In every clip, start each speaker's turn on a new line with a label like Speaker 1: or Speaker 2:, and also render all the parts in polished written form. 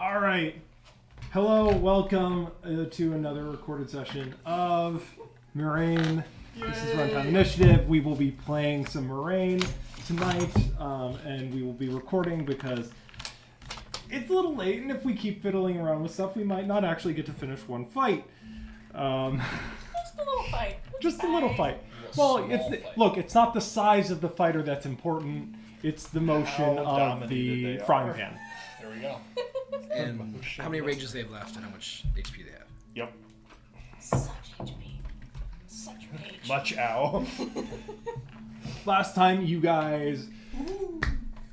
Speaker 1: All right. Hello, welcome to another recorded session of Mihraen. This is Runtime Initiative. We will be playing some Mihraen tonight, and we will be recording because it's a little late, and if we keep fiddling around with stuff, we might not actually get to finish one fight.
Speaker 2: Just a little fight.
Speaker 1: Just a little fight. Well, look, it's not the size of the fighter that's important. It's the motion of the frying pan.
Speaker 3: There we go.
Speaker 4: And how many rages they have left and how much HP they have.
Speaker 3: Yep.
Speaker 2: Such HP. Such rage.
Speaker 3: Much ow.
Speaker 1: Last time you guys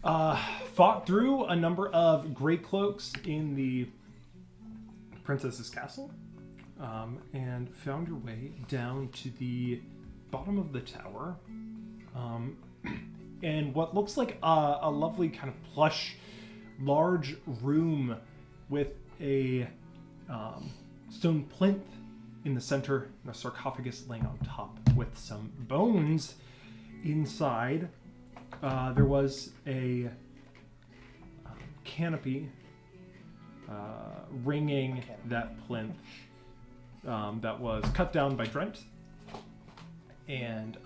Speaker 1: fought through a number of great cloaks in the princess's castle and found your way down to the bottom of the tower and what looks like a lovely kind of plush large room with a stone plinth in the center and a sarcophagus laying on top with some bones inside. There was a canopy ringing that plinth that was cut down by Drent. And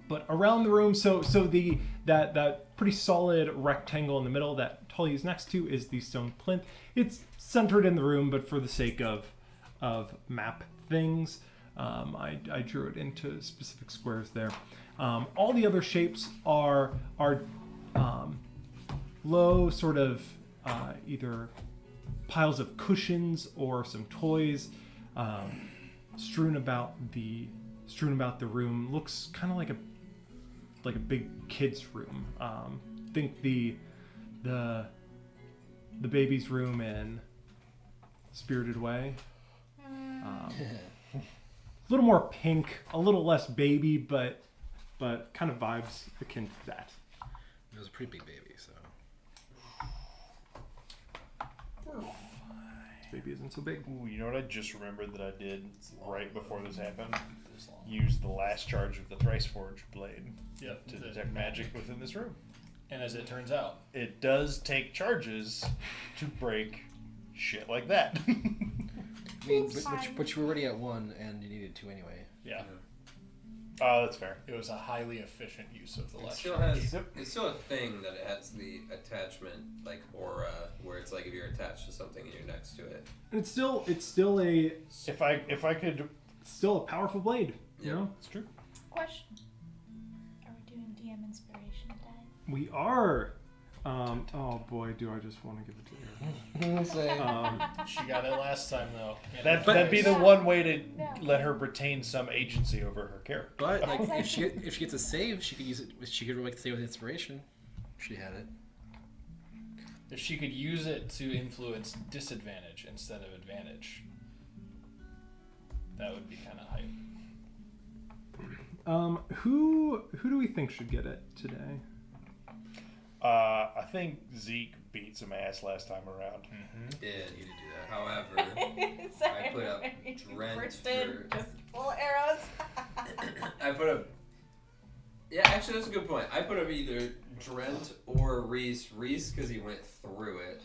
Speaker 1: but around the room, so that pretty solid rectangle in the middle that Tully is next to is the stone plinth. It's centered in the room, but for the sake of map things, I drew it into specific squares there. All the other shapes are low, sort of either piles of cushions or some toys strewn about the room. Looks kind of like a big kid's room. Think the baby's room in Spirited Away. A little more pink, a little less baby, but kind of vibes akin to that.
Speaker 4: It was a pretty big baby, so.
Speaker 1: Baby isn't so big.
Speaker 3: Ooh, you know what I just remembered that I did right before this happened? Use the last charge of the Thrice Forged blade to detect magic within this room.
Speaker 5: And as it turns out,
Speaker 3: it does take charges to break shit like that.
Speaker 4: I mean, but you were already at 1 and you needed 2 anyway.
Speaker 5: yeah,
Speaker 3: Oh, that's fair.
Speaker 5: it was a highly efficient use of the
Speaker 6: It
Speaker 5: last
Speaker 6: still
Speaker 5: charge.
Speaker 6: has. It's still a thing that it has the attachment, like aura, where it's like if you're attached to something and you're next to it.
Speaker 1: And it's still
Speaker 3: If I could,
Speaker 1: a powerful blade. You know?
Speaker 3: it's true.
Speaker 2: Question. Are we doing DM inspiration today?
Speaker 1: We are. Oh boy, do I just want to give it to you.
Speaker 5: She got it last time though.
Speaker 3: That'd be the one way to let her retain some agency over her character.
Speaker 4: But like, if she gets a save, she could use it. She could like save with inspiration. If she had it.
Speaker 5: If she could use it to influence disadvantage instead of advantage, that would be kind of hype.
Speaker 1: Who do we think should get it today?
Speaker 3: I think Zeke beat some ass last time around.
Speaker 6: Yeah, you did do that. However, I put up Drent
Speaker 2: First in,
Speaker 6: for.
Speaker 2: just full arrows.
Speaker 6: I put up. Yeah, actually, that's a good point. I put up either Drent or Reese. Reese because he went through it,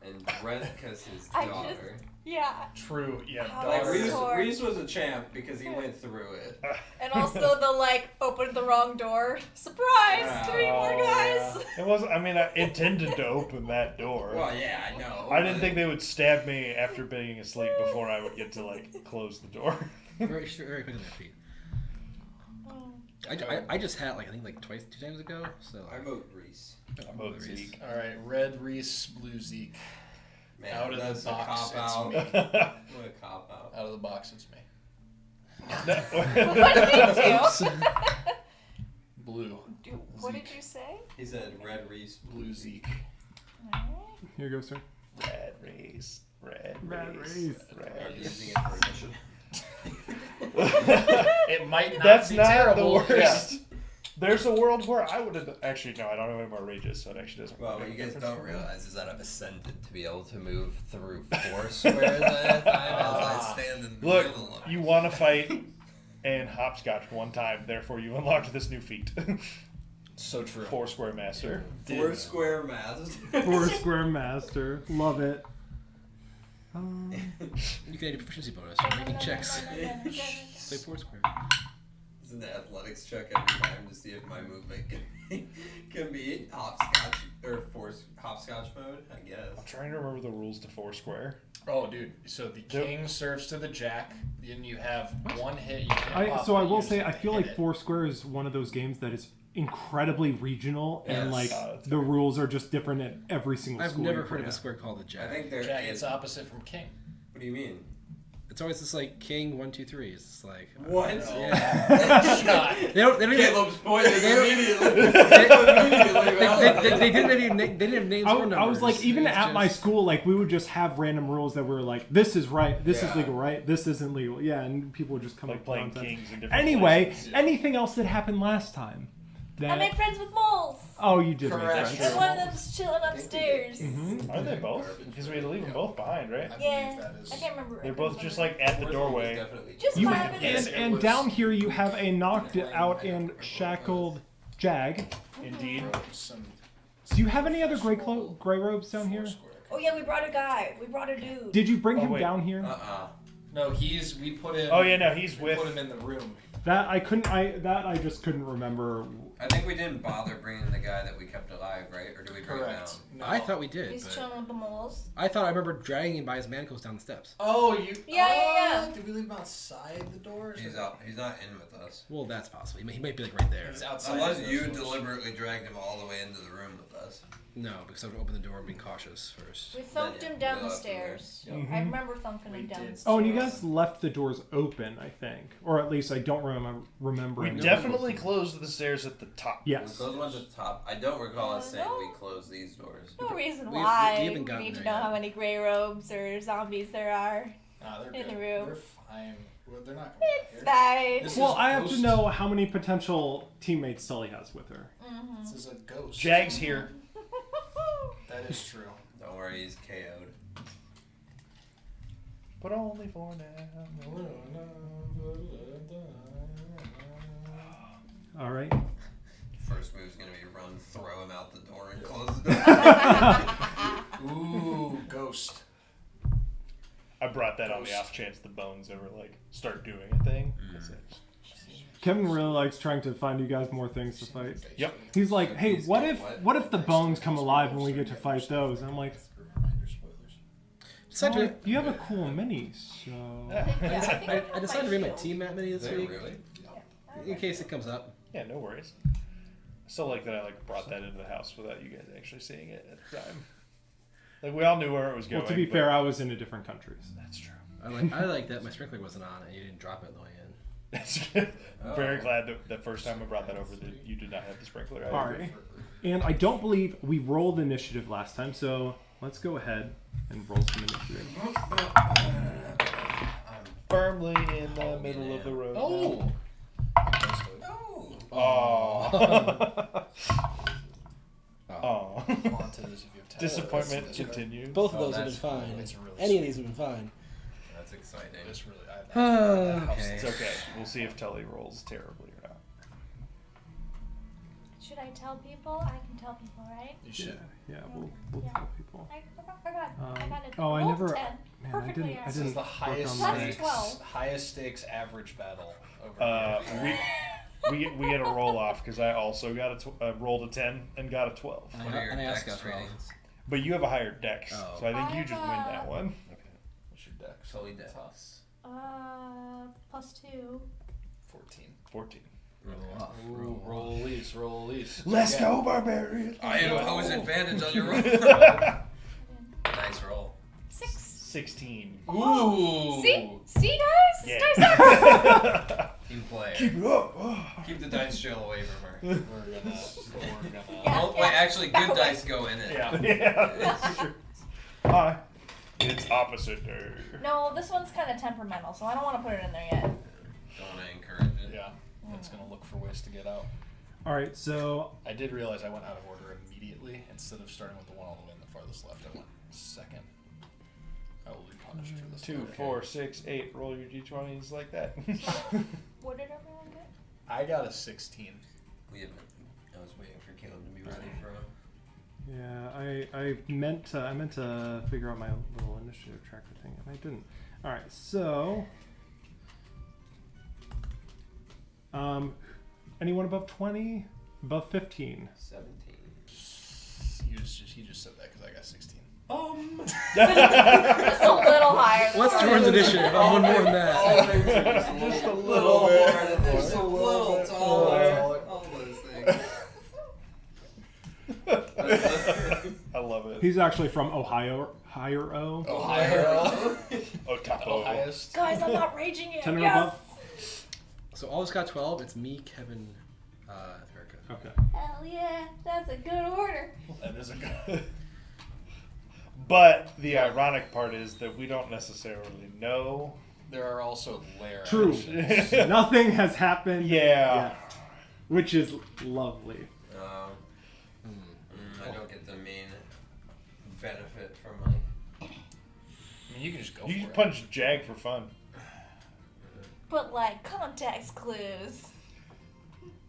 Speaker 6: and Drent because his daughter.
Speaker 2: Yeah.
Speaker 5: True. Yeah.
Speaker 6: Like
Speaker 5: Daughter.
Speaker 6: Reese was a champ because he went through it.
Speaker 2: And also the opened the wrong door. Surprise! 3 more guys.
Speaker 3: It wasn't. I mean, I intended to open that door.
Speaker 6: Well, yeah, I know.
Speaker 3: I didn't think they would stab me after being asleep before I would get to close the door.
Speaker 4: Very quick on their feet. I just had I think 2 times ago. So
Speaker 6: I vote Reese.
Speaker 3: I vote Zeke.
Speaker 5: All right, red Reese, blue Zeke.
Speaker 6: Man,
Speaker 5: Out of the
Speaker 6: that's
Speaker 5: box,
Speaker 6: a cop
Speaker 5: it's
Speaker 6: out.
Speaker 5: me.
Speaker 6: What a cop out.
Speaker 5: Out of the box, it's me.
Speaker 2: What did you
Speaker 5: Blue,
Speaker 2: do? What did you say?
Speaker 6: He said red Reese,
Speaker 5: blue Zeke.
Speaker 1: Here you go, sir.
Speaker 3: Red race. Red race.
Speaker 6: I'm using it for initiative.
Speaker 5: It might not
Speaker 3: That's
Speaker 5: be
Speaker 3: not
Speaker 5: terrible.
Speaker 3: the worst. There's a world where I would have... Actually, no, I don't have any more rages, so it actually doesn't
Speaker 6: Well,
Speaker 3: make
Speaker 6: what
Speaker 3: a
Speaker 6: you guys
Speaker 3: difference
Speaker 6: don't
Speaker 3: for me.
Speaker 6: realize is that I've ascended to be able to move through 4 squares at a time as I stand in the
Speaker 3: Look,
Speaker 6: middle of
Speaker 3: you want to fight and hopscotch one time, therefore you unlocked this new feat.
Speaker 5: So true.
Speaker 3: 4 square master.
Speaker 6: 4 square master.
Speaker 1: 4 square master. Love it.
Speaker 4: You can add a proficiency bonus for making checks. Say Foursquare.
Speaker 6: It's an athletics check every time to see if my movement can be hopscotch or hopscotch mode, I guess.
Speaker 3: I'm trying to remember the rules to Foursquare.
Speaker 5: Oh, dude. So the king serves to the jack, then you have one hit. You can't pop
Speaker 1: So I
Speaker 5: it,
Speaker 1: will
Speaker 5: you
Speaker 1: say,
Speaker 5: just
Speaker 1: I feel
Speaker 5: hit
Speaker 1: like
Speaker 5: it.
Speaker 1: Foursquare is one of those games that is incredibly regional, and like
Speaker 3: that's
Speaker 1: the rules are just different at every single
Speaker 4: I've
Speaker 1: school.
Speaker 4: never
Speaker 1: you
Speaker 4: heard of
Speaker 1: play
Speaker 4: a
Speaker 1: at.
Speaker 4: square called a
Speaker 6: I
Speaker 4: jack.
Speaker 6: think there
Speaker 5: Jack,
Speaker 6: is.
Speaker 5: it's opposite from king.
Speaker 6: What do you mean?
Speaker 4: It's always just like king 1, 2, 3. It's just like
Speaker 6: What?
Speaker 4: yeah. They don't even.
Speaker 6: Caleb's pointed immediately.
Speaker 4: They didn't have names or numbers.
Speaker 1: I was like, even
Speaker 4: It's
Speaker 1: at my
Speaker 4: just-
Speaker 1: school, like we would just have random rules that were like, this is right, this is
Speaker 6: Yeah.
Speaker 1: legal, right, this isn't legal. Yeah, and people would just come
Speaker 3: Like
Speaker 1: up with
Speaker 3: playing
Speaker 1: nonsense.
Speaker 3: kings in different
Speaker 1: Anyway,
Speaker 3: places.
Speaker 1: anything else that happened last time?
Speaker 2: I made friends with moles.
Speaker 1: Oh, you did
Speaker 5: Correct.
Speaker 1: make
Speaker 2: And
Speaker 1: friends.
Speaker 2: one of them's chilling upstairs.
Speaker 3: Are they both? Because we had to leave them both behind, right?
Speaker 5: I
Speaker 2: Yeah,
Speaker 5: believe that is.
Speaker 2: I can't remember.
Speaker 3: They're both just like at the doorway.
Speaker 2: Just
Speaker 1: You,
Speaker 2: vibing.
Speaker 5: Yes,
Speaker 1: and
Speaker 5: it
Speaker 1: and
Speaker 5: was-
Speaker 1: down here you have a knocked out and shackled Jag.
Speaker 3: Indeed.
Speaker 5: Some
Speaker 1: Do you have any other gray robes down here?
Speaker 5: Foursquare.
Speaker 2: Oh yeah, we brought a guy. We brought a dude.
Speaker 1: Did you bring
Speaker 3: Oh,
Speaker 1: him
Speaker 3: wait.
Speaker 1: down here?
Speaker 5: No, we put him.
Speaker 3: Oh yeah, no, he's
Speaker 5: we
Speaker 3: with.
Speaker 5: put him in the room.
Speaker 1: That I just couldn't remember.
Speaker 6: I think we didn't bother bringing the guy that we kept alive, right? Or did we bring him down?
Speaker 5: Correct. No.
Speaker 4: I thought we did.
Speaker 2: He's
Speaker 4: But
Speaker 2: chilling with the moles.
Speaker 4: I thought I remember dragging him by his manacles down the steps.
Speaker 5: Oh, you.
Speaker 2: Yeah.
Speaker 5: Did we leave him outside the doors?
Speaker 6: He's out. He's not in with us.
Speaker 4: Well, that's possible. He might be like right there.
Speaker 5: He's outside.
Speaker 6: Unless
Speaker 5: of those
Speaker 6: you
Speaker 5: doors.
Speaker 6: deliberately dragged him all the way into the room with us.
Speaker 4: No, because I would open the door and be cautious first.
Speaker 2: We thumped him down the stairs.
Speaker 1: Mhm.
Speaker 2: I remember thumping him
Speaker 5: We
Speaker 2: down
Speaker 5: did.
Speaker 2: the stairs.
Speaker 1: Oh, and you guys left the doors open, I think, or at least I don't remember.
Speaker 3: We
Speaker 1: any
Speaker 3: definitely closed the stairs at the top.
Speaker 1: Yes.
Speaker 6: Those ones at the top. I don't recall us saying
Speaker 2: No.
Speaker 6: we closed these doors.
Speaker 2: No reason
Speaker 4: We
Speaker 2: why
Speaker 4: haven't
Speaker 2: we
Speaker 4: gotten
Speaker 2: need to
Speaker 4: there
Speaker 2: know
Speaker 4: yet.
Speaker 2: how many gray robes or zombies there are.
Speaker 5: Nah, they're
Speaker 2: in
Speaker 5: good.
Speaker 2: the room.
Speaker 5: They're fine. Well, they're not coming
Speaker 2: It's
Speaker 5: back here.
Speaker 2: fine.
Speaker 5: This
Speaker 1: Well,
Speaker 5: is
Speaker 1: I have to
Speaker 5: ghost.
Speaker 1: know how many potential teammates Sully has with her.
Speaker 2: Mm-hmm.
Speaker 5: This is a ghost.
Speaker 3: Jag's here.
Speaker 5: That is true.
Speaker 6: Don't worry, he's KO'd.
Speaker 3: But only for now.
Speaker 1: All right.
Speaker 6: First move's gonna be run, throw him out the door, and close the door.
Speaker 5: Ooh, ghost.
Speaker 3: I brought that on the off chance the bones ever like start doing a thing.
Speaker 1: Kevin really likes trying to find you guys more things to fight.
Speaker 3: Yep.
Speaker 1: He's like, hey,
Speaker 6: He's
Speaker 1: what
Speaker 6: got
Speaker 1: if
Speaker 6: what?
Speaker 1: the bones come alive when we get to fight those? And I'm like,
Speaker 4: Decided
Speaker 1: well,
Speaker 4: to,
Speaker 1: you have a cool mini, so.
Speaker 4: I decided to bring my team map mini this
Speaker 6: Is it
Speaker 4: week
Speaker 6: really?
Speaker 4: in case it comes up.
Speaker 3: Yeah, no worries. Still like that I like brought that into the house without you guys actually seeing it at the time. Like we all knew where it was going.
Speaker 1: Well, to be
Speaker 3: but-
Speaker 1: fair, I was in a different country.
Speaker 3: That's true.
Speaker 4: I like that my sprinkler wasn't on and you didn't drop it on the way in.
Speaker 3: That's good.
Speaker 6: Oh.
Speaker 3: Very glad that the first time I brought that over that you did not have the sprinkler. I
Speaker 1: All
Speaker 3: agree.
Speaker 1: right. And I don't believe we rolled initiative last time, so let's go ahead and roll some initiative.
Speaker 3: Firmly in the middle of the road.
Speaker 5: Oh.
Speaker 3: Oh. Oh.
Speaker 5: Haunted as if you have talent.
Speaker 3: Disappointment
Speaker 5: That's-
Speaker 3: continues.
Speaker 4: Both of
Speaker 6: Oh,
Speaker 4: those have been
Speaker 6: that's
Speaker 4: fine.
Speaker 5: It's really
Speaker 4: Any of
Speaker 5: sweet.
Speaker 4: these have been fine.
Speaker 6: That's exciting.
Speaker 5: It's really.
Speaker 4: Okay.
Speaker 3: It's okay. We'll see if Tully rolls terribly or not.
Speaker 2: Should I tell people? I can tell people, right?
Speaker 5: You should.
Speaker 1: Yeah, we'll
Speaker 2: Yeah.
Speaker 1: tell people.
Speaker 2: I got it.
Speaker 1: Oh, I
Speaker 2: Rolled
Speaker 1: never.
Speaker 2: 10.
Speaker 1: Man, I
Speaker 2: Perfectly
Speaker 1: didn't. I
Speaker 5: This
Speaker 1: didn't.
Speaker 5: is the
Speaker 1: work
Speaker 5: highest
Speaker 1: on
Speaker 2: That's
Speaker 1: my-
Speaker 5: stakes,
Speaker 2: 12.
Speaker 5: highest stakes average battle over here.
Speaker 3: We get a roll off because I also got rolled a 10 and got a 12.
Speaker 6: What are your
Speaker 4: I asked
Speaker 6: dex
Speaker 4: got 12.
Speaker 6: ratings?
Speaker 3: But you have a higher dex,
Speaker 4: Oh.
Speaker 3: so I think you
Speaker 2: I've,
Speaker 3: just win that one.
Speaker 5: What's your dex?
Speaker 6: Sully dex.
Speaker 5: Toss.
Speaker 2: +2.
Speaker 5: 14.
Speaker 3: 14.
Speaker 4: Roll off.
Speaker 5: Ooh, roll these.
Speaker 3: Let's go, barbarian.
Speaker 6: I impose advantage on your roll. Nice roll.
Speaker 2: 6.
Speaker 3: 16.
Speaker 5: Ooh.
Speaker 2: See, guys,
Speaker 3: Yeah.
Speaker 2: dice up.
Speaker 6: Team player.
Speaker 3: Keep it up.
Speaker 6: Keep the dice chill away from her.
Speaker 5: We're gonna.
Speaker 2: Yeah.
Speaker 6: Oh, wait, actually, good dice go in it.
Speaker 5: Yeah.
Speaker 3: Yeah, that's true. Hi. It's opposite day.
Speaker 2: No, this one's kind of temperamental, so I don't want to put it in there yet.
Speaker 6: Don't want to encourage it.
Speaker 5: Yeah. It's gonna look for ways to get out.
Speaker 1: All right, so
Speaker 5: I did realize I went out of order immediately. Instead of starting with the one all the way in the farthest left, I went second. I will be punished for this.
Speaker 3: 2, 4, 6, 8. Roll your d20s like that.
Speaker 2: What did everyone get?
Speaker 5: I got a 16.
Speaker 6: We haven't. I was waiting for Caleb to be ready for him.
Speaker 1: Yeah, I meant to figure out my little initiative tracker thing, and I didn't. All right, so anyone above 20, above 15?
Speaker 6: 17.
Speaker 5: He just said that because I got 16.
Speaker 2: Just a little higher.
Speaker 4: What's Jordan's initiative? I'm one more than that.
Speaker 6: All things are just a little more, and they're just a little taller. All those things.
Speaker 3: I love it.
Speaker 1: He's actually from Ohio. Higher O.
Speaker 5: Ohio.
Speaker 3: Otapo.
Speaker 5: Highest.
Speaker 2: Guys, I'm not raging yet.
Speaker 1: 10 or
Speaker 2: Yes.
Speaker 1: above?
Speaker 4: So all of us got 12. It's me, Kevin, Erica.
Speaker 1: Okay.
Speaker 2: Hell yeah, that's a good order.
Speaker 5: That is a good.
Speaker 3: But the ironic part is that we don't necessarily know.
Speaker 5: There are also lair
Speaker 1: True.
Speaker 5: actions.
Speaker 1: Nothing has happened.
Speaker 3: Yeah.
Speaker 1: yet, which is lovely.
Speaker 6: I don't get the main benefit from my.
Speaker 5: I mean, you can just go
Speaker 3: You
Speaker 5: for
Speaker 3: can
Speaker 5: it.
Speaker 3: punch Jag for fun.
Speaker 2: But like context clues.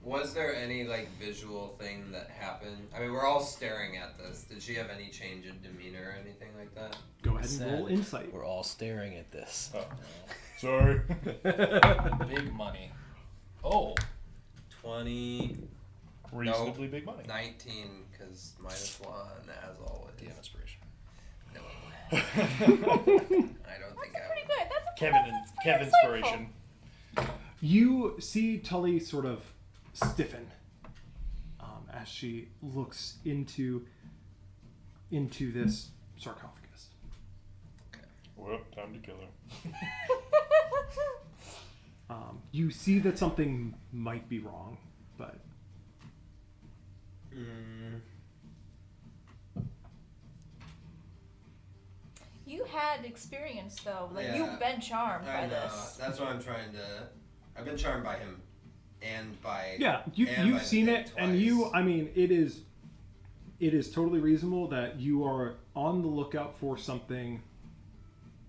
Speaker 6: Was there any like visual thing that happened? I mean, we're all staring at this. Did she have any change in demeanor or anything like that?
Speaker 1: Go ahead and roll insight.
Speaker 7: We're all staring at this.
Speaker 3: Oh. Sorry.
Speaker 5: Big money. Oh.
Speaker 6: 20,
Speaker 3: Reasonably big money.
Speaker 6: 19, because -1 as always.
Speaker 5: DM inspiration.
Speaker 6: No. I don't think
Speaker 2: That's
Speaker 6: I
Speaker 2: pretty good. That's
Speaker 3: Kevin
Speaker 2: pretty
Speaker 3: inspiration.
Speaker 1: You see Tully sort of stiffen as she looks into this sarcophagus.
Speaker 3: Well, time to kill her.
Speaker 1: You see that something might be wrong, but
Speaker 2: You had experience though. Like
Speaker 6: Yeah.
Speaker 2: you've been charmed
Speaker 6: I
Speaker 2: by
Speaker 6: know.
Speaker 2: this.
Speaker 6: That's what I'm trying to. I've been charmed by him, and by
Speaker 1: yeah,
Speaker 6: and
Speaker 1: you've
Speaker 6: by
Speaker 1: seen
Speaker 6: the
Speaker 1: it,
Speaker 6: thing
Speaker 1: and I mean, it is totally reasonable that you are on the lookout for something.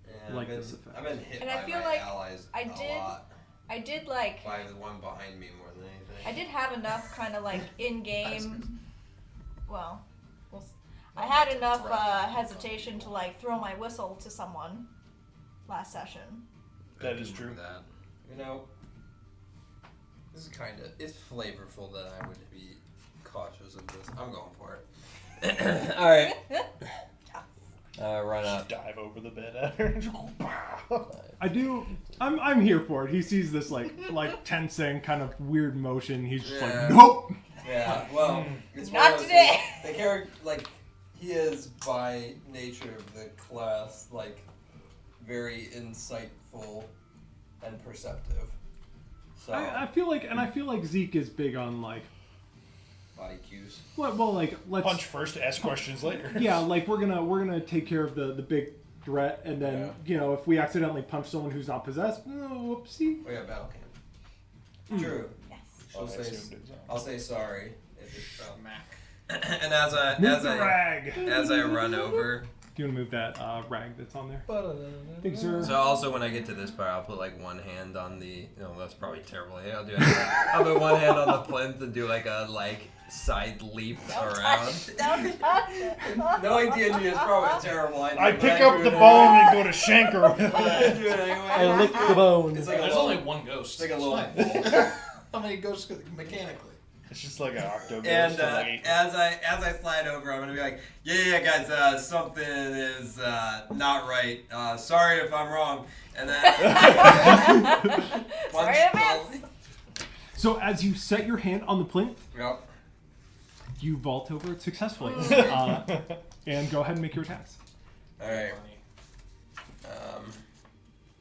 Speaker 6: Yeah,
Speaker 1: like
Speaker 6: I've been,
Speaker 1: this effect.
Speaker 6: I've been hit
Speaker 2: And
Speaker 6: by
Speaker 2: I feel
Speaker 6: my
Speaker 2: like
Speaker 6: allies
Speaker 2: I
Speaker 6: a
Speaker 2: did-
Speaker 6: lot.
Speaker 2: I did like
Speaker 6: By the one behind me more than anything.
Speaker 2: I did have enough kind of like in game. Well, I had enough hesitation to like throw my whistle to someone last session.
Speaker 3: That is true.
Speaker 4: That.
Speaker 6: You know, this is kind of it's flavorful that I would be cautious of this. I'm going for it. All right. Run up.
Speaker 3: Dive over the bed at her.
Speaker 1: I'm here for it. He sees this like tensing kind of weird motion. He's just
Speaker 6: Yeah.
Speaker 1: like, nope.
Speaker 6: Yeah. Well, it's one
Speaker 2: Not
Speaker 6: of those
Speaker 2: today.
Speaker 6: things- The character, like, he is by nature of the class, like, very insightful and perceptive. So
Speaker 1: I feel like Zeke is big on like,
Speaker 6: body cues.
Speaker 1: well, like let's
Speaker 3: Punch first, ask questions later.
Speaker 1: Yeah, like we're gonna take care of the big threat, and then if we accidentally punch someone who's not possessed, whoopsie.
Speaker 6: Oh yeah, battle cam. True.
Speaker 2: Yes.
Speaker 3: Oh, I
Speaker 6: She'll say,
Speaker 3: assumed it was on.
Speaker 6: I'll say sorry if it's from
Speaker 5: Mac.
Speaker 6: And as
Speaker 1: Move the rag.
Speaker 6: as I run over.
Speaker 1: Do you want to move that rag that's on there? Thanks, sir.
Speaker 6: So also when I get to this part, I'll put like one hand on the. No, that's probably terrible. Hey, I'll put one hand on the plinth and do like a side leap around.
Speaker 2: Don't touch it.
Speaker 6: Knowing D&D is probably a terrible idea.
Speaker 3: I
Speaker 6: but
Speaker 3: pick
Speaker 6: do
Speaker 3: up
Speaker 6: it
Speaker 3: the
Speaker 6: anyway.
Speaker 3: bone and go to Shanker with
Speaker 6: I
Speaker 3: it.
Speaker 6: do it anyway.
Speaker 7: I lick the bone.
Speaker 6: It's like a
Speaker 5: There's
Speaker 6: little,
Speaker 5: only one ghost.
Speaker 6: it's like a little.
Speaker 5: How many ghosts mechanically?
Speaker 3: It's just like an octo ghost.
Speaker 6: And
Speaker 3: for like 8.
Speaker 6: as I slide over, I'm gonna be like, yeah, guys, something is not right. Sorry if I'm wrong. And then
Speaker 2: Sorry in advance.
Speaker 1: So as you set your hand on the plinth,
Speaker 6: Yep.
Speaker 1: you vault over it successfully, and go ahead and make your attacks.
Speaker 6: All right.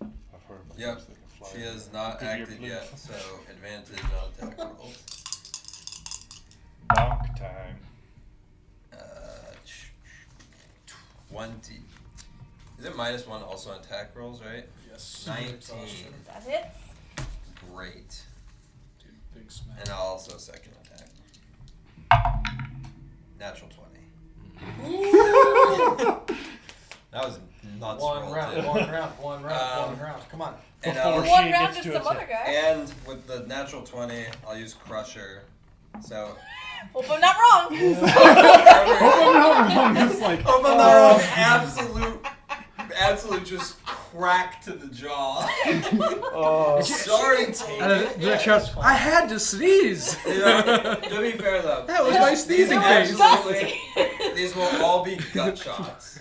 Speaker 3: I've heard about
Speaker 6: Yep.
Speaker 3: things that can fly
Speaker 6: She
Speaker 3: over.
Speaker 6: has not
Speaker 3: Give your
Speaker 6: acted
Speaker 3: blink.
Speaker 6: yet, so advantage on attack rolls.
Speaker 3: Bonk time.
Speaker 6: 20. Is it -1 also on attack rolls, right?
Speaker 5: Yes.
Speaker 6: 19.
Speaker 2: That hits.
Speaker 6: Great.
Speaker 5: Dude, big smack.
Speaker 6: And I'll also second attack. Natural 20. That was nuts
Speaker 5: One
Speaker 6: roll,
Speaker 5: round,
Speaker 6: too.
Speaker 5: one round, one round, one round. Come on.
Speaker 6: And
Speaker 3: Before
Speaker 6: I'll,
Speaker 3: she
Speaker 2: One
Speaker 3: gets
Speaker 2: round
Speaker 3: to
Speaker 2: to some
Speaker 3: attack.
Speaker 2: other guy.
Speaker 6: and with the natural 20, I'll use Crusher So
Speaker 2: Hope I'm not wrong.
Speaker 1: Just like,
Speaker 6: Hope I'm not wrong. Absolute just crack to the jaw. Sorry, Tate.
Speaker 4: I had to sneeze.
Speaker 6: To be fair though,
Speaker 4: That was my sneezing face.
Speaker 6: absolutely, these will all be gut shots.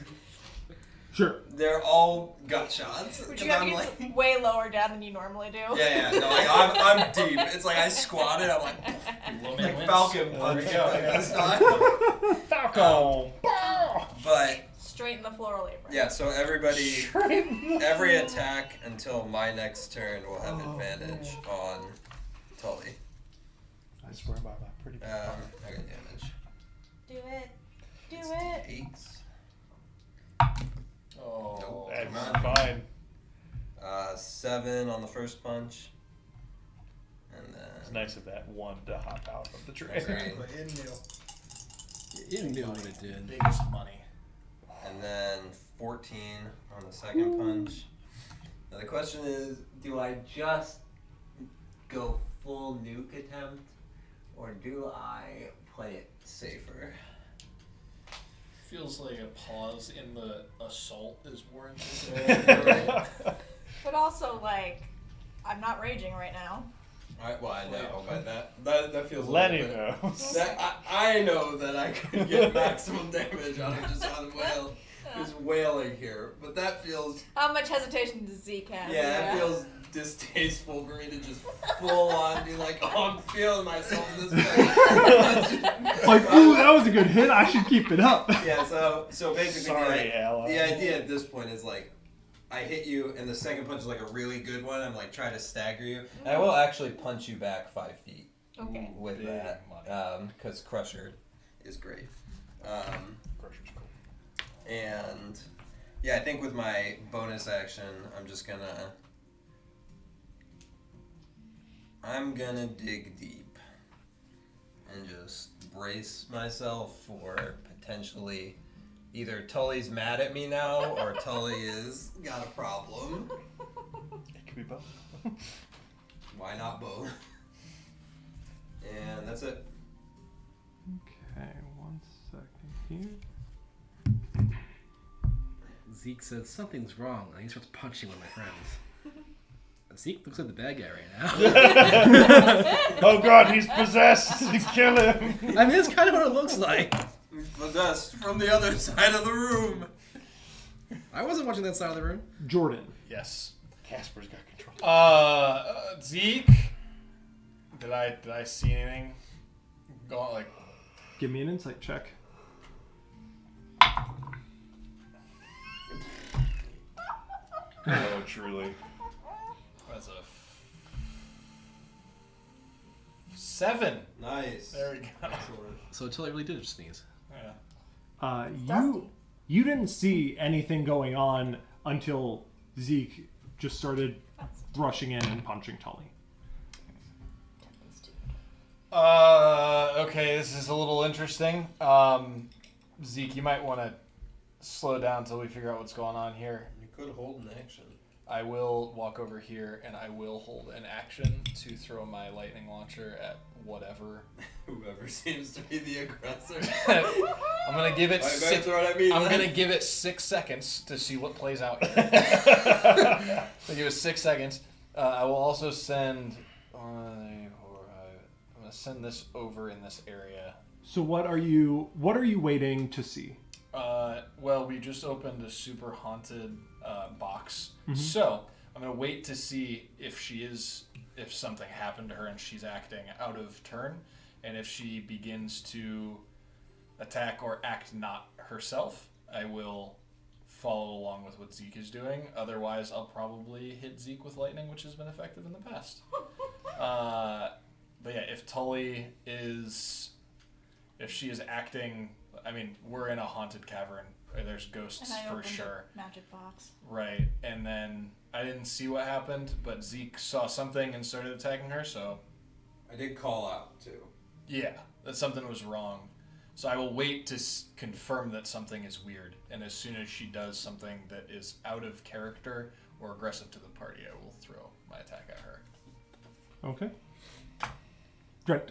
Speaker 1: sure.
Speaker 6: They're all gut shots.
Speaker 2: Would
Speaker 6: 'Cause
Speaker 2: you have
Speaker 6: I'm
Speaker 2: you
Speaker 6: like,
Speaker 2: way lower down than you normally do?
Speaker 6: yeah, no, like I'm deep. It's like I squatted. I'm like Falcon punch.
Speaker 5: There we go.
Speaker 6: That's not-
Speaker 1: Falcon.
Speaker 6: But
Speaker 2: Straight in the floral apron.
Speaker 6: yeah, so everybody, every attack until my next turn will have advantage on Tully.
Speaker 3: I swear by my pretty
Speaker 6: I got damage.
Speaker 2: Do it. Do
Speaker 6: It's
Speaker 2: it.
Speaker 6: 8.
Speaker 5: Oh,
Speaker 6: Nope.
Speaker 3: That's fine.
Speaker 6: 7 on the first punch. And then
Speaker 3: It's nice of that one to hop out of the tray.
Speaker 6: Right.
Speaker 4: You knew what it did.
Speaker 5: biggest money.
Speaker 6: And then 14 on the second punch. Now the question is, do I just go full nuke attempt, or do I play it safer?
Speaker 5: Feels like a pause in the assault is warranted.
Speaker 2: But also, like, I'm not raging right now.
Speaker 6: Well, I know, but that feels a
Speaker 3: Lenny
Speaker 6: little bit.
Speaker 3: knows.
Speaker 6: I know that I could get maximum damage out of just on whale. Who's wailing here, but that feels
Speaker 2: How much hesitation does Zeke have?
Speaker 6: that feels distasteful for me to just full on be like, oh, I'm feeling myself in this way.
Speaker 1: Like, ooh, that was a good hit. I should keep it up.
Speaker 6: Yeah, so basically
Speaker 3: Sorry, ally.
Speaker 6: the idea at this point is like, I hit you and the second punch is like a really good one. I'm like trying to stagger you. And I will actually punch you back 5 feet
Speaker 2: Okay.
Speaker 6: with
Speaker 5: Big
Speaker 6: that,
Speaker 5: money.
Speaker 6: because Crusher is great.
Speaker 3: Crusher's cool.
Speaker 6: And yeah, I think with my bonus action, I'm gonna dig deep and just brace myself for potentially either Tully's mad at me now or Tully is got a problem.
Speaker 3: It could be both.
Speaker 6: Why not both? And that's it.
Speaker 1: Okay, 1 second here.
Speaker 4: Zeke says something's wrong, and he starts punching one of my friends. Zeke looks like the bad guy right now.
Speaker 3: Oh god, he's possessed! Kill him!
Speaker 4: I mean, it's kind of what it looks like.
Speaker 6: Possessed from the other side of the room.
Speaker 4: I wasn't watching that side of the room.
Speaker 1: Jordan.
Speaker 5: Yes.
Speaker 3: Casper's got control.
Speaker 5: Zeke. Did I see anything? Go on, like.
Speaker 1: Give me an insight check.
Speaker 3: Oh, truly.
Speaker 5: That's a 7.
Speaker 6: Nice.
Speaker 5: There we go.
Speaker 4: So Tully really did just sneeze.
Speaker 5: Yeah.
Speaker 1: You didn't see anything going on until Zeke just started rushing in and punching Tully.
Speaker 5: Okay, this is a little interesting. Zeke, you might want to slow down until we figure out what's going on here.
Speaker 6: You could hold an action.
Speaker 5: I will walk over here and I will hold an action to throw my lightning launcher at whatever.
Speaker 6: Whoever seems to be the aggressor.
Speaker 5: I'm gonna give it. I'm gonna give it 6 seconds to see what plays out here. I'll give it 6 seconds. I will also send. I'm gonna send this over in this area.
Speaker 1: So what are you waiting to see?
Speaker 5: Well, we just opened a super haunted box, so I'm gonna wait to see if something happened to her and she's acting out of turn, and if she begins to attack or act not herself, I will follow along with what Zeke is doing. Otherwise, I'll probably hit Zeke with lightning, which has been effective in the past. But yeah, if Tully is, if she is acting, I mean, we're in a haunted cavern. There's ghosts
Speaker 2: And I
Speaker 5: for
Speaker 2: opened
Speaker 5: sure.
Speaker 2: a magic box.
Speaker 5: Right, and then I didn't see what happened, but Zeke saw something and started attacking her, so
Speaker 6: I did call out too.
Speaker 5: yeah, that something was wrong. So I will wait to confirm that something is weird, and as soon as she does something that is out of character or aggressive to the party, I will throw my attack at her.
Speaker 1: Okay. Drent.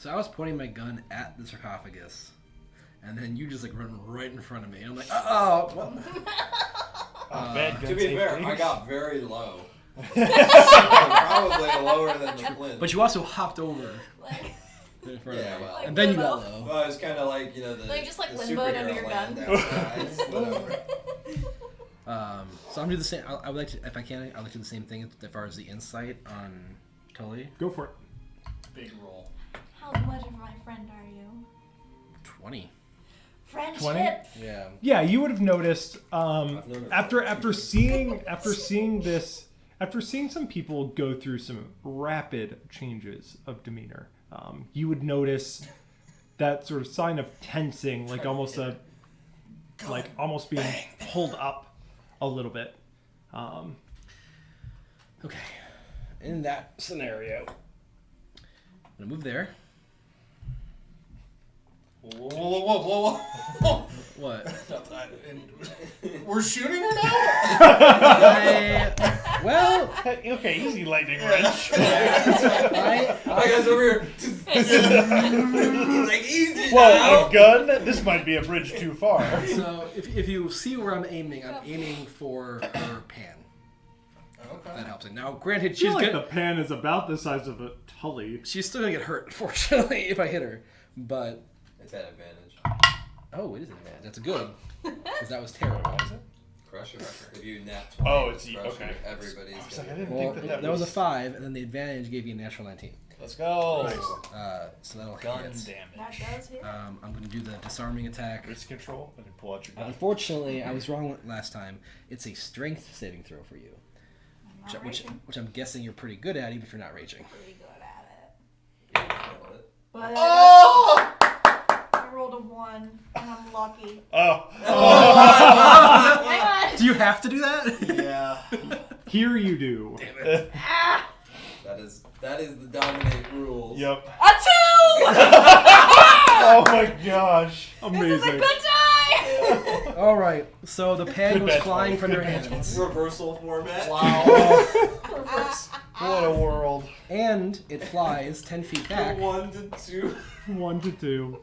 Speaker 4: So I was pointing my gun at the sarcophagus, and then you just like run right in front of me. And I'm like, well.
Speaker 3: Bad gun
Speaker 6: To be fair,
Speaker 3: safety.
Speaker 6: I got very low. Probably lower than the flint.
Speaker 4: But you also hopped over
Speaker 2: Like,
Speaker 4: in front of
Speaker 6: Yeah,
Speaker 4: me,
Speaker 6: well.
Speaker 4: and then you
Speaker 2: Limbo.
Speaker 4: got low.
Speaker 6: Well, it's kind of like, the,
Speaker 2: Like, just, like,
Speaker 6: the
Speaker 2: limboed under
Speaker 6: superhero
Speaker 2: your
Speaker 6: land
Speaker 2: gun.
Speaker 6: outside. I slid over.
Speaker 4: So I'm gonna do the same. I would like to, if I can, I'd like to do the same thing as far as the insight on Tully.
Speaker 1: Go for it.
Speaker 5: Big roll.
Speaker 2: how much of my friend are you?
Speaker 4: 20.
Speaker 2: Friendship.
Speaker 1: 20?
Speaker 4: Yeah.
Speaker 1: Yeah, you would have noticed
Speaker 6: known her
Speaker 1: after seeing some people go through some rapid changes of demeanor. You would notice that sort of sign of tensing, like almost being pulled up a little bit.
Speaker 4: Okay. In that scenario, I'm gonna move there.
Speaker 5: Whoa.
Speaker 4: What?
Speaker 5: We're shooting her now?
Speaker 4: Well,
Speaker 3: Okay, easy lightning wrench.
Speaker 4: I
Speaker 6: I guys over here. Like, easy
Speaker 3: Whoa,
Speaker 6: now.
Speaker 3: a gun? This might be a bridge too far.
Speaker 4: so if you see where I'm aiming for her pan.
Speaker 5: Okay.
Speaker 4: That helps. And now, granted,
Speaker 1: I feel
Speaker 4: she's
Speaker 1: like
Speaker 4: gonna,
Speaker 1: the pan is about the size of a Tully.
Speaker 4: she's still gonna get hurt, unfortunately, if I hit her. But
Speaker 6: It's at advantage.
Speaker 4: oh, it is an advantage. That's good, because that was terrible.
Speaker 6: Crusher. If you nat 20,
Speaker 3: Oh, it's
Speaker 6: Crusher,
Speaker 3: okay.
Speaker 6: everybody's
Speaker 3: I was
Speaker 6: gonna
Speaker 3: like, I didn't
Speaker 4: Well,
Speaker 3: think
Speaker 4: that
Speaker 3: that
Speaker 4: was a 5, and then the advantage gave you a natural 19.
Speaker 3: Let's go.
Speaker 4: So that'll
Speaker 3: Gun
Speaker 4: hit.
Speaker 2: That
Speaker 3: damage.
Speaker 2: does hit.
Speaker 4: I'm gonna do the disarming attack.
Speaker 3: Risk control, and then pull out your gun.
Speaker 4: Unfortunately, I was wrong last time. It's a strength saving throw for you,
Speaker 2: I'm not raging.
Speaker 4: which I'm guessing you're pretty good at, even if you're not raging.
Speaker 2: Pretty good at it.
Speaker 6: kill it.
Speaker 2: But
Speaker 5: Oh!
Speaker 2: I rolled a 1, and I'm lucky.
Speaker 3: Oh.
Speaker 2: Hang on.
Speaker 4: Do you have to do that?
Speaker 5: Yeah.
Speaker 1: Here you do.
Speaker 2: Ah,
Speaker 6: That is the dominate rules.
Speaker 3: Yep.
Speaker 2: a 2!
Speaker 3: Oh my gosh.
Speaker 2: This is a
Speaker 1: Amazing.
Speaker 2: good die!
Speaker 4: All right. So the pan
Speaker 3: Good
Speaker 4: goes
Speaker 3: bet,
Speaker 4: flying from
Speaker 3: Good
Speaker 4: your
Speaker 3: bet.
Speaker 4: hands,
Speaker 6: Reversal format.
Speaker 5: Wow.
Speaker 3: What a world.
Speaker 4: and it flies 10 feet back.
Speaker 6: 1 to 2.
Speaker 1: 1 to 2.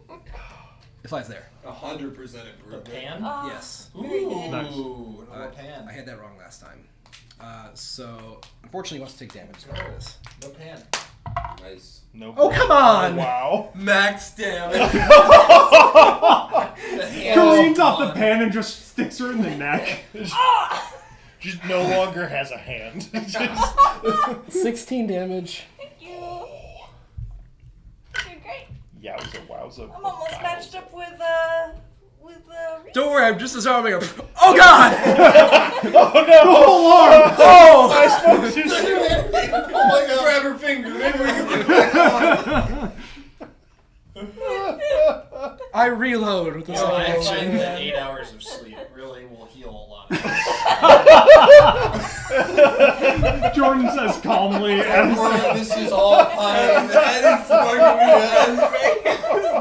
Speaker 4: It flies there.
Speaker 6: 100%
Speaker 5: The
Speaker 6: improvement.
Speaker 5: pan?
Speaker 2: Oh,
Speaker 4: Yes.
Speaker 2: very good.
Speaker 1: Nice.
Speaker 5: Ooh, another pan.
Speaker 4: I had that wrong last time. So unfortunately, he wants to take damage as part of this.
Speaker 5: No pan.
Speaker 6: Nice.
Speaker 3: Nope.
Speaker 4: Oh, come on!
Speaker 3: Wow.
Speaker 6: Max damage.
Speaker 1: Careen's off the pan and just sticks her in the neck.
Speaker 3: Just no longer has a hand.
Speaker 4: 16 damage.
Speaker 2: Thank you. You're great.
Speaker 3: Yowza, wowza.
Speaker 2: I'm almost matched up with Reese.
Speaker 4: Don't worry, I'm just disarming him. Oh God!
Speaker 3: Oh no!
Speaker 4: Oh!
Speaker 3: I spoke too soon.
Speaker 6: Oh my god. Grab her finger. Maybe we can put it back on.
Speaker 4: I reload with the
Speaker 5: I
Speaker 4: second
Speaker 5: find that 8 hours of sleep really will heal a lot of things.
Speaker 1: Jordan says calmly, and
Speaker 5: This is all fine.
Speaker 6: That is fucking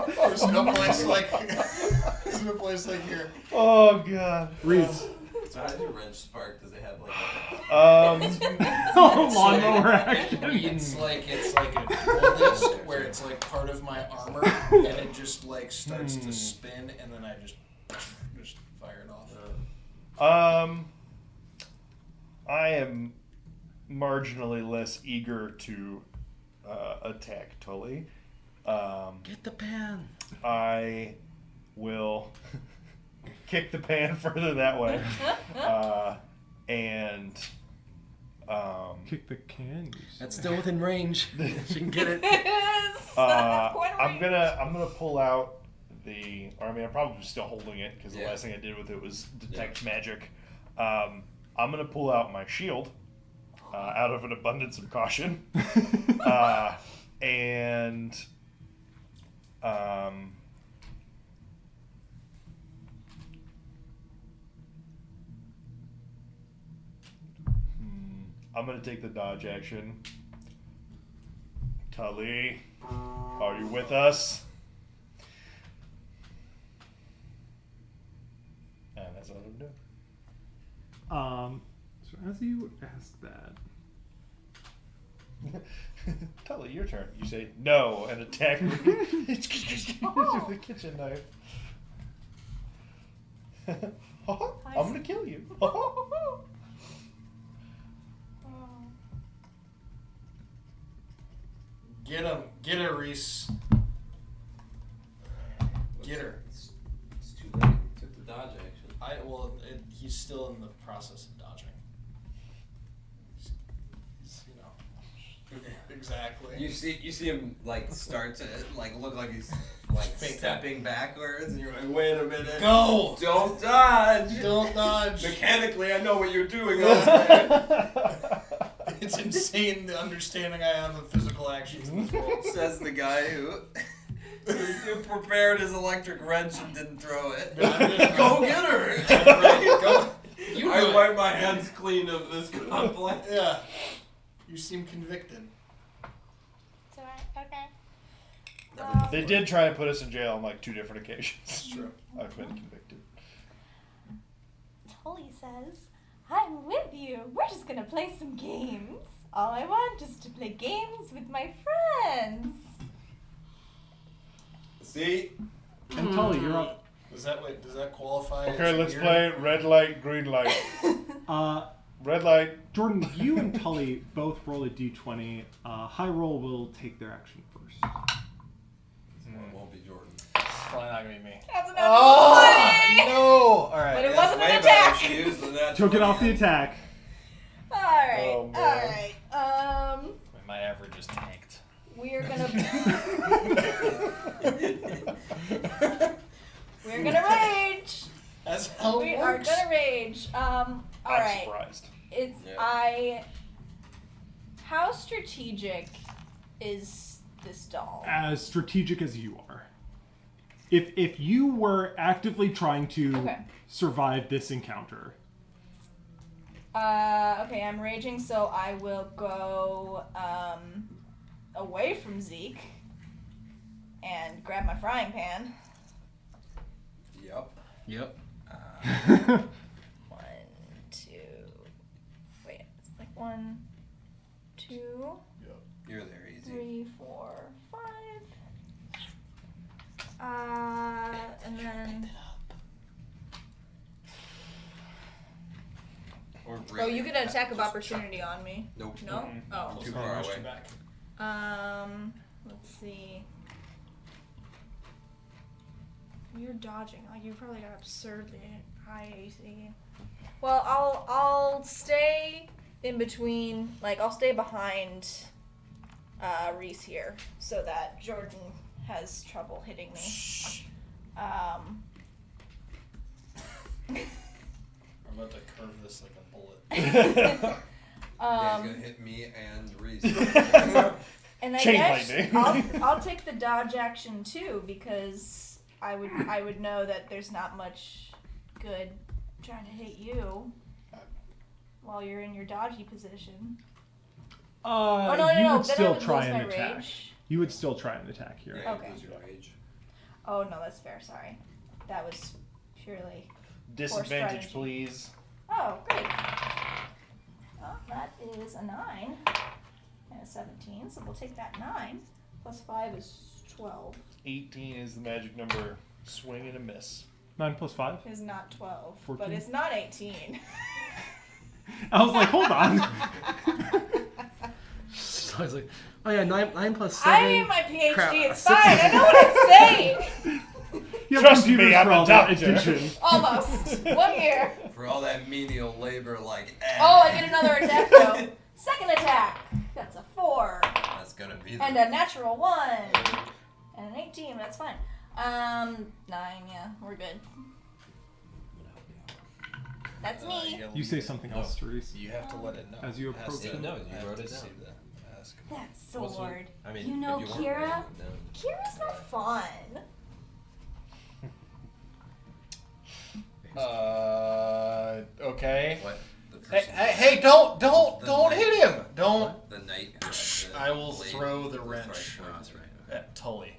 Speaker 6: good.
Speaker 5: There's no place like there's no place like here.
Speaker 3: Oh god.
Speaker 1: Reese.
Speaker 6: So how does your wrench spark? Does it have like
Speaker 1: Lawnmower action.
Speaker 5: It's like a roll disc where it's like part of my armor and it just like starts to spin and then I just fire it off.
Speaker 3: I am marginally less eager to attack Tully.
Speaker 4: Get the pan.
Speaker 3: I will kick the pan further that way. And
Speaker 1: Kick the can. You
Speaker 4: That's
Speaker 1: say.
Speaker 4: still within range. She can get it.
Speaker 3: I'm gonna pull out the. Or I mean, I'm probably still holding it because the
Speaker 6: Yeah.
Speaker 3: last thing I did with it was detect magic. I'm gonna pull out my shield out of an abundance of caution, and I'm gonna take the dodge action. Tully, are you with us? And that's what I'm doing.
Speaker 1: So as you ask that,
Speaker 3: Tully, your turn. You say no and attack me with the kitchen knife. I'm gonna kill you.
Speaker 5: Get him. Get her, Reese. Get her.
Speaker 6: It's too late. You took the dodge action.
Speaker 5: He's still in the process of dodging. He's, exactly.
Speaker 6: You see him like start to like look like he's like stepping backwards, and you're like, wait a minute.
Speaker 5: Go!
Speaker 6: Don't dodge!
Speaker 5: Don't dodge!
Speaker 6: Mechanically, I know what you're doing over there.
Speaker 5: It's insane the understanding I have of physical actions in this world.
Speaker 6: Says the guy who prepared his electric wrench and didn't throw it. Go get her!
Speaker 5: Go. You
Speaker 6: I
Speaker 5: do it.
Speaker 6: wipe my hands clean of this conflict.
Speaker 5: Yeah. You seem convicted.
Speaker 2: It's alright. Okay.
Speaker 3: They did try to put us in jail on like 2 different occasions.
Speaker 5: It's true.
Speaker 3: I've been convicted.
Speaker 2: Tully says, I'm with you. We're just gonna play some games. All I want is to play games with my friends.
Speaker 6: See?
Speaker 1: And Tully, you're up.
Speaker 5: Does that qualify?
Speaker 3: Okay,
Speaker 5: as
Speaker 3: let's
Speaker 5: weird?
Speaker 3: play red light, green light. Red light.
Speaker 1: Jordan, you and Tully both roll a d20. High roll will take their action first.
Speaker 6: It won't be Jordan.
Speaker 5: Probably not gonna be me.
Speaker 2: That's another 20!
Speaker 5: No! Alright.
Speaker 2: But it
Speaker 6: That's
Speaker 2: wasn't
Speaker 6: way
Speaker 2: an
Speaker 6: better.
Speaker 2: attack!
Speaker 6: She used the natural
Speaker 1: Took it off the
Speaker 6: one.
Speaker 1: attack.
Speaker 2: Alright,
Speaker 3: Oh, man.
Speaker 2: alright.
Speaker 5: My average is tanked.
Speaker 2: We're gonna we're gonna rage.
Speaker 5: That's how it
Speaker 2: We
Speaker 5: works.
Speaker 2: are gonna rage.
Speaker 3: I'm
Speaker 2: Alright.
Speaker 3: surprised.
Speaker 2: It's
Speaker 6: Yeah.
Speaker 2: how strategic is this doll?
Speaker 1: As strategic as you are. If you were actively trying to
Speaker 2: Okay.
Speaker 1: survive this encounter,
Speaker 2: Okay, I'm raging, so I will go away from Zeke and grab my frying pan.
Speaker 6: Yep.
Speaker 4: Yep.
Speaker 2: 1, 2. Wait, it's like 1, 2,
Speaker 6: You're there easy.
Speaker 2: 3, 4, 5. And then.
Speaker 6: Or
Speaker 2: Oh,
Speaker 6: really
Speaker 2: you get an attack of opportunity on me.
Speaker 6: Nope.
Speaker 2: No? Oh.
Speaker 6: Too far
Speaker 5: Pushed
Speaker 6: away.
Speaker 5: you back.
Speaker 2: Let's see. You're dodging. Like you probably got absurdly high AC. Well, I'll stay in between. Like I'll stay behind Reese here, so that Jordan has trouble hitting me.
Speaker 5: I'm about to curve this like a bullet.
Speaker 6: Yeah, he's gonna hit me and Reese.
Speaker 2: And I
Speaker 3: Chain
Speaker 2: guess
Speaker 3: lightning.
Speaker 2: I'll take the dodge action too, because I would know that there's not much good trying to hit you while you're in your dodgy position. Oh, no,
Speaker 1: you
Speaker 2: no,
Speaker 1: would
Speaker 2: then I
Speaker 1: still
Speaker 2: would
Speaker 1: try
Speaker 2: lose
Speaker 1: and
Speaker 2: my
Speaker 1: attack.
Speaker 2: rage.
Speaker 1: You would still try and attack here.
Speaker 6: Yeah,
Speaker 2: Okay.
Speaker 6: you lose your rage.
Speaker 2: Oh no, that's fair. Sorry, that was purely.
Speaker 3: Disadvantage,
Speaker 2: strategy.
Speaker 3: please.
Speaker 2: Oh, great. Well, that is a 9 and a 17, so we'll take that 9 plus 5 is 12.
Speaker 3: 18 is the magic number. Swing and a miss.
Speaker 1: 9 plus 5?
Speaker 2: Is not 12,
Speaker 1: 14?
Speaker 2: but it's not 18.
Speaker 1: I was like, hold on.
Speaker 4: So I was like, oh yeah, 9 plus 7.
Speaker 2: I am my PhD.
Speaker 4: Crap,
Speaker 2: It's
Speaker 4: 6
Speaker 2: fine. I know what I'm saying.
Speaker 1: You have
Speaker 3: Trust
Speaker 1: computers
Speaker 3: me,
Speaker 1: for
Speaker 3: I'm a
Speaker 1: all that
Speaker 3: doctor.
Speaker 1: addition.
Speaker 2: Almost 1 year.
Speaker 6: For all that menial labor, like.
Speaker 2: Oh, I get another attack though. Second attack. That's a 4
Speaker 6: That's gonna be.
Speaker 2: and a natural 1 and an 18. That's fine. 9. Yeah, we're good. That's me.
Speaker 1: You say something else, Therese.
Speaker 5: You have to let it know.
Speaker 1: As you
Speaker 5: It has
Speaker 1: approach
Speaker 5: to-
Speaker 1: it.
Speaker 6: No,
Speaker 5: I
Speaker 6: you
Speaker 5: have
Speaker 6: wrote
Speaker 5: to
Speaker 6: it
Speaker 5: see
Speaker 6: down.
Speaker 5: the ask.
Speaker 2: That
Speaker 6: Wasn't-
Speaker 2: sword.
Speaker 6: I mean,
Speaker 2: You know
Speaker 6: if you weren't
Speaker 2: Kira?
Speaker 6: writing it down.
Speaker 2: Kira's not fun.
Speaker 5: Okay.
Speaker 6: What? The
Speaker 5: Hey,
Speaker 6: person.
Speaker 5: hey, don't
Speaker 6: The
Speaker 5: hit him! Don't.
Speaker 6: The knight. who had the
Speaker 5: I will
Speaker 6: blade
Speaker 5: throw the
Speaker 6: with
Speaker 5: wrench.
Speaker 6: right
Speaker 4: Oh,
Speaker 6: point.
Speaker 4: that's right.
Speaker 5: At Tully.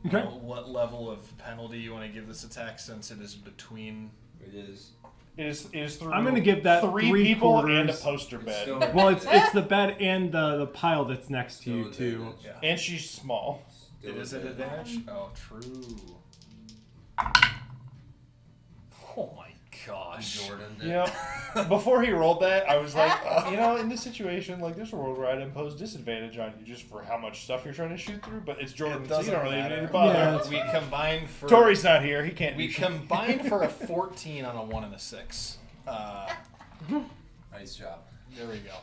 Speaker 1: Okay.
Speaker 5: What level of penalty you want to give this attack since it is between?
Speaker 6: It is.
Speaker 3: It is through.
Speaker 1: I'm gonna give that
Speaker 3: three
Speaker 1: three
Speaker 3: people
Speaker 1: quarters.
Speaker 3: and a poster bed,
Speaker 6: still-
Speaker 1: Well, it's the bed and the pile that's next to you
Speaker 6: So
Speaker 1: too.
Speaker 6: advantage.
Speaker 5: Yeah.
Speaker 3: and she's small.
Speaker 6: Still
Speaker 5: It is an
Speaker 6: advantage.
Speaker 5: advantage? Oh, true. Oh my gosh.
Speaker 6: Jordan did.
Speaker 3: You know, before he rolled that, I was like, in this situation, like, there's a world where I'd impose disadvantage on you just for how much stuff you're trying to shoot through, but it's Jordan,
Speaker 5: It
Speaker 3: so you
Speaker 5: doesn't
Speaker 3: don't really
Speaker 5: matter.
Speaker 3: need to bother.
Speaker 1: Yeah.
Speaker 5: We combined for...
Speaker 3: Tori's not here. He can't
Speaker 5: We
Speaker 3: do shit.
Speaker 5: combined for a 14 on a 1 and a 6.
Speaker 6: Nice job.
Speaker 5: There we go.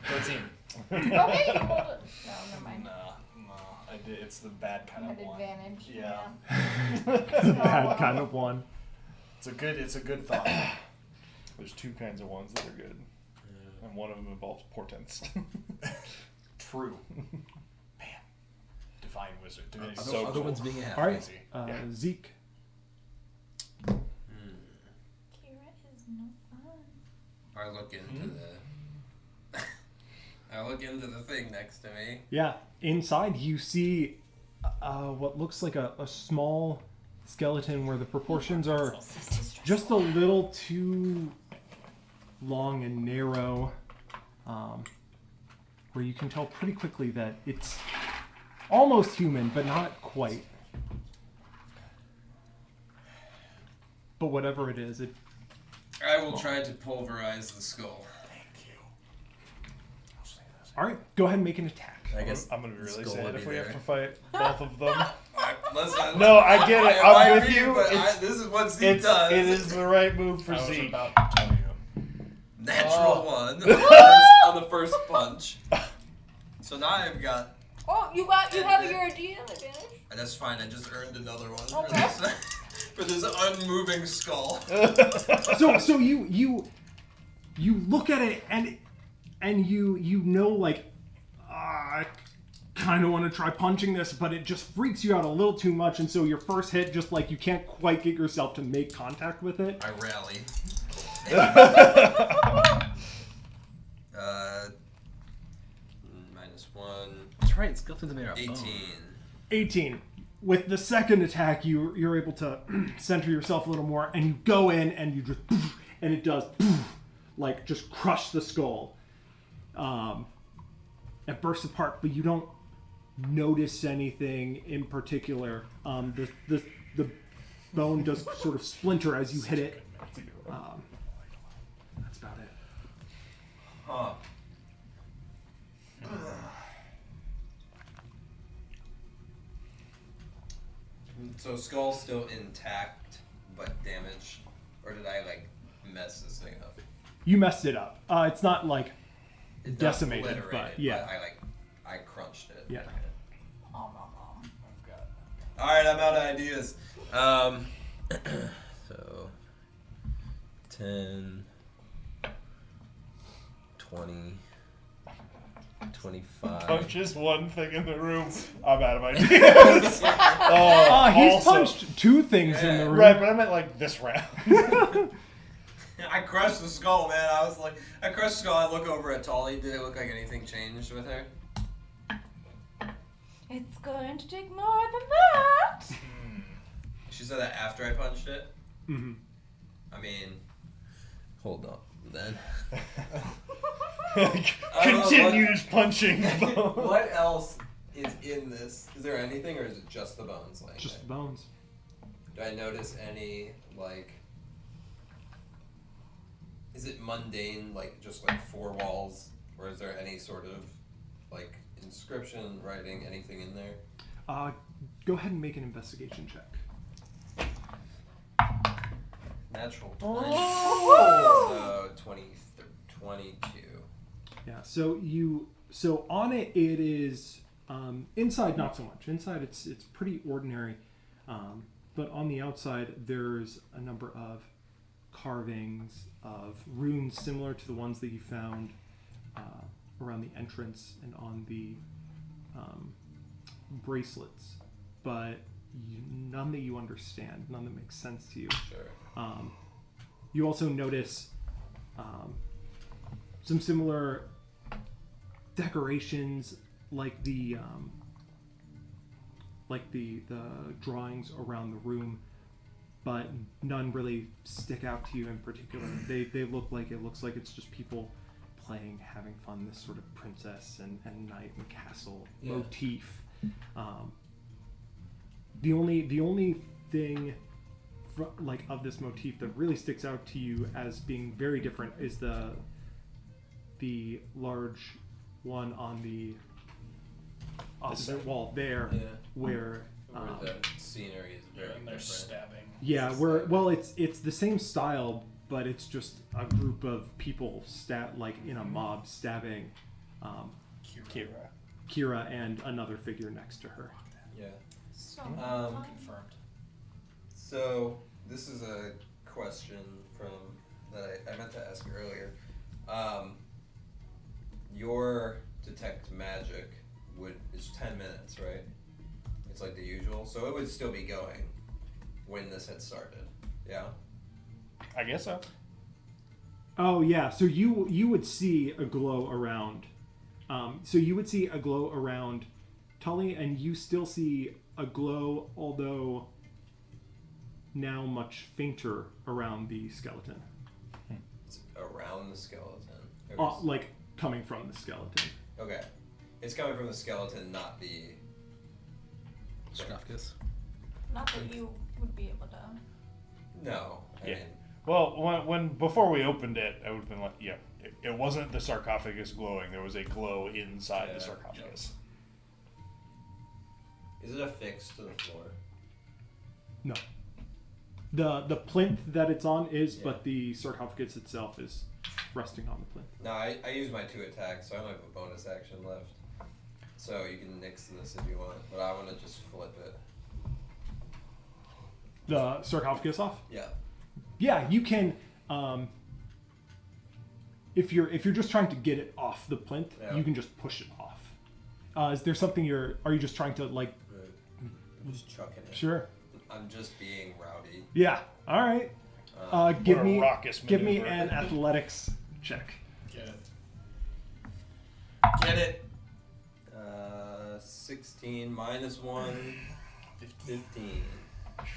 Speaker 5: 13.
Speaker 2: Okay, you rolled it. No, never mind.
Speaker 5: No, I did. It's the bad kind
Speaker 2: You
Speaker 5: of
Speaker 2: had
Speaker 5: one.
Speaker 2: advantage.
Speaker 5: Yeah.
Speaker 1: The bad kind of one.
Speaker 5: It's a good thought.
Speaker 3: There's two kinds of ones that are good, and one of them involves portents.
Speaker 5: True. Man. Divine wizard. Divinity.
Speaker 3: So
Speaker 4: Other
Speaker 3: cool.
Speaker 4: ones being a half.
Speaker 1: All right,
Speaker 5: Easy.
Speaker 3: Yeah.
Speaker 1: Zeke.
Speaker 2: Kira is no fun.
Speaker 6: I look into the. I look into the thing next to me.
Speaker 1: Yeah, inside you see what looks like a small skeleton where the proportions are just a little too long and narrow, where you can tell pretty quickly that it's almost human, but not quite. But whatever it is,
Speaker 6: I will try to pulverize the skull.
Speaker 1: all right. Go ahead and make an attack.
Speaker 6: I guess
Speaker 3: I'm gonna be really
Speaker 6: skull
Speaker 3: sad
Speaker 6: would
Speaker 3: if
Speaker 6: be
Speaker 3: we have
Speaker 6: there.
Speaker 3: to fight both of them.
Speaker 6: Listen.
Speaker 3: No, I get it.
Speaker 6: I
Speaker 3: I'm with
Speaker 6: agree,
Speaker 3: you.
Speaker 6: but
Speaker 3: It's,
Speaker 6: this is what Zeke does.
Speaker 3: it is the right move for
Speaker 5: I was
Speaker 3: Zeke.
Speaker 5: about to tell you.
Speaker 6: Natural one on the first punch. So now I've got.
Speaker 2: Oh, you have your DM advantage.
Speaker 6: That's fine. I just earned another one
Speaker 2: Okay.
Speaker 6: for this unmoving skull.
Speaker 1: So you look at it and you know, like, I kind of want to try punching this, but it just freaks you out a little too much, and so your first hit, just like, you can't quite get yourself to make contact with it.
Speaker 6: I rally. -1.
Speaker 4: That's right. Skeletons are made out of
Speaker 6: 18.
Speaker 4: bone.
Speaker 1: 18. With the second attack, you're able to center yourself a little more, and you go in and you just, and it does, like, just crush the skull. It bursts apart, but you don't notice anything in particular. The bone does sort of splinter as you hit it. That's about it.
Speaker 6: Huh. So skull's still intact, but damaged, or did I like mess this thing up?
Speaker 1: You messed it up. It's not like
Speaker 6: It's not
Speaker 1: decimated,
Speaker 6: obliterated,
Speaker 1: but yeah.
Speaker 6: I crunched it.
Speaker 1: Yeah.
Speaker 6: Okay.
Speaker 5: I've got
Speaker 6: All right, I'm out of ideas.
Speaker 7: So 10, 20, 25.
Speaker 3: Punches one thing in the room. I'm out of ideas.
Speaker 1: he's
Speaker 3: Also-
Speaker 1: punched two things in the room.
Speaker 3: Right, but I meant like this round.
Speaker 6: I crushed the skull, man. I was like, I crushed the skull. I look over at Tolly. Did it look like anything changed with her?
Speaker 2: It's going to take more than that.
Speaker 6: She said that after I punched it.
Speaker 1: Mm-hmm.
Speaker 6: I mean,
Speaker 7: Hold on, then.
Speaker 3: Continues punching.
Speaker 6: what else is in this? Is there anything, or is it just the bones? Like,
Speaker 1: Just the bones.
Speaker 6: do I notice any like? Is it mundane, like just like four walls, or is there any sort of like inscription, writing, anything in there?
Speaker 1: Go ahead and make an investigation check.
Speaker 6: Natural 20.
Speaker 2: Oh.
Speaker 6: So 22.
Speaker 1: Yeah. So on it is inside not so much. Inside it's pretty ordinary, but on the outside there's a number of carvings of runes similar to the ones that you found around the entrance and on the bracelets, but none that you understand, none that make sense to you.
Speaker 6: Sure.
Speaker 1: You also notice some similar decorations, like the drawings around the room, but none really stick out to you in particular. They look like it's just people playing, having fun. This sort of princess and knight and castle motif. The only thing of this motif that really sticks out to you as being very different is the large one on the opposite wall there, where
Speaker 7: the scenery is very
Speaker 5: And they're
Speaker 7: different.
Speaker 5: stabbing.
Speaker 1: yeah, it's the same style, but it's just a group of people in a mob stabbing Kira and another figure next to her.
Speaker 6: Yeah.
Speaker 2: So
Speaker 5: Confirmed.
Speaker 6: So this is a question that I meant to ask earlier. Your detect magic is 10 minutes, right? It's like the usual, so it would still be going when this had started. Yeah.
Speaker 3: I guess so.
Speaker 1: Oh yeah, so you would see a glow around. Tully, and you still see a glow, although now much fainter around the skeleton.
Speaker 6: It's around the skeleton.
Speaker 1: Like coming from the skeleton.
Speaker 6: Okay. It's coming from the skeleton, not the.
Speaker 4: Sarcophagus.
Speaker 2: not that you would be able to.
Speaker 6: No. I
Speaker 3: Yeah.
Speaker 6: mean,
Speaker 3: Well, before we opened it, I would have been like, yeah, it wasn't the sarcophagus glowing. There was a glow inside the sarcophagus.
Speaker 6: is it affixed to the floor?
Speaker 1: No. The plinth that it's on is, but the sarcophagus itself is resting on the plinth.
Speaker 6: No, I use my 2 attacks, so I only have a bonus action left. So you can nix this if you want, but I want to just flip it.
Speaker 1: The sarcophagus off?
Speaker 6: Yeah.
Speaker 1: Yeah, you can. If you're just trying to get it off the plinth, you can just push it off. Is there something are you just trying to like?
Speaker 6: I'm just chucking it.
Speaker 1: Sure.
Speaker 6: I'm just being rowdy.
Speaker 1: Yeah. All right. Give
Speaker 3: What a
Speaker 1: me
Speaker 3: raucous
Speaker 1: give me
Speaker 3: maneuver.
Speaker 1: an athletics check.
Speaker 5: Get it. Get it.
Speaker 6: 16 minus 1, 15.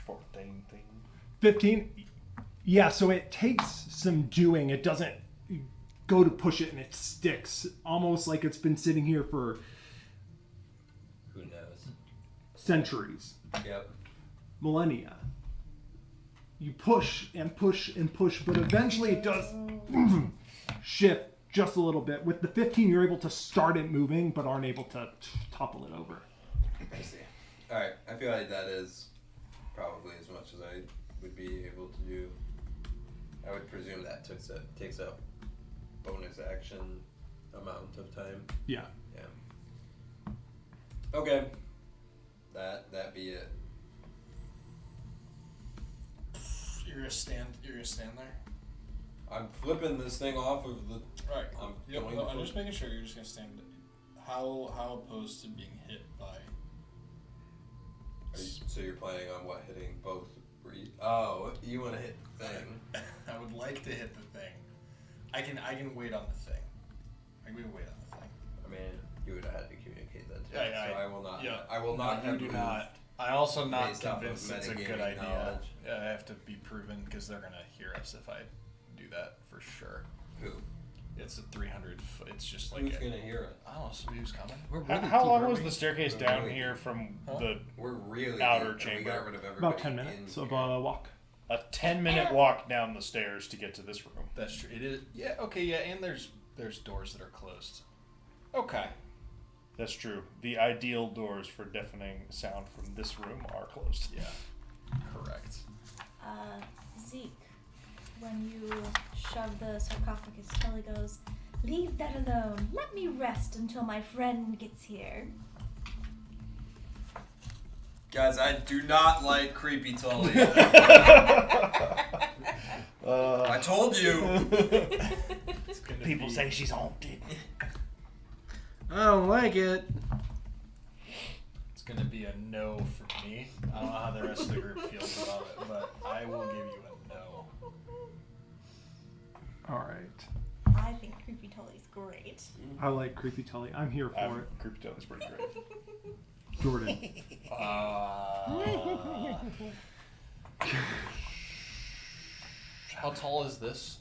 Speaker 3: 14 thing.
Speaker 1: 15. Yeah. So it takes some doing. It doesn't go to push it and it sticks, almost like it's been sitting here for
Speaker 6: Who knows?
Speaker 1: centuries,
Speaker 6: Yep.
Speaker 1: millennia. You push and push and push, but eventually it does shift just a little bit. With the 15, you're able to start it moving, but aren't able to topple it over.
Speaker 6: I see. Alright, I feel like that is probably as much as I would be able to do. I would presume that takes up bonus action amount of time.
Speaker 1: Yeah.
Speaker 6: Yeah. Okay. That be it.
Speaker 5: You're gonna stand there.
Speaker 6: I'm flipping this thing off of the.
Speaker 5: Right.
Speaker 6: I'm
Speaker 5: Yep,
Speaker 6: going
Speaker 5: no,
Speaker 6: to
Speaker 5: I'm just
Speaker 6: flip.
Speaker 5: making sure you're just gonna stand. How opposed to being hit by?
Speaker 6: So you're planning on what, hitting both? Oh, you want to hit the thing?
Speaker 5: I would like to hit the thing. I can wait on the thing. I can wait on the thing.
Speaker 6: I mean, you would have had to communicate that to me,
Speaker 5: Yeah,
Speaker 6: so I will not.
Speaker 5: Yeah.
Speaker 6: I will not
Speaker 5: No,
Speaker 6: have
Speaker 5: you do
Speaker 6: moved.
Speaker 5: not. I also not
Speaker 6: based off of
Speaker 5: convinced it's a good
Speaker 6: metagaming
Speaker 5: idea.
Speaker 6: knowledge.
Speaker 5: Yeah, I have to be proven because they're gonna hear us if I do that for sure.
Speaker 6: Who?
Speaker 5: It's a 300 foot. It's just like
Speaker 6: Who's
Speaker 5: a,
Speaker 6: gonna hear it?
Speaker 5: I don't know. Somebody who's coming.
Speaker 4: We're
Speaker 3: How,
Speaker 4: really
Speaker 3: how
Speaker 4: deep,
Speaker 3: long
Speaker 4: aren't
Speaker 3: was
Speaker 4: we?
Speaker 3: the staircase
Speaker 6: We're
Speaker 3: down
Speaker 6: really
Speaker 3: here from
Speaker 5: Huh?
Speaker 3: the
Speaker 6: We're really
Speaker 3: Outer
Speaker 6: deep, and we
Speaker 3: chamber.
Speaker 6: got rid of everybody
Speaker 1: About 10
Speaker 6: in
Speaker 1: minutes of
Speaker 6: here.
Speaker 1: walk.
Speaker 3: a 10-minute walk down the stairs to get to this room?
Speaker 5: That's true. It is. Yeah. Okay. Yeah. And there's doors that are closed. Okay.
Speaker 3: That's true. The ideal doors for deafening sound from this room are closed.
Speaker 5: Yeah. Correct.
Speaker 2: Zeke, when you shove the sarcophagus, Tully goes, "Leave that alone. Let me rest until my friend gets here."
Speaker 6: Guys, I do not like creepy Tully. I told you.
Speaker 5: It's gonna
Speaker 3: People
Speaker 5: be,
Speaker 3: say she's haunted.
Speaker 4: I don't like it.
Speaker 5: it's gonna be a no for me. I don't know how the rest of the group feels about it, but I will give you a no.
Speaker 1: All right.
Speaker 2: I think Creepy Tully's great.
Speaker 1: I like creepy Tully. I'm here for it.
Speaker 3: Creepy Telling's pretty great.
Speaker 1: Jordan.
Speaker 5: How tall is this?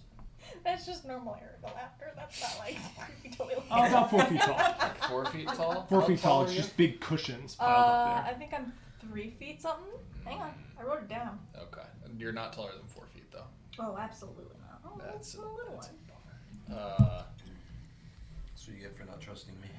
Speaker 2: That's just normal Erica laughter. That's not like creepy totally.
Speaker 1: About 4 feet tall.
Speaker 5: Like 4 feet tall?
Speaker 1: 4
Speaker 5: How
Speaker 1: feet tall.
Speaker 5: are
Speaker 1: It's
Speaker 5: you?
Speaker 1: just big cushions piled up
Speaker 2: I
Speaker 1: there.
Speaker 2: think I'm 3 feet something. Hang on, I wrote it down.
Speaker 5: Okay. You're not taller than 4 feet, though.
Speaker 2: Oh, absolutely not. Oh,
Speaker 5: That's
Speaker 2: that's a little
Speaker 5: that's
Speaker 2: one.
Speaker 5: a bummer.
Speaker 7: That's what you get for not trusting me.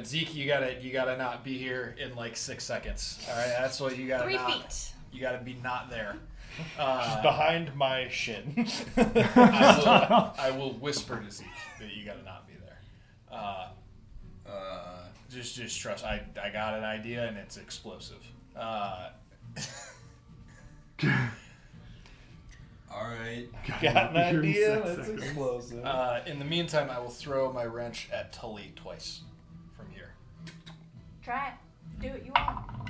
Speaker 5: Zeke, you gotta not be here in like 6 seconds. All right, that's what you gotta.
Speaker 2: 3
Speaker 5: not,
Speaker 2: feet.
Speaker 5: You gotta be not there.
Speaker 3: She's behind my shin.
Speaker 5: I will whisper to Zeke that you gotta not be there. Just trust. I got an idea and it's explosive.
Speaker 7: All right.
Speaker 3: Got an
Speaker 1: Here in
Speaker 3: idea?
Speaker 1: 6
Speaker 3: That's
Speaker 1: seconds.
Speaker 3: explosive.
Speaker 5: In the meantime, I will throw my wrench at Tully twice from here.
Speaker 2: Try it. Do what you want.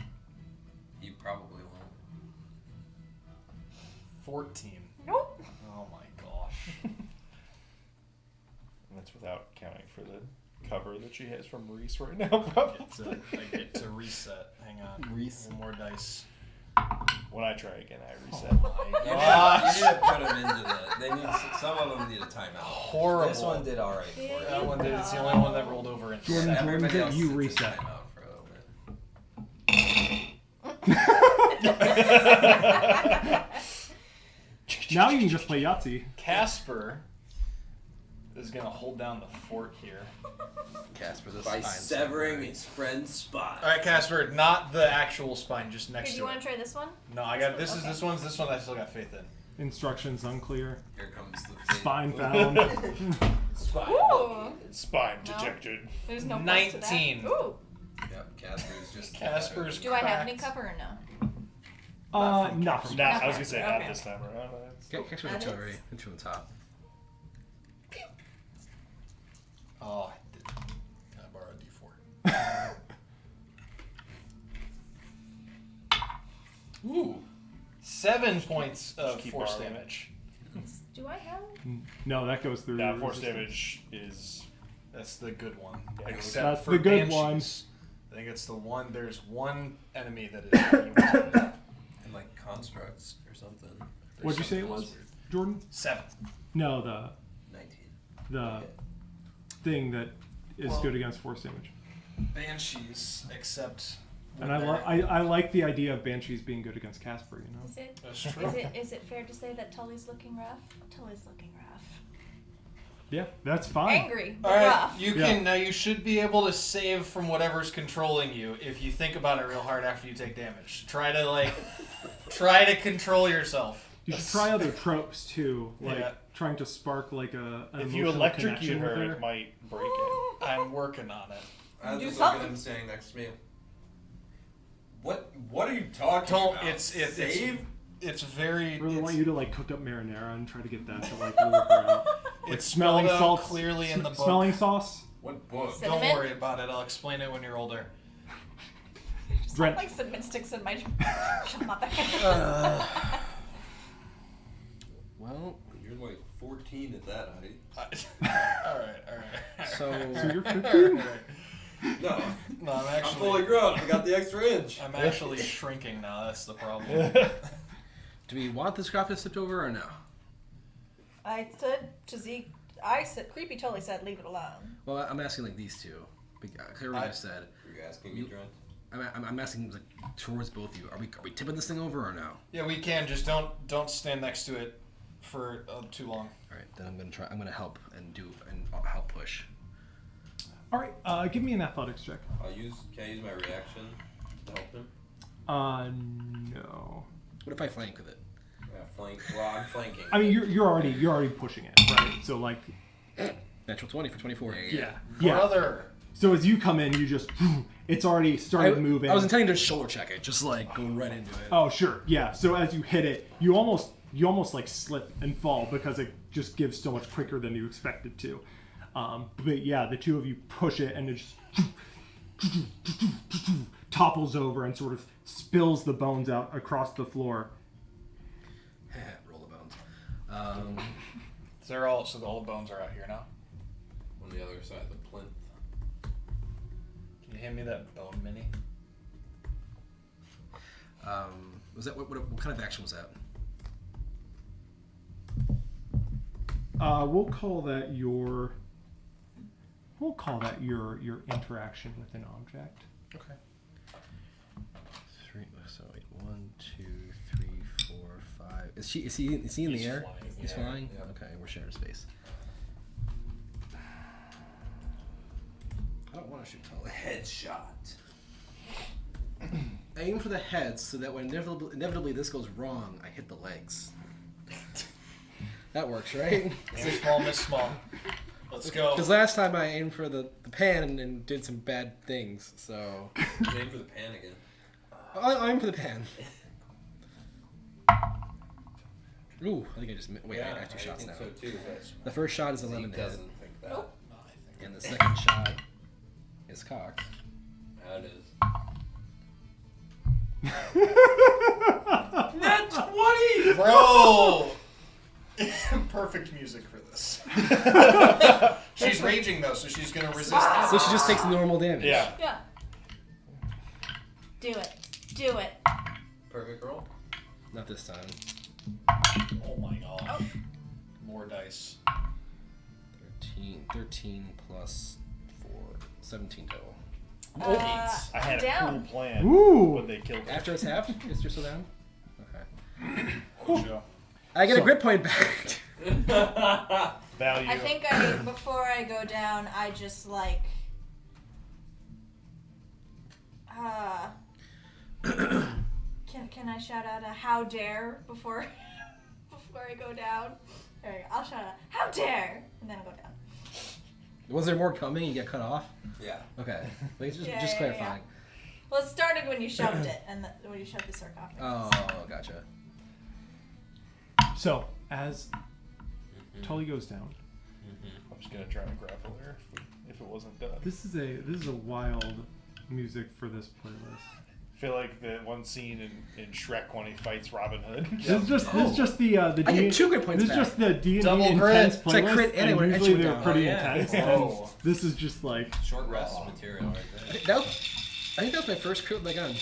Speaker 7: He probably won't.
Speaker 5: 14.
Speaker 2: Nope.
Speaker 5: Oh my gosh.
Speaker 3: And that's without counting for the cover that she has from Reese right now, probably.
Speaker 5: I get to reset. Hang on. One more dice.
Speaker 3: When I try again, I reset.
Speaker 5: Oh my
Speaker 7: You need
Speaker 5: gosh.
Speaker 7: to put them into the. They need some of them need a timeout.
Speaker 5: Horrible.
Speaker 7: This one did all right for it.
Speaker 5: That one did. It's the only one that rolled over into
Speaker 1: Jordan,
Speaker 5: seven.
Speaker 7: Everybody
Speaker 1: Jordan,
Speaker 7: else
Speaker 1: you
Speaker 7: sits in
Speaker 1: reset.
Speaker 7: timeout for a little bit.
Speaker 1: Now you can just play Yahtzee.
Speaker 5: Casper is gonna hold down the fort here.
Speaker 4: Casper, the
Speaker 7: By
Speaker 4: spine
Speaker 7: severing
Speaker 4: samurai.
Speaker 7: his friend's spine.
Speaker 5: All right, Casper, not the actual spine, just next
Speaker 2: Okay, do
Speaker 5: to
Speaker 2: you want
Speaker 5: it.
Speaker 2: to try this one?
Speaker 5: No, I got this.
Speaker 2: Okay.
Speaker 5: This one I still got faith in.
Speaker 1: Instructions unclear.
Speaker 7: Here comes the thing.
Speaker 1: Spine found.
Speaker 7: Spine.
Speaker 2: Ooh.
Speaker 3: Spine
Speaker 2: No.
Speaker 3: detected.
Speaker 2: There's no plus to
Speaker 5: 19.
Speaker 2: that. Ooh.
Speaker 7: Yep, Casper's just.
Speaker 5: Casper's
Speaker 2: Do I have any
Speaker 5: cracked.
Speaker 2: cover or no?
Speaker 1: Not from
Speaker 3: Not, I was gonna say not
Speaker 2: Okay.
Speaker 3: this time around. That's-
Speaker 4: Casper
Speaker 2: That
Speaker 4: the two
Speaker 2: is-
Speaker 4: already. The two on top.
Speaker 5: Oh, I did. Can I borrow a D4? Ooh. 7 points of
Speaker 3: keep
Speaker 5: force
Speaker 3: borrowing.
Speaker 5: damage.
Speaker 2: Do I have?
Speaker 1: No, that goes through.
Speaker 3: That force
Speaker 1: resistance.
Speaker 3: damage is
Speaker 5: That's the good one.
Speaker 3: Yeah,
Speaker 5: Except
Speaker 1: that's
Speaker 5: for
Speaker 1: the good
Speaker 5: Banshees. I think it's the one. There's one enemy that is immune to it.
Speaker 7: And like constructs or something.
Speaker 5: There's
Speaker 1: What'd you say it
Speaker 5: something
Speaker 1: was,
Speaker 5: else weird.
Speaker 1: Jordan?
Speaker 5: 7.
Speaker 1: No, the
Speaker 7: 19.
Speaker 1: thing that is
Speaker 5: Well-
Speaker 1: good against force damage.
Speaker 5: Banshees, except.
Speaker 1: And
Speaker 5: when they're-
Speaker 1: I like the idea of Banshees being good against Casper. You know.
Speaker 2: Is it?
Speaker 5: That's true.
Speaker 2: Is it fair to say that Tully's looking rough? Tully's looking rough.
Speaker 1: Yeah, that's fine.
Speaker 2: Angry, but
Speaker 5: All right,
Speaker 2: rough.
Speaker 5: you
Speaker 1: Yeah.
Speaker 5: can now. You should be able to save from whatever's controlling you if you think about it real hard after you take damage. Try to try to control yourself.
Speaker 1: You should try other tropes too, like
Speaker 5: Yeah.
Speaker 1: trying to spark like an
Speaker 3: if you
Speaker 1: emotional
Speaker 3: electrocute
Speaker 1: connection with
Speaker 3: her, it might break it.
Speaker 5: I'm working on it.
Speaker 7: I
Speaker 2: Do
Speaker 7: just look at
Speaker 2: something.
Speaker 7: him standing next to me. What are you talking
Speaker 5: Don't.
Speaker 7: about?
Speaker 5: It's very.
Speaker 1: I really
Speaker 5: it's,
Speaker 1: want you to like cook up marinara and try to get that to like lure her out. Like
Speaker 5: it's
Speaker 1: smelling
Speaker 5: spelled out
Speaker 1: salt,
Speaker 5: clearly in the book.
Speaker 1: smelling sauce.
Speaker 7: What book?
Speaker 2: Cinnamon?
Speaker 5: Don't worry about it. I'll explain it when you're older.
Speaker 2: Just
Speaker 1: Brent.
Speaker 2: have like cinnamon sticks in my mother.
Speaker 4: Well,
Speaker 7: You're like 14 at that height.
Speaker 5: all right.
Speaker 4: so
Speaker 1: So you're 15?
Speaker 7: No,
Speaker 5: No, I'm
Speaker 7: I'm fully
Speaker 5: actually.
Speaker 7: grown. I got the extra inch.
Speaker 5: I'm actually shrinking now. That's the problem.
Speaker 4: do we want this graphic slipped over or no?
Speaker 2: I said to Zeke, Creepy totally said, leave it alone.
Speaker 4: Well, I'm asking like these two. Clearly, I said.
Speaker 7: You're asking me, Trent?
Speaker 4: I'm asking like towards both of you. Are we tipping this thing over or no?
Speaker 5: Yeah, we can. Just don't stand next to it for too long.
Speaker 4: All right, then I'm gonna try. I'm gonna help and I'll help push.
Speaker 1: All right, give me an athletics check.
Speaker 7: Can I use my reaction to help him?
Speaker 1: No.
Speaker 4: What if I flank with it?
Speaker 7: Yeah, flank. Well, I'm flanking.
Speaker 1: I mean, you're already pushing it, right? So like,
Speaker 4: Natural 20 for 24.
Speaker 1: yeah.
Speaker 5: Brother.
Speaker 1: So as you come in, you just it's already started moving.
Speaker 4: I was intending to shoulder check it, just like go right into it.
Speaker 1: Oh sure, yeah. So as you hit it, you almost like slip and fall because it just gives so much quicker than you expect it to. But yeah, the two of you push it and it just topples over and sort of spills the bones out across the floor.
Speaker 4: Roll the bones.
Speaker 5: They're all all the bones are out here now.
Speaker 7: On the other side of the plinth.
Speaker 5: Can you hand me that bone mini?
Speaker 4: Was that what kind of action was that?
Speaker 1: We'll call that your interaction with an object.
Speaker 4: Okay. 3. So wait, 1, 2, 3, 4, 5. Is he in the
Speaker 5: He's
Speaker 4: air?
Speaker 5: flying,
Speaker 4: He's
Speaker 5: yeah.
Speaker 4: flying.
Speaker 5: Yeah.
Speaker 4: Okay, we're sharing space. I don't want to shoot Tully.
Speaker 6: Headshot.
Speaker 4: Aim for the head so that when inevitably this goes wrong, I hit the legs. That works, right?
Speaker 5: Aim small, miss small. Let's go.
Speaker 4: Because last time I aimed for the pan and did some bad things, so...
Speaker 6: Aim for the pan again.
Speaker 4: I aim for the pan. Ooh, I think I just... Wait, I have 2 shots now.
Speaker 6: So too.
Speaker 4: The first shot is 11
Speaker 6: Zeke
Speaker 4: to hit,
Speaker 6: doesn't think that.
Speaker 2: Nope.
Speaker 5: No, I think
Speaker 4: and the second shot is cocked.
Speaker 6: That is.
Speaker 5: Net 20! Bro! Perfect music for this. She's raging though, so she's gonna resist that.
Speaker 4: So she just takes normal damage.
Speaker 5: Yeah.
Speaker 2: Yeah. Do it.
Speaker 6: Perfect roll.
Speaker 4: Not this time.
Speaker 5: Oh my god. More dice.
Speaker 4: 13 plus 4, 17 total.
Speaker 3: I had a
Speaker 2: down.
Speaker 3: cool plan,
Speaker 1: Ooh.
Speaker 3: but they killed me.
Speaker 4: After it's halved, it's just so down? Okay.
Speaker 5: Joe.
Speaker 4: I get
Speaker 1: So-
Speaker 4: a grip point back.
Speaker 3: Value.
Speaker 2: I think before I go down, I just like can I shout out a how dare before I go down? There you go. I'll shout out how dare and then I'll go down.
Speaker 4: Was there more coming? You get cut off?
Speaker 6: Yeah.
Speaker 4: Okay. Like, just
Speaker 2: Yeah.
Speaker 4: clarifying.
Speaker 2: Well, it started when you shoved it and when you shoved the sarcophagus.
Speaker 4: Oh, gotcha.
Speaker 1: So as Tully goes down,
Speaker 3: I'm just gonna try to grapple her if it wasn't done.
Speaker 1: this is a wild music for this playlist.
Speaker 3: I feel like the one scene in Shrek when he fights Robin Hood.
Speaker 1: This is just the
Speaker 4: I get 2 grid points
Speaker 1: This is
Speaker 4: back.
Speaker 1: just the D&D
Speaker 5: Double
Speaker 1: intense
Speaker 5: crit.
Speaker 1: playlist.
Speaker 4: It's like crit and it went-
Speaker 1: usually
Speaker 4: actually
Speaker 1: they're
Speaker 4: down.
Speaker 1: pretty
Speaker 6: Oh, yeah.
Speaker 1: intense.
Speaker 5: Whoa.
Speaker 1: And this is just like
Speaker 6: Short rest material right there.
Speaker 4: I think that was my first crit with my gun.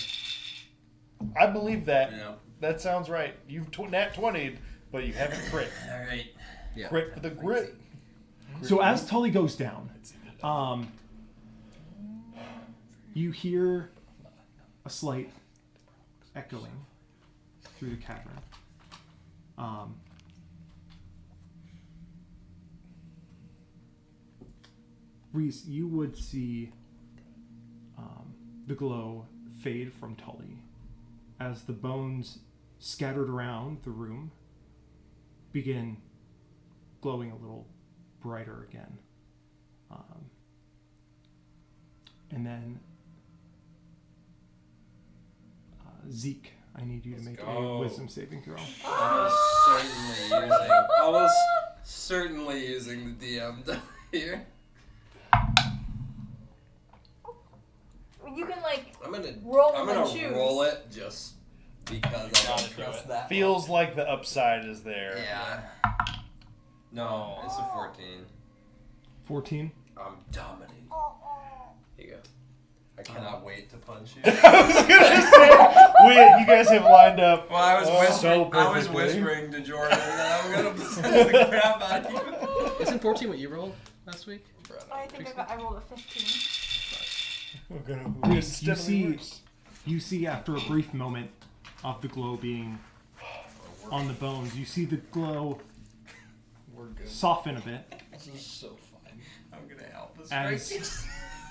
Speaker 3: I believe that.
Speaker 6: Yeah.
Speaker 3: That sounds right. You've nat 20'd, but you haven't crit.
Speaker 6: All right.
Speaker 4: Yeah.
Speaker 3: Crit for the grit.
Speaker 1: so. As Tully goes down, you hear a slight echoing through the cavern. Reese, you would see the glow fade from Tully as the bones scattered around the room begin glowing a little brighter again. And then Zeke, I need you to make a
Speaker 6: go.
Speaker 1: wisdom saving throw.
Speaker 6: Almost certainly using the DM here.
Speaker 2: You can like
Speaker 6: I'm gonna
Speaker 2: roll
Speaker 6: I'm
Speaker 2: and
Speaker 6: gonna
Speaker 2: choose.
Speaker 6: roll it just because I
Speaker 5: Gotta
Speaker 6: don't
Speaker 5: do
Speaker 6: trust
Speaker 5: it.
Speaker 6: that.
Speaker 3: Feels like the upside is there.
Speaker 6: Yeah. No, it's a 14.
Speaker 1: 14.
Speaker 6: I'm dominating. Here you go. I cannot wait to punch you.
Speaker 3: You guys have lined up.
Speaker 6: Well, I was whispering.
Speaker 3: so
Speaker 6: I was
Speaker 3: perfectly.
Speaker 6: whispering to Jordan that I'm gonna slap the crap out of you.
Speaker 4: Isn't 14 what you rolled last week?
Speaker 2: I think I rolled a 15.
Speaker 1: Reese, you see after a brief moment of the glow being on the bones, you see the glow
Speaker 5: We're good.
Speaker 1: soften a bit
Speaker 5: This is so fun.
Speaker 6: I'm gonna help this
Speaker 1: as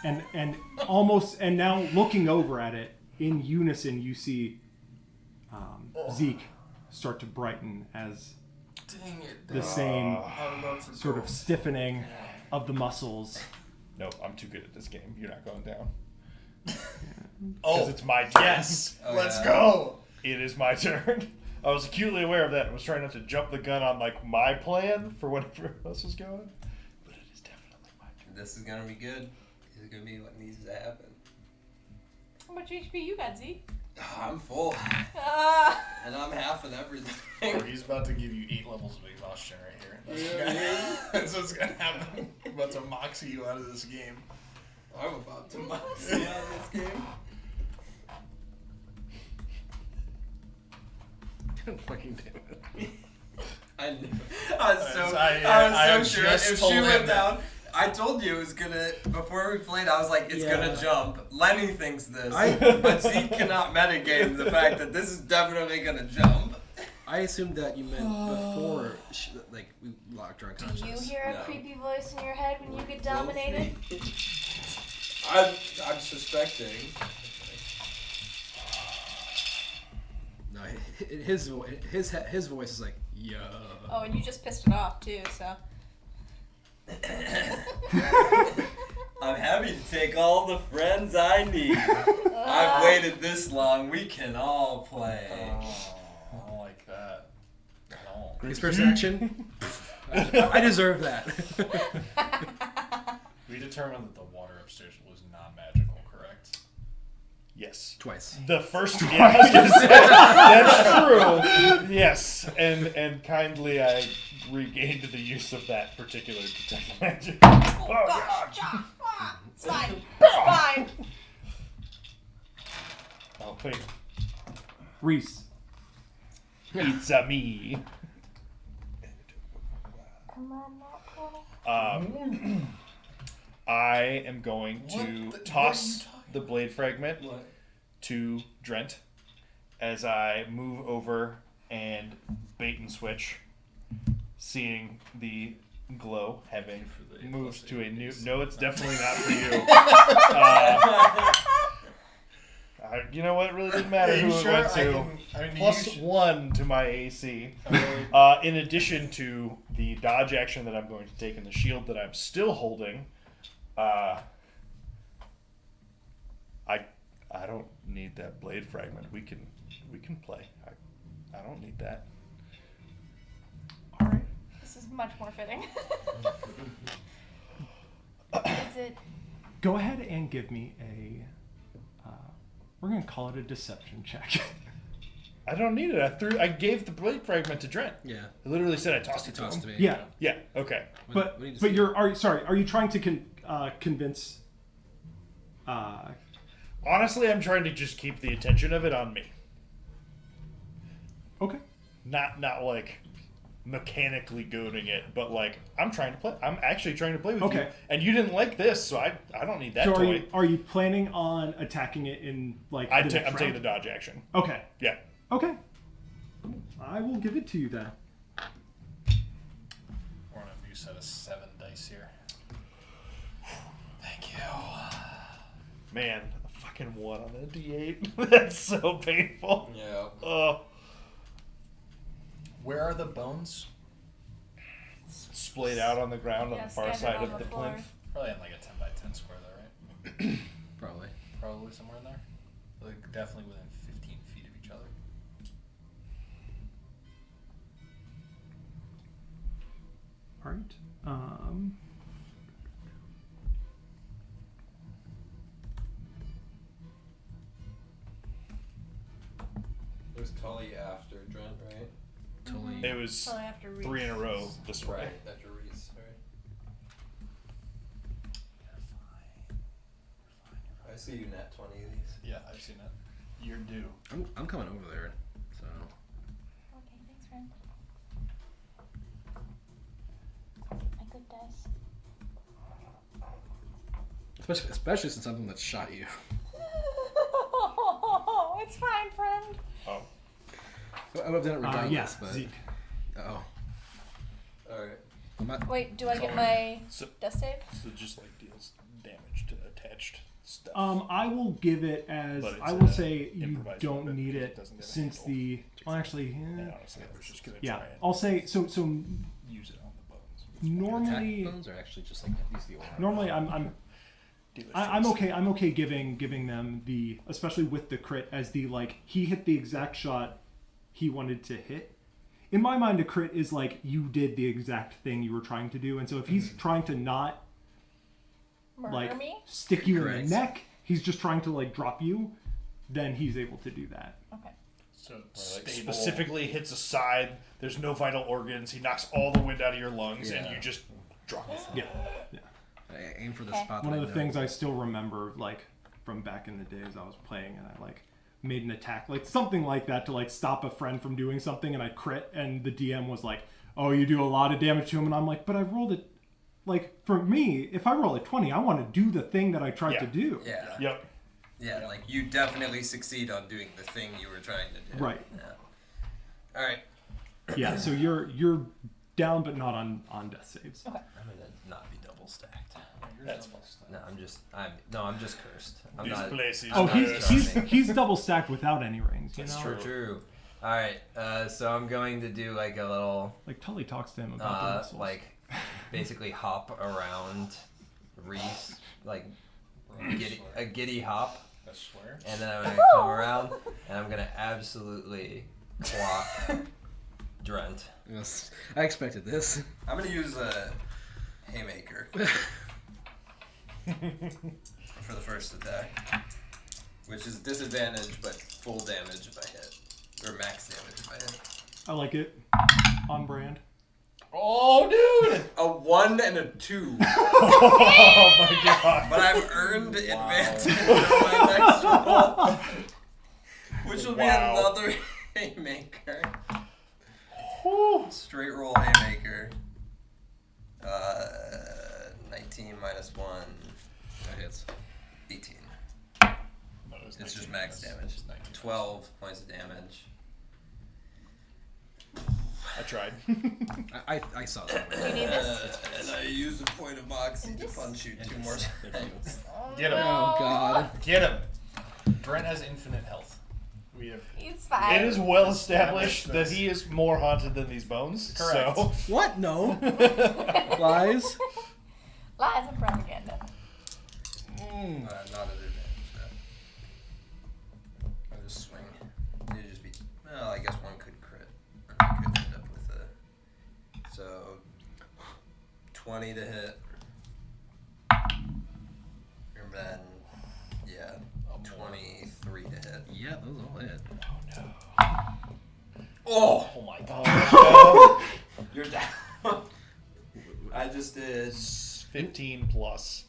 Speaker 1: and almost, and now looking over at it in unison, you see Zeke start to brighten as
Speaker 5: Dang it.
Speaker 1: the same
Speaker 5: I'm about to
Speaker 1: sort
Speaker 5: go.
Speaker 1: of stiffening of the muscles.
Speaker 3: Nope, I'm too good at this game. You're not going down.
Speaker 5: Oh,
Speaker 3: Because it's my turn.
Speaker 5: yes.
Speaker 6: Oh,
Speaker 5: Let's
Speaker 6: yeah.
Speaker 5: go.
Speaker 3: It is my turn. I was acutely aware of that. I was trying not to jump the gun on like my plan for whatever else was going. But it is definitely my turn.
Speaker 6: This is gonna be good. This is gonna be what needs to happen.
Speaker 2: How much HP you got, Z?
Speaker 6: I'm full, and I'm half in
Speaker 5: Or
Speaker 6: everything.
Speaker 5: he's about to give you 8 levels of exhaustion right here. That's what's gonna happen. I'm about to moxie you out of this game.
Speaker 6: I'm about to moxie out of this game.
Speaker 4: Fucking damn it.
Speaker 6: I knew. I was so
Speaker 5: I
Speaker 6: sure
Speaker 5: just
Speaker 6: if
Speaker 5: told
Speaker 6: she
Speaker 5: him
Speaker 6: went
Speaker 5: that.
Speaker 6: down. I told you it was gonna. Before we played, I was like, it's
Speaker 4: Yeah.
Speaker 6: gonna jump. Lenny thinks this,
Speaker 4: I-
Speaker 6: but Zeke cannot metagame the fact that this is definitely gonna jump.
Speaker 4: I assumed that you meant before, like, we locked her
Speaker 2: Do
Speaker 4: unconscious.
Speaker 2: you hear a
Speaker 6: No.
Speaker 2: creepy voice in your head when you get dominated?
Speaker 6: I'm suspecting.
Speaker 4: No, his voice is like, yeah.
Speaker 2: Oh, and you just pissed it off too, so.
Speaker 6: I'm happy to take all the friends I need. I've waited this long. We can all play.
Speaker 5: I don't like that at all.
Speaker 4: His first action. I deserve that.
Speaker 5: We determined that the water upstairs was not magical, correct?
Speaker 3: Yes.
Speaker 4: Twice.
Speaker 3: The first, yeah, I was gonna say, that's true. Yes, and kindly I regained the use of that particular detect magic.
Speaker 2: Oh, gosh, John, it's fine. It's fine.
Speaker 3: Oh wait,
Speaker 1: Reese.
Speaker 3: it's a me.
Speaker 2: Come on, not cool.
Speaker 3: I am going to
Speaker 5: What are you
Speaker 3: toss
Speaker 5: talking
Speaker 3: the blade fragment
Speaker 6: What?
Speaker 3: to Drent as I move over and bait and switch, seeing the glow having
Speaker 5: For the
Speaker 3: moved to a new.
Speaker 5: +8.
Speaker 3: No, it's definitely not for you. You know what? It really didn't matter
Speaker 5: Are you
Speaker 3: who
Speaker 5: sure?
Speaker 3: it went
Speaker 5: I
Speaker 3: to.
Speaker 5: can- I mean,
Speaker 3: Plus
Speaker 5: you
Speaker 3: 1 to my AC. In addition to the dodge action that I'm going to take and the shield that I'm still holding, I don't need that blade fragment. We can play. I don't need that.
Speaker 1: All right.
Speaker 2: This is much more fitting. Is it?
Speaker 1: Go ahead and give me a. We're gonna call it a deception check.
Speaker 3: I don't need it. I gave the blade fragment to Drent.
Speaker 4: Yeah.
Speaker 3: I literally said I tossed it to
Speaker 4: Tossed
Speaker 3: him.
Speaker 4: to me.
Speaker 1: Yeah,
Speaker 3: Yeah. Okay.
Speaker 1: but
Speaker 4: what do you
Speaker 1: but
Speaker 4: say?
Speaker 1: are you trying to convince?
Speaker 3: Honestly, I'm trying to just keep the attention of it on me.
Speaker 1: Okay.
Speaker 3: Not like mechanically goading it, but like I'm actually trying to play with you.
Speaker 1: Okay.
Speaker 3: And you didn't like this, so I don't need that
Speaker 1: So
Speaker 3: toy.
Speaker 1: are you planning on attacking it in like?
Speaker 3: I'm
Speaker 1: the next
Speaker 3: taking the
Speaker 1: round?
Speaker 3: dodge action.
Speaker 1: Okay.
Speaker 3: Yeah.
Speaker 1: Okay. I will give it to you then.
Speaker 5: We're on a new set of 7 dice here. Thank you.
Speaker 3: Man, a fucking 1 on a D8. That's so painful.
Speaker 6: Yeah.
Speaker 3: Oh.
Speaker 5: Where are the bones?
Speaker 3: Splayed out on the ground on
Speaker 2: Yeah,
Speaker 3: the far
Speaker 2: scattered
Speaker 3: side
Speaker 2: on
Speaker 3: of
Speaker 2: the
Speaker 3: the
Speaker 2: floor.
Speaker 3: plinth.
Speaker 5: Probably in like a 10 by 10 square, though, right?
Speaker 4: Probably.
Speaker 5: Probably somewhere in there. Like definitely within 15 feet of each other.
Speaker 1: All right.
Speaker 6: It was Tully after Drent, right?
Speaker 4: Totally.
Speaker 3: It was
Speaker 2: Probably after Reese.
Speaker 3: 3 in a row this way.
Speaker 6: Right, after Reese, right? I see you net 20 of these.
Speaker 5: Yeah, I've seen it. You're due.
Speaker 4: I'm coming over there, so.
Speaker 2: Okay, thanks, friend. My good dice.
Speaker 4: Especially since I'm the one that shot you.
Speaker 2: It's fine, friend.
Speaker 3: Oh.
Speaker 4: I would have done it regardless,
Speaker 1: Yeah,
Speaker 4: but.
Speaker 1: Zeke.
Speaker 4: Oh.
Speaker 6: Alright.
Speaker 4: I'm not.
Speaker 2: Wait, do I get my
Speaker 3: So,
Speaker 2: death save?
Speaker 3: so just like deals damage to attached stuff.
Speaker 1: I will give it as
Speaker 3: But it's
Speaker 1: I will
Speaker 3: a
Speaker 1: say you
Speaker 3: improvised
Speaker 1: don't
Speaker 3: weapon
Speaker 1: need
Speaker 3: because
Speaker 1: it
Speaker 3: it doesn't get a
Speaker 1: since
Speaker 3: handle.
Speaker 1: the. Well, actually,
Speaker 3: and honestly, I was just gonna
Speaker 1: yeah.
Speaker 3: try and
Speaker 1: I'll say so.
Speaker 3: use it on the bones.
Speaker 1: Normally,
Speaker 4: Attack bones or actually just like use the aura?
Speaker 1: normally I'm okay giving them the, especially with the crit, as the like he hit the exact shot he wanted to hit. In my mind, a crit is like you did the exact thing you were trying to do, and so if he's trying to not
Speaker 2: Murder
Speaker 1: like
Speaker 2: me?
Speaker 1: stick you in
Speaker 4: Correct.
Speaker 1: the neck, he's just trying to like drop you, then he's able to do that.
Speaker 2: Okay.
Speaker 5: So
Speaker 3: Like
Speaker 5: stable.
Speaker 3: specifically hits a side. There's no vital organs. He knocks all the wind out of your lungs, and
Speaker 4: Yeah.
Speaker 3: you just drop it.
Speaker 1: Yeah, yeah.
Speaker 4: I aim for the
Speaker 2: Okay.
Speaker 4: spot.
Speaker 1: One
Speaker 4: that
Speaker 1: of
Speaker 4: I
Speaker 1: the
Speaker 4: know.
Speaker 1: things I still remember, like from back in the days I was playing, and I like made an attack, like something like that, to like stop a friend from doing something, and I crit, and the DM was like, "Oh, you do a lot of damage to him," and I'm like, "But I rolled it." Like for me, if I roll a 20, I want to do the thing that I tried to do.
Speaker 7: Yeah.
Speaker 3: Yep.
Speaker 7: Yeah, like you definitely succeed on doing the thing you were trying to do.
Speaker 1: Right.
Speaker 7: Yeah. All right.
Speaker 1: Yeah. So you're down, but not on death saves.
Speaker 6: I'm gonna not be double stacked.
Speaker 3: That's fine.
Speaker 7: No, I'm just cursed. I'm
Speaker 3: These
Speaker 7: not.
Speaker 3: places.
Speaker 1: Oh,
Speaker 7: I'm not
Speaker 1: he's double stacked without any rings. You know?
Speaker 7: True. All right. So I'm going to do like a little,
Speaker 1: Like Tully talks to him about the missiles.
Speaker 7: like, basically hop around Reese, like a giddy hop,
Speaker 5: I swear.
Speaker 7: and then I'm gonna come around and I'm gonna absolutely clock Drent.
Speaker 4: Yes, I expected this.
Speaker 7: I'm gonna use a haymaker for the first attack, which is disadvantage but full damage if I hit, or max damage if I hit.
Speaker 1: I like it. On brand.
Speaker 5: Oh, dude!
Speaker 7: A 1 and a 2,
Speaker 3: Oh my god.
Speaker 7: but I've earned advantage on my next roll, which will be another haymaker. Straight roll haymaker. 19 minus 1.
Speaker 4: That hits.
Speaker 7: 18.
Speaker 5: No,
Speaker 7: It's
Speaker 5: 19
Speaker 7: just max
Speaker 5: minus-
Speaker 7: damage.
Speaker 5: it's 19.
Speaker 7: 12 points of damage.
Speaker 3: I tried.
Speaker 4: I saw that.
Speaker 2: You need this?
Speaker 7: And I use a point of moxie to punch you 2 more times.
Speaker 5: Get him.
Speaker 4: Oh God.
Speaker 5: Get him. Brent has infinite health.
Speaker 3: We have.
Speaker 2: He's fine.
Speaker 3: It is well established
Speaker 5: Established
Speaker 3: that
Speaker 5: this.
Speaker 3: he is more haunted than these bones.
Speaker 5: Correct.
Speaker 3: So.
Speaker 4: What? No. Lies.
Speaker 2: Lies and propaganda.
Speaker 7: Not an advantage, though. I'll just swing. It'd just be. Well, I guess one could crit. Or I could end up with a. So. 20 to hit. And then. Yeah. 23 to hit.
Speaker 4: Yeah, those all hit.
Speaker 7: Oh!
Speaker 5: Oh my god.
Speaker 3: Oh,
Speaker 7: You're down. I just did.
Speaker 3: 15 plus.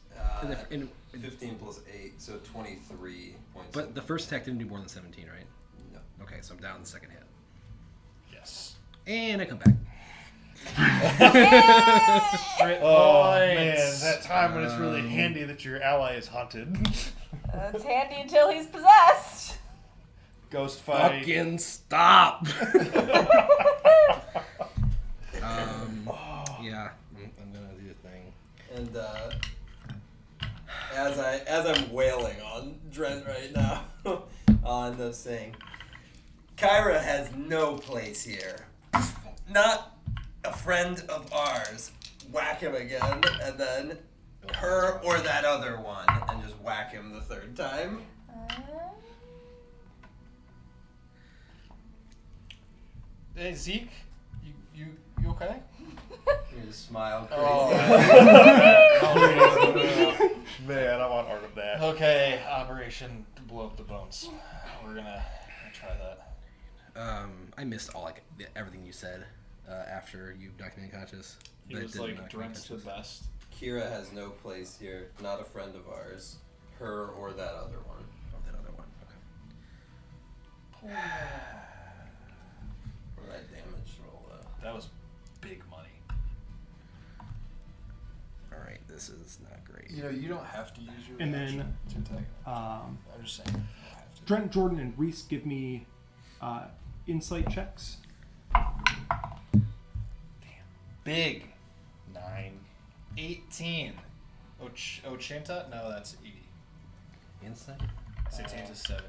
Speaker 4: And
Speaker 7: 15 plus 8, so 23 points.
Speaker 4: but the first attack didn't do more than 17, right?
Speaker 7: No.
Speaker 4: Okay, so I'm down in the second hit.
Speaker 5: Yes.
Speaker 4: And I come back.
Speaker 3: Oh man, that time when it's really handy that your ally is haunted.
Speaker 2: That's handy until he's possessed.
Speaker 3: Ghost fight.
Speaker 4: Fucking stop! Yeah, I'm gonna do the thing.
Speaker 7: And as I'm wailing on Drent right now, I'll end up saying, Kyra has no place here. Not a friend of ours. Whack him again, and then her or that other one, and just whack him the third time.
Speaker 5: Hey, Zeke? You okay?
Speaker 7: You just smile crazy.
Speaker 5: Oh.
Speaker 3: Man, I want art of that.
Speaker 5: Okay, Operation Blow Up the Bones. We're gonna try that.
Speaker 4: I missed everything you said after you knocked me unconscious.
Speaker 5: He
Speaker 4: But it
Speaker 5: was
Speaker 4: didn't
Speaker 5: like,
Speaker 4: knock me
Speaker 5: Drent's the
Speaker 4: unconscious.
Speaker 5: best.
Speaker 7: Kira has no place here. Not a friend of ours. Her or that other one.
Speaker 4: Oh, that other one. Okay.
Speaker 7: Or that damage roll, though.
Speaker 5: That was big money.
Speaker 4: All right, this is not great.
Speaker 5: You know, you don't have to use your
Speaker 1: And
Speaker 5: reaction
Speaker 1: then,
Speaker 5: to attack. I'm just saying. You don't have to.
Speaker 1: Drent, Jordan, and Reese give me insight checks.
Speaker 5: Big. 9. 18. Ochenta? No, that's 80.
Speaker 4: Insight?
Speaker 5: 16 to 70.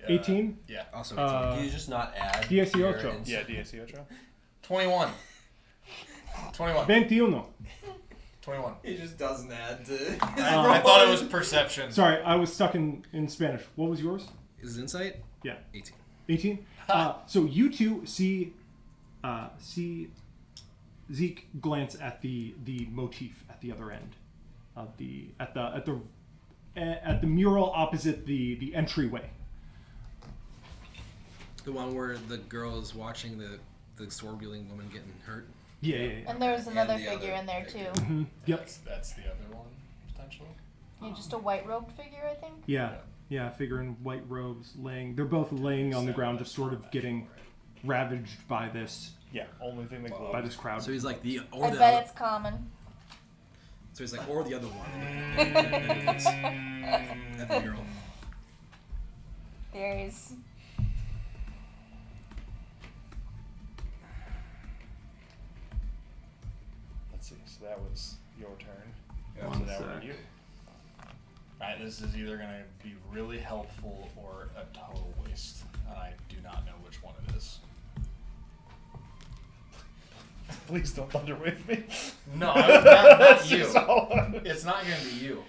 Speaker 1: 18?
Speaker 5: Yeah.
Speaker 4: Also,
Speaker 7: Do you just not add?
Speaker 1: 18.
Speaker 7: your ins-
Speaker 3: Yeah, DSC
Speaker 5: 21. 21.
Speaker 1: 21.
Speaker 5: 21.
Speaker 7: He just doesn't add to.
Speaker 5: I thought it was perception.
Speaker 1: Sorry, I was stuck in Spanish. What was yours?
Speaker 4: is it insight?
Speaker 1: Yeah.
Speaker 4: 18.
Speaker 1: 18. So you two see Zeke glance at the motif at the other end of at the mural opposite the entryway.
Speaker 4: The one where the girl is watching the sword-wielding woman getting hurt.
Speaker 1: Yeah.
Speaker 2: And there's another
Speaker 7: the
Speaker 2: figure
Speaker 7: other
Speaker 2: in there
Speaker 7: figure.
Speaker 2: too.
Speaker 1: Yep.
Speaker 5: That's the other one, potentially.
Speaker 2: Yeah, just a white robed figure, I think.
Speaker 1: Yeah. Yeah, figure in white robes laying. They're both laying on the ground, just sort of getting ravaged by this
Speaker 3: Yeah, only thing that glows.
Speaker 1: by this crowd.
Speaker 4: So he's like the or
Speaker 2: I
Speaker 4: the
Speaker 2: bet
Speaker 4: other.
Speaker 2: it's common.
Speaker 4: So he's like or the other one. That the mural.
Speaker 2: There's.
Speaker 3: Let's see. So that was your turn.
Speaker 6: Yeah.
Speaker 3: So
Speaker 1: One
Speaker 3: now we're
Speaker 1: sec.
Speaker 3: you.
Speaker 5: Alright, this is either going to be really helpful or a total waste. And I do not know which one it is.
Speaker 3: Please don't thunderwave me.
Speaker 5: No, not
Speaker 3: That's
Speaker 5: you.
Speaker 3: just all.
Speaker 5: It's not going to be you.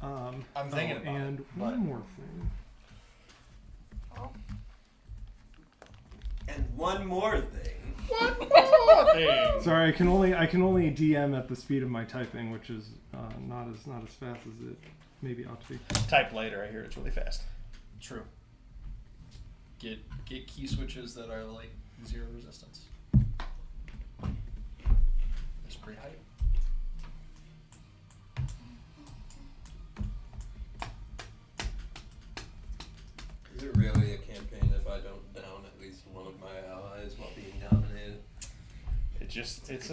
Speaker 5: I'm thinking about
Speaker 1: and
Speaker 5: it,
Speaker 1: one
Speaker 5: but-
Speaker 1: more thing.
Speaker 7: And one more thing.
Speaker 3: Thing.
Speaker 1: Sorry, I can only DM at the speed of my typing, which is not as fast as it maybe ought to be.
Speaker 3: Type later. I hear it's really fast.
Speaker 5: True. Get key switches that are like 0 resistance. It's pretty hype.
Speaker 7: Is it really a campaign if I don't down at least one of my allies while being dominated?
Speaker 3: It's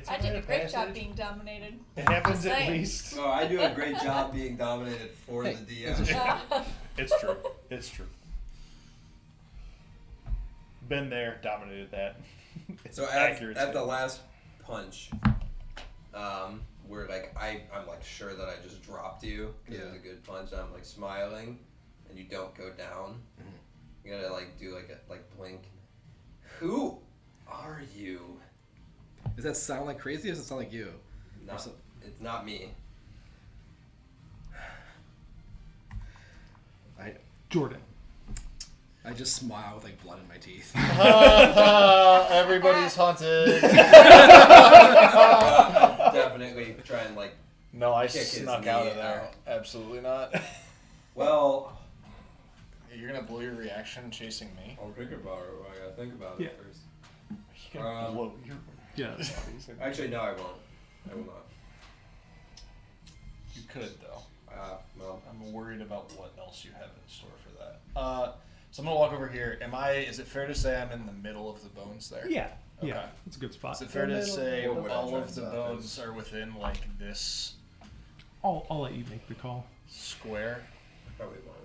Speaker 2: I did a
Speaker 3: rite of
Speaker 2: great job
Speaker 3: passage.
Speaker 2: being dominated.
Speaker 3: It happens
Speaker 2: Just
Speaker 3: at
Speaker 2: saying.
Speaker 3: least.
Speaker 7: Oh, I do a great job being dominated for
Speaker 4: Hey,
Speaker 7: the
Speaker 4: it's a
Speaker 7: DM.
Speaker 3: It's true. It's true. Been there, dominated that. It's
Speaker 7: So
Speaker 3: accurate.
Speaker 7: at the last punch, where like I'm like sure that I just dropped you because it was a good punch. And I'm like smiling, and you don't go down. You gotta like do like a blink. Who are you?
Speaker 4: Does that sound like crazy or does it sound like you?
Speaker 7: Not, it's not me.
Speaker 1: Jordan.
Speaker 4: I just smile with like blood in my teeth.
Speaker 5: Everybody's haunted.
Speaker 7: Definitely try and like.
Speaker 5: No, I
Speaker 7: Kick his
Speaker 5: snuck out
Speaker 7: knee
Speaker 5: of there.
Speaker 7: out.
Speaker 5: Absolutely not.
Speaker 7: Well,
Speaker 5: You're gonna blow your reaction chasing me.
Speaker 7: I'll think about it. I gotta think about
Speaker 1: Yeah.
Speaker 7: it first.
Speaker 3: You can blow your
Speaker 1: Yeah.
Speaker 3: bodies in.
Speaker 7: Actually, no, I won't. I will not.
Speaker 5: You could though.
Speaker 7: Well,
Speaker 5: I'm worried about what else you have in store for that. So I'm gonna walk over here. Is it fair to say I'm in the middle of the bones there?
Speaker 1: Yeah.
Speaker 5: Okay.
Speaker 1: Yeah. It's a good spot.
Speaker 5: Is it fair to say
Speaker 7: What would I
Speaker 5: all
Speaker 7: try
Speaker 5: of
Speaker 7: and
Speaker 5: the
Speaker 7: stop
Speaker 5: bones
Speaker 7: this?
Speaker 5: are within like this
Speaker 1: I'll let you make the call.
Speaker 5: square?
Speaker 7: probably won't.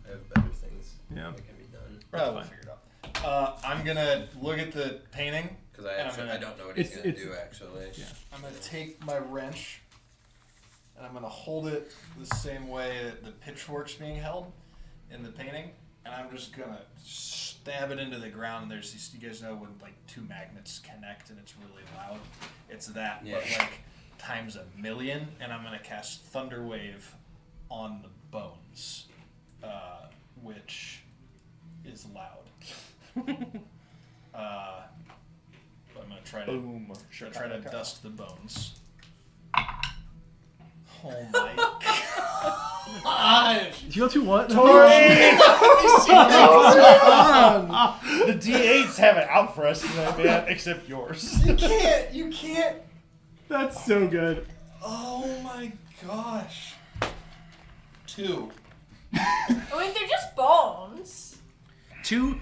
Speaker 7: I have better things
Speaker 1: Yeah.
Speaker 7: that can be done.
Speaker 5: We'll
Speaker 1: fine.
Speaker 5: figure it out. I'm gonna look at the painting.
Speaker 7: Because I
Speaker 5: And I'm
Speaker 7: actually
Speaker 5: gonna-
Speaker 7: I don't know what he's
Speaker 1: It's-
Speaker 7: gonna
Speaker 1: it's-
Speaker 7: do actually.
Speaker 1: Yeah.
Speaker 5: I'm gonna take my wrench and I'm gonna hold it the same way that the pitchfork's being held in the painting, and I'm just gonna stab it into the ground. And there's these, you guys know when like two magnets connect and it's really loud. It's that, but
Speaker 7: Yeah.
Speaker 5: like times 1,000,000. And I'm gonna cast Thunder Wave on the bones, which is loud. But I'm gonna try to.
Speaker 3: Boom.
Speaker 5: Should I try to dust the bones? Oh my gosh!
Speaker 1: You go to what?
Speaker 3: The D8s have it out for us tonight, man, except yours.
Speaker 5: You can't!
Speaker 1: That's so good.
Speaker 5: Oh my gosh. 2.
Speaker 2: I mean, they're just bones.
Speaker 4: Two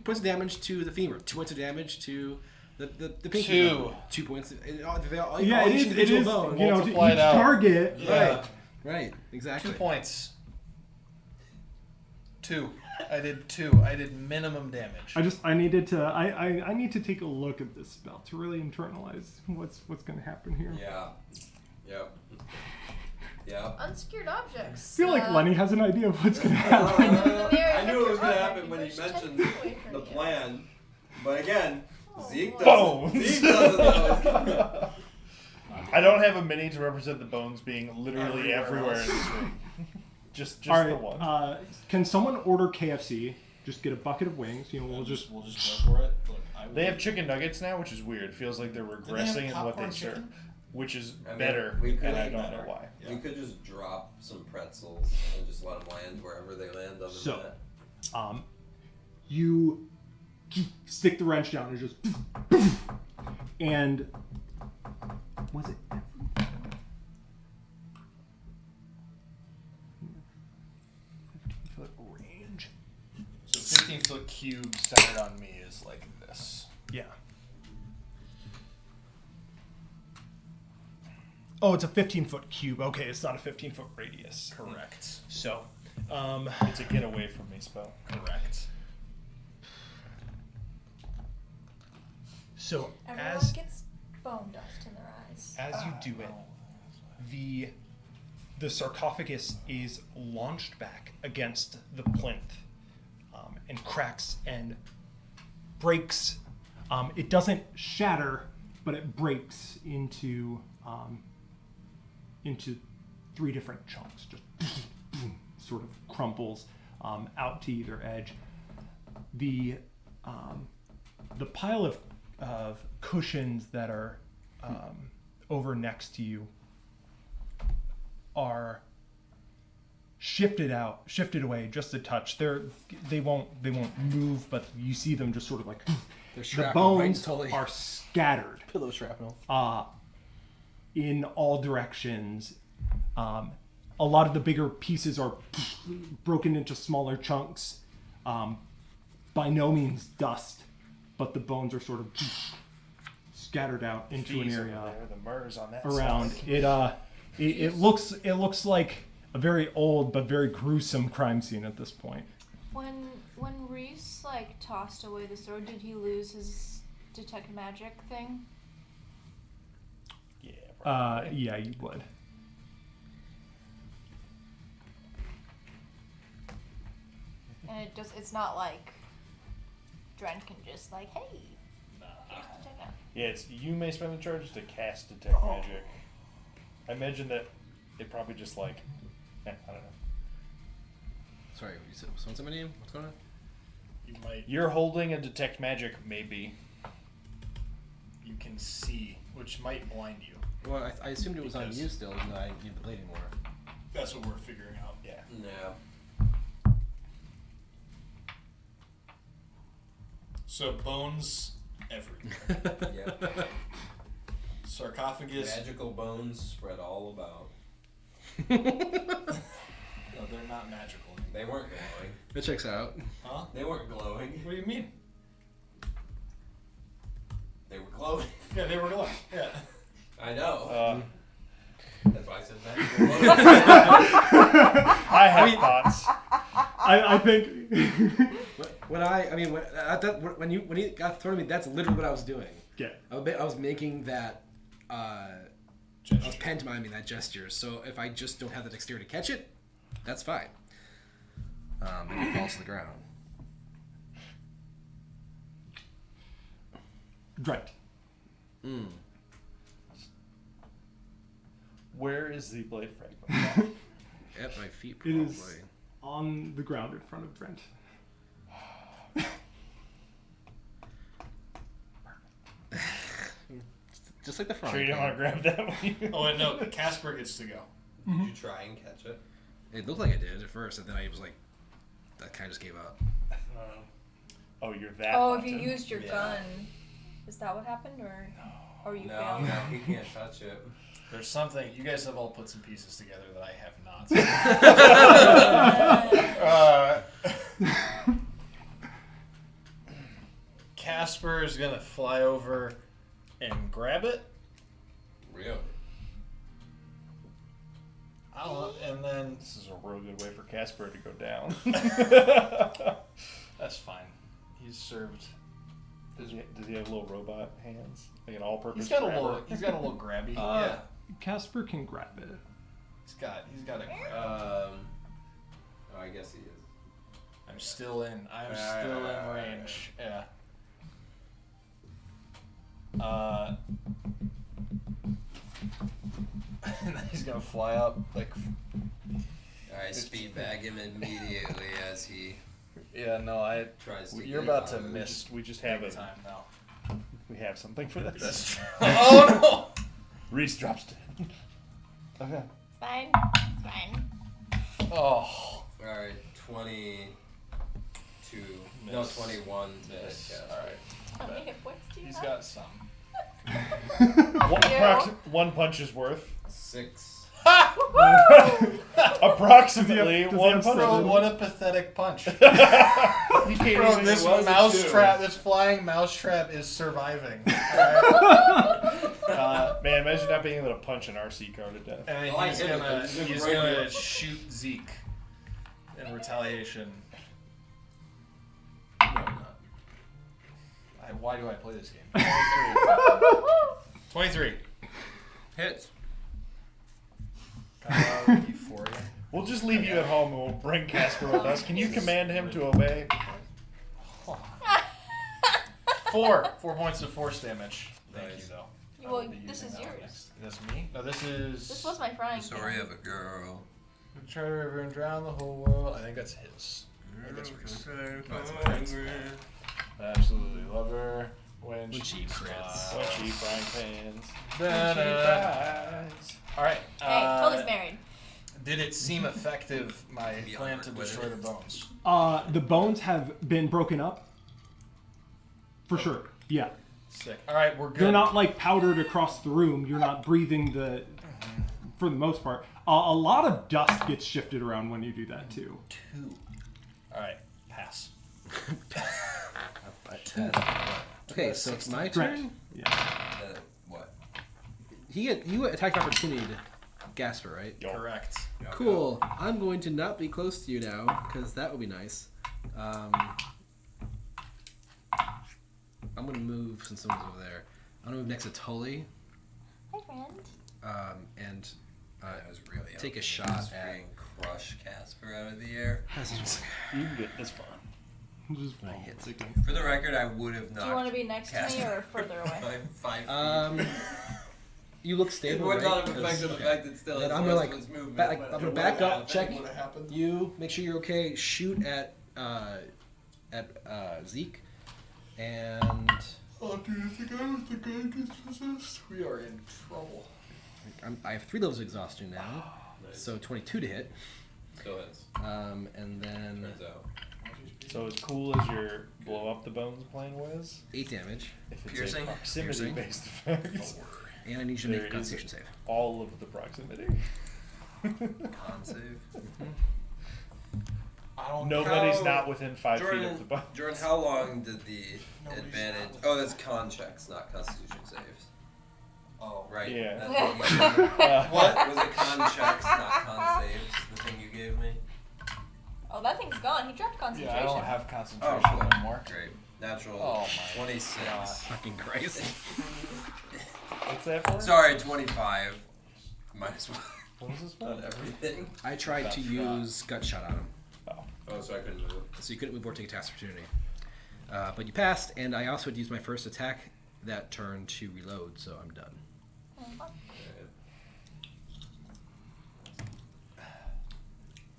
Speaker 4: points of damage to the femur. 2 points of damage to the pinky.
Speaker 5: 2.
Speaker 4: bone. 2 points. All
Speaker 1: Yeah,
Speaker 4: all
Speaker 1: it
Speaker 4: each
Speaker 1: is. It
Speaker 4: individual
Speaker 1: is.
Speaker 4: bone.
Speaker 1: You know, to
Speaker 5: Multiply it
Speaker 1: each
Speaker 5: out.
Speaker 1: target.
Speaker 5: Yeah.
Speaker 4: Right. Exactly.
Speaker 5: 2 points. 2. I did 2. I did minimum damage.
Speaker 1: I needed to. I need to take a look at this spell to really internalize what's going to happen here.
Speaker 7: Yeah. Yep. Yep.
Speaker 2: Unsecured objects.
Speaker 1: I feel like Lenny has an idea of what's going to happen.
Speaker 7: I knew it was gonna happen when he
Speaker 2: Push 10
Speaker 7: mentioned
Speaker 2: feet away from
Speaker 7: the
Speaker 2: you.
Speaker 7: plan, but again, Zeke
Speaker 3: Bones.
Speaker 7: doesn't. Zeke doesn't know it's coming.
Speaker 3: I don't have a mini to represent the bones being literally
Speaker 5: Everywhere
Speaker 3: everywhere in
Speaker 5: else.
Speaker 3: this room. just
Speaker 1: All
Speaker 3: the
Speaker 1: right.
Speaker 3: one.
Speaker 1: Can someone order KFC? Just get a bucket of wings. You know,
Speaker 5: We'll
Speaker 1: we'll
Speaker 5: just
Speaker 1: just.
Speaker 5: go for it. Look, I
Speaker 3: They have chicken nuggets now, which is weird. It feels like they're
Speaker 5: they have
Speaker 3: regressing in what they
Speaker 5: popcorn
Speaker 3: serve,
Speaker 5: chicken?
Speaker 3: which is
Speaker 7: I mean,
Speaker 3: better,
Speaker 7: we could
Speaker 3: and I
Speaker 7: eat
Speaker 3: don't
Speaker 7: better.
Speaker 3: know why.
Speaker 5: Yeah.
Speaker 7: We could just drop some pretzels and just let them land wherever they land. Other
Speaker 1: So-
Speaker 7: than that.
Speaker 1: You stick the wrench down and just. And. Was it?
Speaker 5: this.
Speaker 1: Yeah. Oh, it's a 15-foot cube. Okay, it's not a 15-foot radius.
Speaker 5: Correct.
Speaker 1: So,
Speaker 3: It's a get away from me spell.
Speaker 5: Correct.
Speaker 1: so
Speaker 2: Everyone
Speaker 1: as
Speaker 2: gets bone dust in their eyes.
Speaker 1: as you do it, the sarcophagus is launched back against the plinth, and cracks and breaks. It doesn't shatter, but it breaks into 3 different chunks. Just sort of crumples out to either edge. The pile of cushions that are over next to you are shifted away just a touch. They won't move, but you see them just sort of like
Speaker 4: They're
Speaker 1: the
Speaker 4: shrapnel, right?
Speaker 1: bones
Speaker 4: Totally.
Speaker 1: are scattered
Speaker 4: Pillow shrapnel.
Speaker 1: in all directions. A lot of the bigger pieces are broken into smaller chunks. By no means dust, but the bones are sort of scattered out into an
Speaker 3: Fees
Speaker 1: area
Speaker 3: over there, the murders on that
Speaker 1: around.
Speaker 3: side.
Speaker 1: It looks like a very old but very gruesome crime scene at this point.
Speaker 2: When Reese like tossed away the sword, did he lose his detect magic thing?
Speaker 3: Yeah, probably.
Speaker 1: Yeah, you would.
Speaker 2: And it's not like Dren can just like, hey, here's detect magic.
Speaker 3: Yeah, it's you may spend the charges to cast detect magic. I imagine that it probably just like, I don't know.
Speaker 4: Sorry, you said someone said my name? What's going on?
Speaker 5: You might.
Speaker 3: You're holding a detect magic, maybe.
Speaker 5: You can see, which might blind you.
Speaker 4: Well, I assumed it was on
Speaker 5: Because-
Speaker 4: you still, even though I didn't need the blade anymore.
Speaker 5: That's what we're figuring out.
Speaker 3: Yeah.
Speaker 7: No.
Speaker 5: So bones everywhere.
Speaker 7: Yep.
Speaker 5: Sarcophagus.
Speaker 7: Magical bones spread all about.
Speaker 5: No, they're not magical.
Speaker 7: They weren't glowing.
Speaker 4: That checks out.
Speaker 5: Huh?
Speaker 7: They weren't glowing.
Speaker 5: What do you mean?
Speaker 7: They were glowing.
Speaker 5: Yeah, they were glowing. Yeah.
Speaker 7: I know. That's why I said magical bones.
Speaker 3: I have thoughts.
Speaker 1: I think.
Speaker 4: When he got thrown at me, that's literally what I was doing.
Speaker 1: Yeah.
Speaker 4: I was making that. I was pantomiming that gesture. So if I just don't have the dexterity to catch it, that's fine. And it falls to the ground.
Speaker 1: Right.
Speaker 3: Where is the blade fragment?
Speaker 4: At my feet,
Speaker 1: It
Speaker 4: probably.
Speaker 1: is on the ground in front of Brent.
Speaker 4: Just like the front.
Speaker 3: Sure you don't want to grab that one?
Speaker 5: Oh, and no, Casper gets to go.
Speaker 7: Did you try and catch it?
Speaker 4: It looked like I did at first, and then I was like, that kind of just gave up.
Speaker 3: Oh, you're that.
Speaker 2: Oh, if you
Speaker 3: haunted?
Speaker 2: used your
Speaker 7: Yeah.
Speaker 2: gun, is that what happened, or you
Speaker 7: No,
Speaker 2: failed?
Speaker 7: no, he can't touch it.
Speaker 5: There's something you guys have all put some pieces together that I have not. Casper is gonna fly over and grab it.
Speaker 7: Really?
Speaker 5: And then
Speaker 3: This is a real good way for Casper to go down.
Speaker 5: that's fine. He's served.
Speaker 3: Does he have little robot hands? Like an all-purpose
Speaker 5: He's got a
Speaker 3: grabber?
Speaker 5: little. He's got a little grabby.
Speaker 3: Uh,
Speaker 5: Yeah.
Speaker 1: Casper can grab it.
Speaker 5: He's got a grab.
Speaker 7: Oh, I guess he is.
Speaker 5: I'm still in range. Yeah. And then he's gonna fly up like.
Speaker 7: I speed bag him immediately as he
Speaker 5: Yeah, no, I.
Speaker 7: tries to.
Speaker 5: You're
Speaker 7: get
Speaker 5: about to
Speaker 7: out.
Speaker 5: miss.
Speaker 3: We just have
Speaker 5: big
Speaker 3: a
Speaker 5: time now.
Speaker 3: We have something for this.
Speaker 5: That's true. Oh
Speaker 3: Reese drops dead. Okay.
Speaker 2: It's fine. It's fine.
Speaker 5: no! Oh.
Speaker 7: Alright, 22. No,
Speaker 5: Miss.
Speaker 7: 21 to
Speaker 5: Miss.
Speaker 7: hit.
Speaker 5: All right.
Speaker 2: How many hit points do you
Speaker 5: He's
Speaker 2: have?
Speaker 5: got some.
Speaker 3: One,
Speaker 2: You.
Speaker 3: one punch is worth.
Speaker 7: 6.
Speaker 3: Approximately
Speaker 1: Does he
Speaker 3: one
Speaker 1: have
Speaker 3: punch.
Speaker 1: seven?
Speaker 5: Bro, what a pathetic punch.
Speaker 3: You can't
Speaker 5: Bro,
Speaker 3: even-
Speaker 5: this
Speaker 3: it was a
Speaker 5: mouse
Speaker 3: two.
Speaker 5: trap, this flying mouse trap is surviving. Alright?
Speaker 3: Man, imagine not being able to punch an RC car to death.
Speaker 5: And
Speaker 7: Oh, I
Speaker 5: he's
Speaker 7: hit it.
Speaker 5: gonna
Speaker 7: It's
Speaker 5: he's
Speaker 7: right
Speaker 5: gonna
Speaker 7: here.
Speaker 5: shoot Zeke in retaliation.
Speaker 7: No, I'm not.
Speaker 5: Why do I play this game? 23.
Speaker 4: Hits.
Speaker 5: Euphoria.
Speaker 3: We'll just leave you at home and we'll bring Casper with us. Can you command him to obey?
Speaker 5: 4 points of force damage. Thank
Speaker 7: Nice.
Speaker 5: you though. I
Speaker 2: Well,
Speaker 5: will be
Speaker 2: this
Speaker 5: using
Speaker 2: is
Speaker 5: that one
Speaker 2: yours.
Speaker 5: next. That's me? No, this is.
Speaker 2: This was my frying pan.
Speaker 7: Story of a girl.
Speaker 5: Try to river and drown the whole world. I think that's his. I think that's Reese. Absolutely love her when
Speaker 4: When
Speaker 5: she
Speaker 4: she
Speaker 5: crits.
Speaker 3: When she frying pans.
Speaker 5: Da-da. All right.
Speaker 2: Hey, Tully's married.
Speaker 5: Did it seem effective, my
Speaker 7: Maybe
Speaker 5: plan
Speaker 7: I'll
Speaker 5: to
Speaker 7: work with
Speaker 5: destroy
Speaker 7: it.
Speaker 5: the bones?
Speaker 1: The bones have been broken up. For sure. Yeah.
Speaker 5: Sick. All right, we're good.
Speaker 1: They're not like powdered across the room. You're not breathing for the most part. A lot of dust gets shifted around when you do that too.
Speaker 5: 2. All right, pass.
Speaker 4: Okay, so it's my
Speaker 1: Correct.
Speaker 4: turn.
Speaker 1: Yeah.
Speaker 7: What?
Speaker 4: You attacked opportunity to Gasper, right?
Speaker 3: Yo.
Speaker 5: Correct.
Speaker 4: Cool. I'm going to not be close to you now because that would be nice. I'm going to move since someone's over there. I'm going to move next to Tully
Speaker 2: Hi, friend.
Speaker 4: and
Speaker 7: That was really
Speaker 4: take a
Speaker 7: hoping
Speaker 4: shot
Speaker 7: you just
Speaker 4: at-
Speaker 7: freaking crush Casper out of the air.
Speaker 3: You can get this fun.
Speaker 1: Just
Speaker 4: I hit.
Speaker 7: For the record, I would have not.
Speaker 2: Do you want to be next to me or further away?
Speaker 7: 5 feet.
Speaker 4: You look
Speaker 7: It
Speaker 4: stable,
Speaker 7: would
Speaker 4: right?
Speaker 7: not have
Speaker 4: 'Cause-
Speaker 7: affected the fact that still
Speaker 4: Then
Speaker 7: his
Speaker 4: I'm gonna
Speaker 7: horse
Speaker 4: like,
Speaker 7: was moving.
Speaker 4: I'm gonna back up, check
Speaker 5: What happened?
Speaker 4: you, make sure you're okay. Shoot at Zeke, and
Speaker 5: Oh, do you think I was the guy who gets possessed? We are in trouble.
Speaker 4: I have 3 levels of exhaustion now, so 22 to hit.
Speaker 7: Still is.
Speaker 4: And then
Speaker 7: Turns out.
Speaker 3: So as cool as your blow up the bones plan was,
Speaker 4: 8 damage,
Speaker 3: if it's
Speaker 7: Piercing?
Speaker 3: a proximity based effect,
Speaker 4: and I need you to make a
Speaker 3: There is
Speaker 4: Constitution save.
Speaker 3: all of the proximity.
Speaker 7: Con save.
Speaker 5: I don't
Speaker 3: Nobody's
Speaker 7: How-
Speaker 3: not within 5 feet of the bones.
Speaker 7: Jordan, how long did the
Speaker 5: Nobody's
Speaker 7: advantage?
Speaker 5: not.
Speaker 7: Oh, that's con checks, not Constitution saves.
Speaker 5: Oh,
Speaker 7: Right.
Speaker 3: Yeah.
Speaker 7: That's what you gave me.
Speaker 3: What?
Speaker 7: Was it con checks, not con saves? The thing you gave me.
Speaker 2: Oh, that thing's gone. He dropped concentration.
Speaker 5: Yeah, I don't have
Speaker 7: Oh,
Speaker 5: concentration
Speaker 7: cool.
Speaker 5: anymore.
Speaker 7: Great. Natural
Speaker 5: Oh my
Speaker 7: 26.
Speaker 5: God.
Speaker 4: Fucking Christ.
Speaker 3: What's that for?
Speaker 7: Sorry, 25. Minus 1
Speaker 3: What is this for?
Speaker 7: on everything.
Speaker 4: I tried
Speaker 5: Gut
Speaker 4: to
Speaker 5: shot.
Speaker 4: use gut shot on him,
Speaker 7: Oh, so I couldn't move.
Speaker 4: so you couldn't move or take a task opportunity. But you passed, and I also had used my first attack that turn to reload, so I'm done.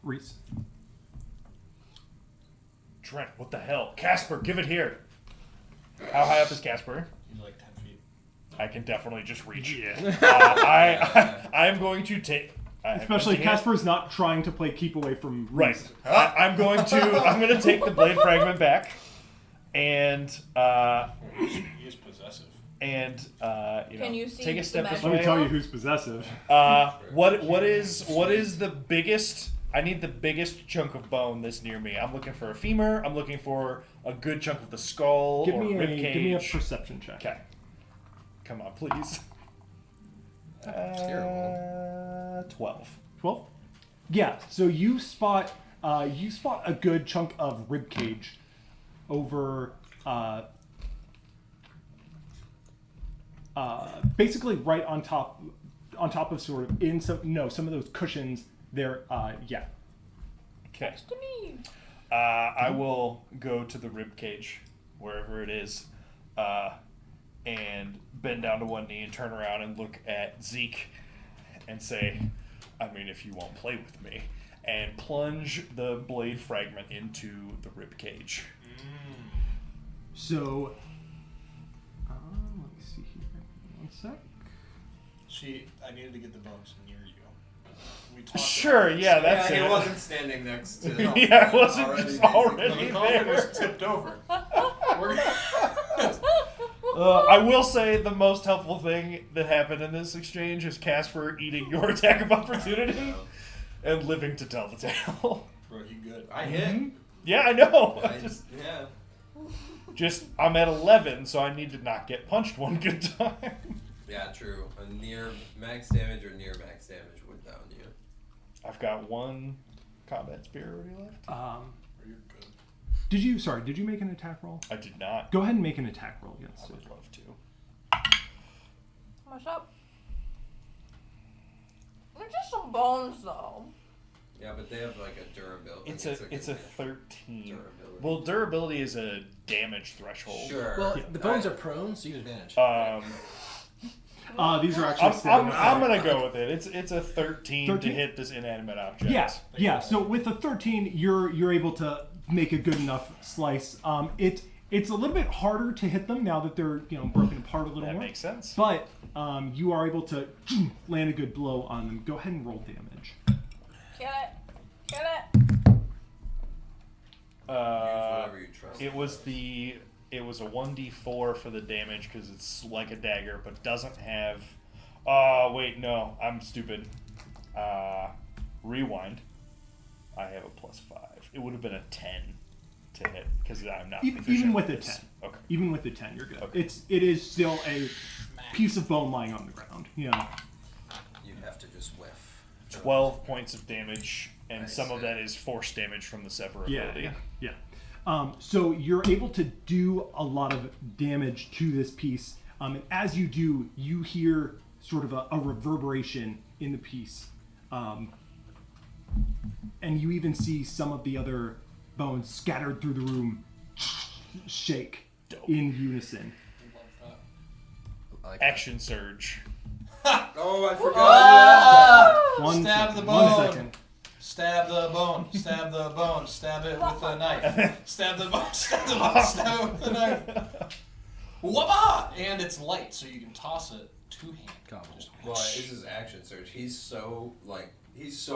Speaker 1: Reese.
Speaker 3: Trent, what the hell? Casper, give it here. How high up is Casper?
Speaker 5: He's like 10 feet.
Speaker 3: I can definitely just reach.
Speaker 1: Yeah.
Speaker 3: I'm going to take.
Speaker 1: Especially Casper's not trying to play keep away from
Speaker 3: Right.
Speaker 1: Reese.
Speaker 3: I'm going to take the blade fragment back, and
Speaker 5: He is possessive.
Speaker 2: Can you see
Speaker 3: take a step
Speaker 2: the
Speaker 3: this
Speaker 1: Let me
Speaker 3: way.
Speaker 1: tell you who's possessive.
Speaker 3: What is the biggest? I need the biggest chunk of bone that's near me. I'm looking for a femur. I'm looking for a good chunk of the skull
Speaker 1: Give
Speaker 3: or
Speaker 1: me
Speaker 3: rib
Speaker 1: a
Speaker 3: cage.
Speaker 1: perception check.
Speaker 3: Okay. Come on, please.
Speaker 4: Terrible.
Speaker 3: 12.
Speaker 1: 12? Yeah, so you spot a good chunk of rib cage over basically right on top of sort of some of those cushions there. Yeah.
Speaker 3: Okay.
Speaker 2: To me.
Speaker 3: I will go to the rib cage, wherever it is, and bend down to one knee and turn around and look at Zeke and say, I mean, if you won't play with me, and plunge the blade fragment into the rib cage.
Speaker 1: So let me see here. One sec.
Speaker 5: See, I needed to get the bones near you. We talked
Speaker 3: Sure,
Speaker 5: about
Speaker 3: yeah,
Speaker 5: this.
Speaker 3: that's
Speaker 7: Yeah,
Speaker 3: it.
Speaker 7: he wasn't standing next to.
Speaker 3: Yeah, it wasn't
Speaker 7: already
Speaker 3: just
Speaker 7: basically-
Speaker 3: already
Speaker 5: The coffin
Speaker 3: there.
Speaker 5: was tipped over. We're
Speaker 3: I will say the most helpful thing that happened in this exchange is Casper eating your attack of opportunity and living to tell the tale.
Speaker 5: Bro, you good?
Speaker 7: I hit.
Speaker 3: Yeah, I know.
Speaker 7: Yeah.
Speaker 3: I'm at 11, so I need to not get punched one good time.
Speaker 7: Yeah, true. A near max damage or near max damage would down you.
Speaker 3: I've got one combat spear already left.
Speaker 5: You're good.
Speaker 1: Did you make an attack roll?
Speaker 3: I did not.
Speaker 1: Go ahead and make an attack roll against
Speaker 3: I
Speaker 1: it.
Speaker 3: would love to.
Speaker 2: How much up? They're just some bones, though.
Speaker 7: Yeah, but they have like a durability.
Speaker 3: It's a
Speaker 7: good
Speaker 3: 13.
Speaker 7: durability.
Speaker 3: Well, durability is a damage threshold.
Speaker 7: Sure.
Speaker 4: Well, the bones are prone, so you get advantage.
Speaker 1: These are actually.
Speaker 3: I'm gonna go with it. It's a 13 to
Speaker 1: 13?
Speaker 3: hit this inanimate object.
Speaker 1: Yeah. So with a 13, you're able to make a good enough slice. It's a little bit harder to hit them now that they're broken apart a little
Speaker 3: That
Speaker 1: more.
Speaker 3: makes sense.
Speaker 1: But you are able to land a good blow on them. Go ahead and roll damage.
Speaker 2: Kill it. Kill it.
Speaker 7: Whatever you trust.
Speaker 3: It was a 1d4 for the damage because it's like a dagger, but doesn't have. Wait, no, I'm stupid. Rewind. I have a +5. It would have been a 10 to hit because I'm not.
Speaker 1: Even with a 10.
Speaker 3: Okay.
Speaker 1: Even with the 10, you're good.
Speaker 3: Okay.
Speaker 1: It is still a piece of bone lying on the ground.
Speaker 7: You'd have to just whiff.
Speaker 3: 12 points of damage, and
Speaker 7: Nice.
Speaker 3: some of that is force damage from the severability.
Speaker 1: Yeah. So you're able to do a lot of damage to this piece, and as you do, you hear sort of a reverberation in the piece, and you even see some of the other bones scattered through the room shake in unison.
Speaker 3: Action surge.
Speaker 7: Oh, I forgot.
Speaker 5: Stab the
Speaker 1: 1
Speaker 5: bone.
Speaker 1: second.
Speaker 5: Stab the bone. Stab the bone. Stab it with a knife. Stab the bone. Stab the bone. Stab it with a knife. Whoop! And it's light, so you can toss it two-hand. Just
Speaker 7: Well, this is action search. He's so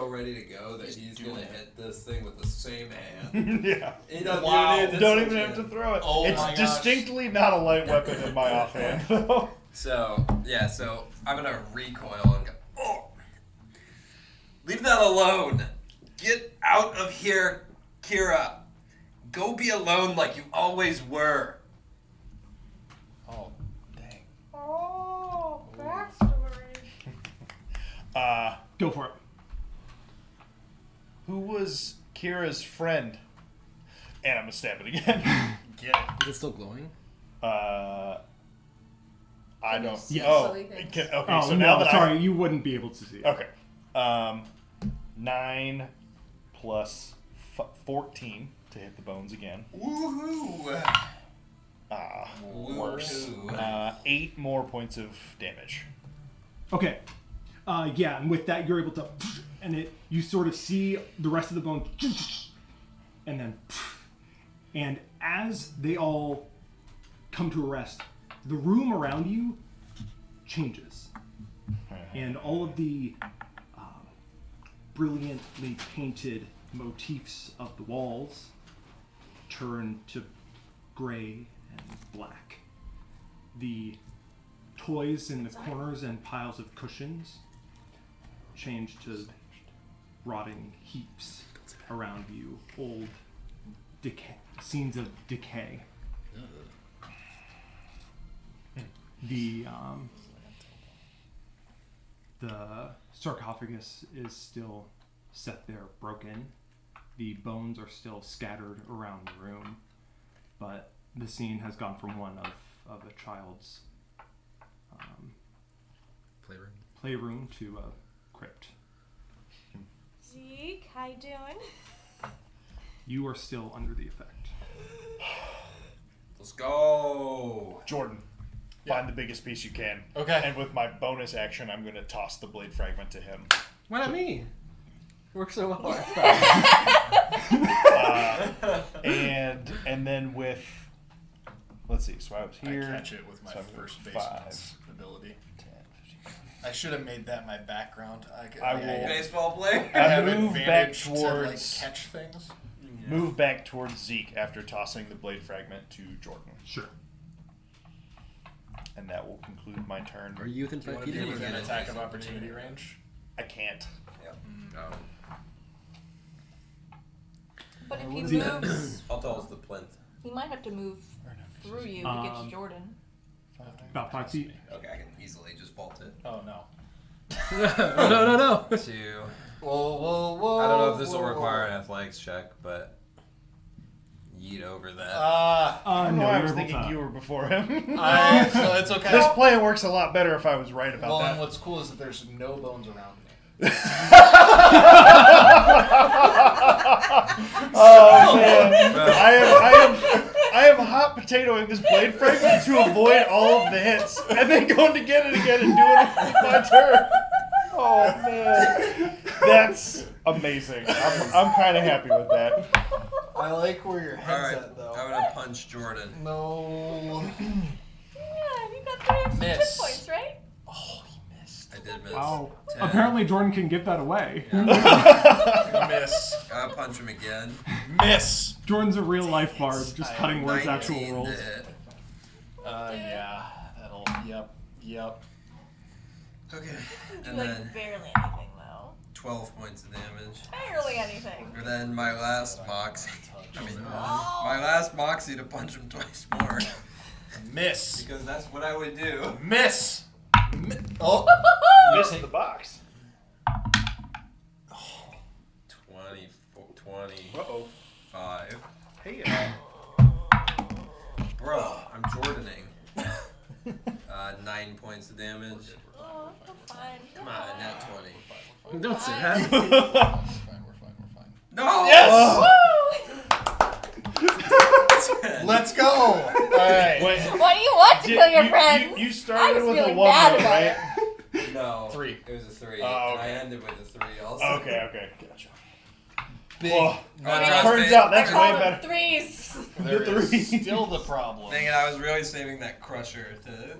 Speaker 7: ready to go that he's gonna hit this thing with the same hand.
Speaker 3: Yeah.
Speaker 7: He doesn't
Speaker 5: Wow.
Speaker 7: even need
Speaker 3: Don't
Speaker 7: this
Speaker 3: even
Speaker 7: much
Speaker 3: have to
Speaker 7: hand.
Speaker 3: throw it.
Speaker 5: Oh
Speaker 3: It's
Speaker 5: my gosh.
Speaker 3: distinctly not a light weapon in my offhand, though.
Speaker 7: So I'm gonna recoil and go. Oh, leave that alone. Get out of here, Kira. Go be alone like you always were.
Speaker 3: Oh, dang.
Speaker 2: Oh, backstory.
Speaker 1: Go for it.
Speaker 3: Who was Kira's friend? And I'm gonna stab it again.
Speaker 5: get it.
Speaker 4: Is it still glowing?
Speaker 3: I
Speaker 2: Can you
Speaker 3: don't.
Speaker 2: see
Speaker 3: Oh,
Speaker 2: silly things?
Speaker 3: okay.
Speaker 1: Oh,
Speaker 3: So now
Speaker 1: no,
Speaker 3: that
Speaker 1: sorry, you wouldn't be able to see it.
Speaker 3: Okay. 9 plus 14 to hit the bones again.
Speaker 7: Woohoo!
Speaker 3: Worse.
Speaker 7: Woohoo.
Speaker 3: 8 more points of damage.
Speaker 1: Okay. Yeah, and with that, you're able to, and you sort of see the rest of the bone, and then, and as they all come to a rest, the room around you changes, and all of the brilliantly painted motifs of the walls turn to gray and black. The toys in the corners and piles of cushions change to rotting heaps around you, old decay, scenes of decay. The sarcophagus is still set there broken. The bones are still scattered around the room, but the scene has gone from one of a child's playroom to a crypt.
Speaker 2: Zeke, how you doing?
Speaker 1: You are still under the effect.
Speaker 7: Let's go.
Speaker 3: Jordan, find the biggest piece you can.
Speaker 5: Okay.
Speaker 3: And with my bonus action, I'm going to toss the blade fragment to him.
Speaker 4: Why not me? Works so well.
Speaker 3: And then with, let's see, so I was here.
Speaker 5: I catch it with my
Speaker 3: so I'm
Speaker 5: first
Speaker 3: 5,
Speaker 5: baseman's ability.
Speaker 3: 10, 15.
Speaker 5: I should have made that my background.
Speaker 3: I will-
Speaker 7: Baseball player.
Speaker 5: I have
Speaker 3: move back
Speaker 5: advantage to
Speaker 3: towards-
Speaker 5: catch things.
Speaker 3: Move back towards Zeke after tossing the blade fragment to Jordan.
Speaker 1: Sure.
Speaker 3: that will conclude my turn.
Speaker 4: Are you within
Speaker 5: Do you
Speaker 4: 5
Speaker 5: want to
Speaker 4: feet
Speaker 5: be
Speaker 4: of him?
Speaker 5: within
Speaker 7: Yeah.
Speaker 5: attack of opportunity range?
Speaker 3: I can't.
Speaker 4: Oh.
Speaker 2: But if he
Speaker 1: is he-
Speaker 2: moves,
Speaker 7: How tall is the plinth?
Speaker 2: he might have to move through you to get to Jordan.
Speaker 1: About 5 feet.
Speaker 7: Okay, I can easily just vault it.
Speaker 5: Oh no.
Speaker 4: No.
Speaker 7: 2.
Speaker 5: Whoa.
Speaker 7: I don't know if this will require an athletics check, but yeet over that.
Speaker 3: I don't know
Speaker 1: no,
Speaker 3: why I
Speaker 1: you're
Speaker 3: was
Speaker 1: able
Speaker 3: thinking
Speaker 1: to-
Speaker 3: you were before him.
Speaker 5: So it's okay.
Speaker 3: This play works a lot better if I was right about
Speaker 5: Well, and
Speaker 3: that.
Speaker 5: what's cool is that there's no bones around me.
Speaker 3: Oh man, I am hot potatoing this blade fragment to avoid all of the hits, and then going to get it again and doing it on my turn. Oh man, that's amazing. I'm kind of happy with that.
Speaker 5: I like where your head's
Speaker 7: Alright,
Speaker 5: at, though.
Speaker 7: I'm gonna punch Jordan.
Speaker 5: No.
Speaker 2: Yeah, you got 3 extra hit
Speaker 5: Miss.
Speaker 2: points, right?
Speaker 5: Oh, he missed.
Speaker 7: I did miss.
Speaker 1: Wow.
Speaker 7: 10.
Speaker 1: Apparently Jordan can give that away.
Speaker 5: Miss.
Speaker 7: Gotta punch him again.
Speaker 5: Miss.
Speaker 1: Jordan's a real life bard, just
Speaker 5: I
Speaker 1: cutting words
Speaker 7: 19
Speaker 1: actual
Speaker 7: to
Speaker 1: rolls.
Speaker 7: hit.
Speaker 5: Yeah. That'll. Yep.
Speaker 7: Okay,
Speaker 2: You
Speaker 7: and
Speaker 2: like
Speaker 7: then
Speaker 2: barely anything though.
Speaker 7: 12 points of damage.
Speaker 2: Barely anything.
Speaker 7: And then my last moxie.
Speaker 2: Oh.
Speaker 7: My last moxie to punch him twice more.
Speaker 5: Miss.
Speaker 7: Because that's what I would do.
Speaker 5: Miss. Oh.
Speaker 3: Missing the box.
Speaker 7: 25.
Speaker 3: Hey.
Speaker 7: Bro, I'm Jordaning. 9 points of damage.
Speaker 2: Oh, you're fine.
Speaker 7: Come on, nat 20.
Speaker 4: Don't say that.
Speaker 5: We're fine.
Speaker 7: No!
Speaker 5: Yes!
Speaker 7: Ten.
Speaker 5: Let's go. All right.
Speaker 3: Wait,
Speaker 2: Why do you want to kill your friends?
Speaker 3: You
Speaker 2: I
Speaker 3: started
Speaker 2: was
Speaker 3: with a
Speaker 2: feeling
Speaker 3: 1,
Speaker 2: bad
Speaker 3: though,
Speaker 2: about
Speaker 3: right?
Speaker 7: No.
Speaker 5: 3.
Speaker 7: It was a 3.
Speaker 3: Oh,
Speaker 7: And I
Speaker 3: okay.
Speaker 7: ended with a 3 also.
Speaker 3: Okay, gotcha.
Speaker 5: Big.
Speaker 3: Well,
Speaker 7: trust
Speaker 3: turns
Speaker 7: me.
Speaker 3: out that's
Speaker 2: I called
Speaker 3: way
Speaker 2: them
Speaker 3: better.
Speaker 2: threes.
Speaker 5: There
Speaker 3: The
Speaker 5: is
Speaker 3: 3.
Speaker 5: still the problem.
Speaker 7: Dang it, I was really saving that crusher to hit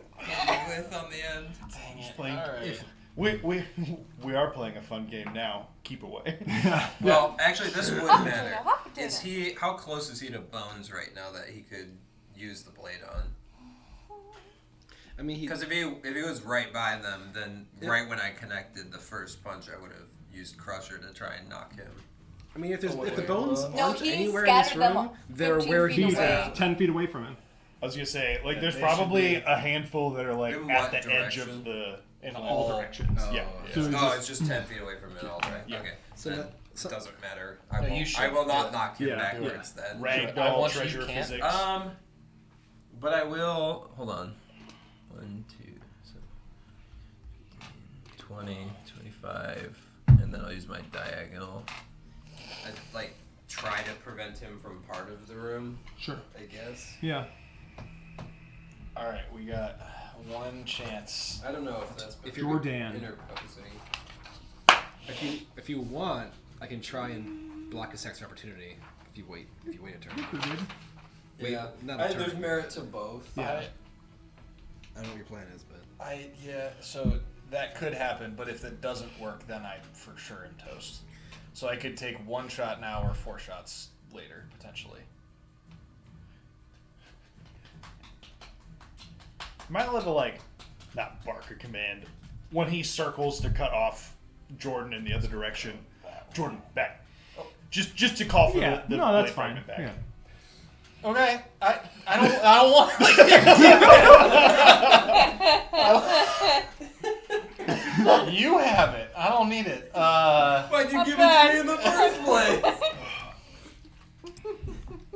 Speaker 7: you with on the end.
Speaker 5: Dang it.
Speaker 3: Playing-
Speaker 5: All right.
Speaker 3: We are playing a fun game now. Keep away.
Speaker 7: Well, actually, this would
Speaker 2: Hot
Speaker 7: matter.
Speaker 2: potato, hot potato.
Speaker 7: Is he? How close is he to Bones right now that he could use the blade on?
Speaker 4: I mean,
Speaker 7: Because if he was right by them, then right when I connected the first punch, I would have used Crusher to try and knock him.
Speaker 4: I mean, if the
Speaker 5: wait.
Speaker 4: bones
Speaker 2: No,
Speaker 4: aren't
Speaker 2: he
Speaker 4: anywhere in this
Speaker 2: scattered them
Speaker 4: room, they're
Speaker 2: 15
Speaker 4: where
Speaker 2: feet
Speaker 4: he's
Speaker 2: away.
Speaker 4: at.
Speaker 1: 10 feet away from him.
Speaker 3: I was gonna say, like,
Speaker 5: Then
Speaker 3: there's
Speaker 5: they
Speaker 3: probably
Speaker 5: should be-
Speaker 3: a handful that are like
Speaker 7: In
Speaker 3: at
Speaker 7: what
Speaker 3: the edge
Speaker 7: direction?
Speaker 3: of the
Speaker 1: In all directions.
Speaker 4: Oh.
Speaker 3: yeah.
Speaker 1: So
Speaker 3: yeah.
Speaker 1: it's
Speaker 7: Oh,
Speaker 1: just-
Speaker 7: it's just 10 feet away from it all right.
Speaker 3: Yeah.
Speaker 7: Okay.
Speaker 4: So
Speaker 7: Then
Speaker 4: that- so-
Speaker 7: it doesn't matter.
Speaker 5: No,
Speaker 7: I
Speaker 5: you
Speaker 7: will,
Speaker 5: should
Speaker 7: I will
Speaker 5: do
Speaker 7: not
Speaker 5: it.
Speaker 7: knock him
Speaker 1: Yeah,
Speaker 7: backwards then.
Speaker 3: Ragdoll
Speaker 5: I want you
Speaker 3: treasure
Speaker 5: can't.
Speaker 3: physics.
Speaker 7: But I will. Hold on. 1, 2, so 20, 25, and then I'll use my diagonal. I'd like try to prevent him from part of the room,
Speaker 1: Sure.
Speaker 7: I guess.
Speaker 1: Yeah.
Speaker 5: All right. We got one chance.
Speaker 7: I don't know if that's
Speaker 4: If you're
Speaker 1: Jordan.
Speaker 7: interposing.
Speaker 4: If you want, I can try and block his next opportunity. If you wait a turn.
Speaker 1: Pretty good.
Speaker 4: Wait,
Speaker 7: Yeah,
Speaker 4: not a turn.
Speaker 7: there's merit to both.
Speaker 1: Yeah.
Speaker 4: I don't know what your plan is, but
Speaker 5: So that could happen, but if that doesn't work, then I for sure am toast. So I could take 1 shot now or 4 shots later potentially.
Speaker 3: Am I allowed to, like, not bark a command when he circles to cut off Jordan in the other direction? Jordan, back. Just to call for
Speaker 1: Yeah.
Speaker 3: the
Speaker 1: No, that's
Speaker 3: blade
Speaker 1: fine.
Speaker 3: fragment back.
Speaker 1: Yeah.
Speaker 5: Okay, I don't want. You have it. I don't need it.
Speaker 7: Why'd you give it to me in the first place?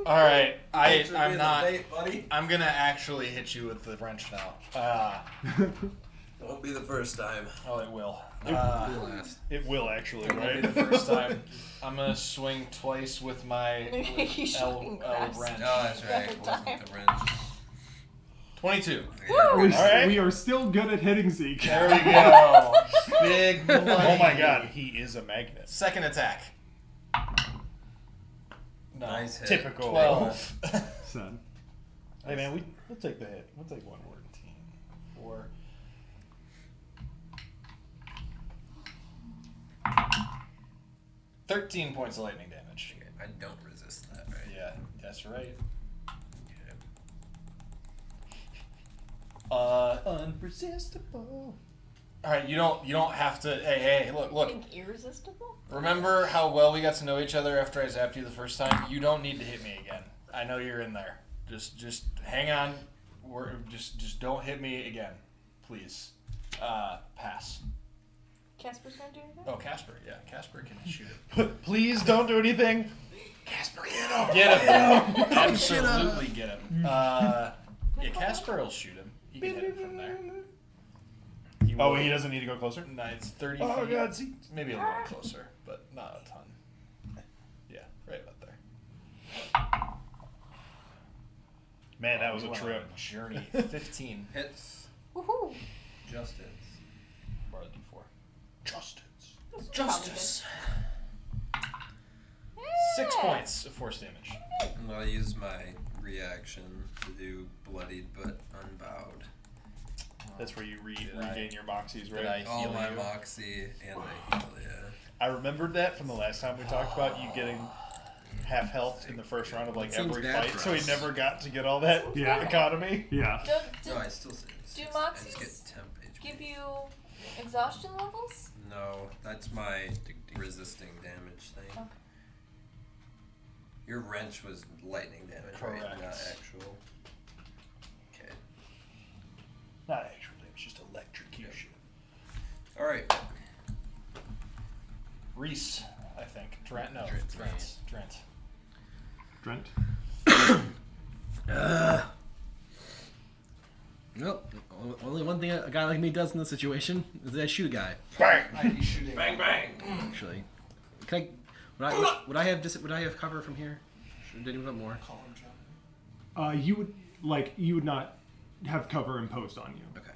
Speaker 5: All right.
Speaker 7: Thanks for being
Speaker 5: I'm
Speaker 7: the
Speaker 5: not.
Speaker 7: bait, buddy.
Speaker 5: I'm gonna actually hit you with the wrench now.
Speaker 7: Won't be the first time.
Speaker 5: Oh, it will.
Speaker 4: you'll last.
Speaker 3: It will actually,
Speaker 5: It won't
Speaker 3: right?
Speaker 5: be the first time. I'm gonna swing twice with my
Speaker 2: He's shooting grass.
Speaker 5: wrench.
Speaker 7: Oh, that's right. It wasn't the wrench.
Speaker 5: 22.
Speaker 1: We're,
Speaker 3: Alright.
Speaker 1: we are still good at hitting Zeke.
Speaker 5: There we go. Big money.
Speaker 3: Oh my god, he is a magnet.
Speaker 5: Second attack. No.
Speaker 7: Nice hit.
Speaker 3: Typical.
Speaker 5: 12.
Speaker 1: Sad.
Speaker 3: Hey man, we'll take the hit. We'll take one more.
Speaker 5: 4. 13 points of lightning damage.
Speaker 7: I don't resist that, right?
Speaker 5: Yeah, that's right.
Speaker 3: Unresistible.
Speaker 5: All right, you don't have to. Hey, look.
Speaker 2: Being irresistible?
Speaker 5: Remember how well we got to know each other after I zapped you the first time? You don't need to hit me again. I know you're in there. Just hang on. Just don't hit me again, please. Pass.
Speaker 2: Casper's gonna do anything?
Speaker 5: Oh, Casper. Yeah, Casper can shoot him.
Speaker 3: Please don't do anything. Casper, get him.
Speaker 5: Get him. Absolutely get him. Yeah, Casper will shoot him. He can hit him from there.
Speaker 3: Oh, he doesn't need to go closer?
Speaker 5: No, it's 30
Speaker 3: Oh,
Speaker 5: feet.
Speaker 3: God, see.
Speaker 5: Maybe a little closer, but not a ton. Yeah, right about there.
Speaker 3: Man, that was a
Speaker 5: Wow,
Speaker 3: trip.
Speaker 5: Journey. 15.
Speaker 6: Hits.
Speaker 2: Woohoo!
Speaker 6: Just hits.
Speaker 5: Borrow the D4.
Speaker 3: Justice.
Speaker 2: Justice.
Speaker 5: 6 points of force damage.
Speaker 6: And I'll use my reaction to do bloodied but unbowed.
Speaker 3: That's where you
Speaker 5: Did I-
Speaker 3: regain your moxies,
Speaker 5: did
Speaker 3: right?
Speaker 5: I
Speaker 6: All
Speaker 5: heal
Speaker 6: my
Speaker 5: you?
Speaker 6: moxie and I heal, yeah.
Speaker 3: I remembered that from the last time we talked about you getting half health in the first round of like
Speaker 4: Seems
Speaker 3: every
Speaker 4: bad
Speaker 3: fight,
Speaker 4: for
Speaker 3: so he
Speaker 4: us.
Speaker 3: never got to get all that
Speaker 1: Yeah.
Speaker 3: economy.
Speaker 1: Yeah.
Speaker 6: No, I still say
Speaker 2: do
Speaker 6: I just
Speaker 2: moxies
Speaker 6: get temp HP.
Speaker 2: give you exhaustion levels?
Speaker 6: No, that's my resisting damage thing.
Speaker 2: Okay.
Speaker 6: Your wrench was lightning damage, right?
Speaker 5: Correct.
Speaker 6: Not actual. Okay.
Speaker 3: Not actual damage, just electrocution.
Speaker 6: Alright.
Speaker 5: Reese, I think. Drent. No. Drent.
Speaker 1: Drent.
Speaker 4: Nope. Only one thing a guy like me does in this situation is I shoot a guy.
Speaker 3: Bang!
Speaker 5: I'd be shooting.
Speaker 6: Bang bang!
Speaker 4: Actually, can would I have cover from here? Did he move up more?
Speaker 5: Call him John.
Speaker 1: You would not have cover imposed on you.
Speaker 4: Okay.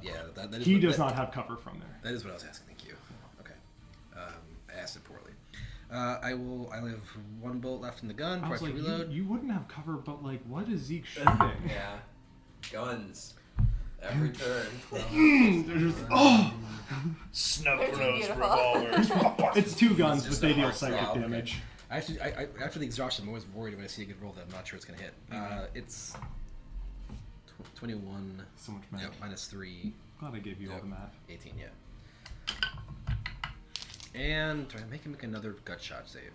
Speaker 4: Yeah, that is
Speaker 1: He
Speaker 4: what-
Speaker 1: does
Speaker 4: that-
Speaker 1: not have cover from there.
Speaker 4: That is what I was asking. Thank you. Okay. I asked it poorly. I have one bullet left in the gun.
Speaker 1: I was
Speaker 4: Before I
Speaker 1: like,
Speaker 4: can reload.
Speaker 1: you wouldn't have cover, but like, what is Zeke shooting?
Speaker 6: Yeah. Guns. Every turn.
Speaker 1: They're just, oh!
Speaker 3: Snub
Speaker 2: They're too
Speaker 3: throws
Speaker 2: beautiful.
Speaker 3: revolvers.
Speaker 1: It's 2 guns,
Speaker 6: It's just
Speaker 1: but they
Speaker 6: a
Speaker 1: deal
Speaker 6: hard
Speaker 1: psychic
Speaker 6: slap.
Speaker 1: damage.
Speaker 4: Actually, I after the exhaustion, I'm always worried when I see a good roll that I'm not sure it's gonna hit. It's 21.
Speaker 1: So much math.
Speaker 4: Yeah, minus 3,
Speaker 1: Glad I gave you all
Speaker 6: Yep.
Speaker 1: the math.
Speaker 4: 18. Yeah. And do I make him make another gut shot save?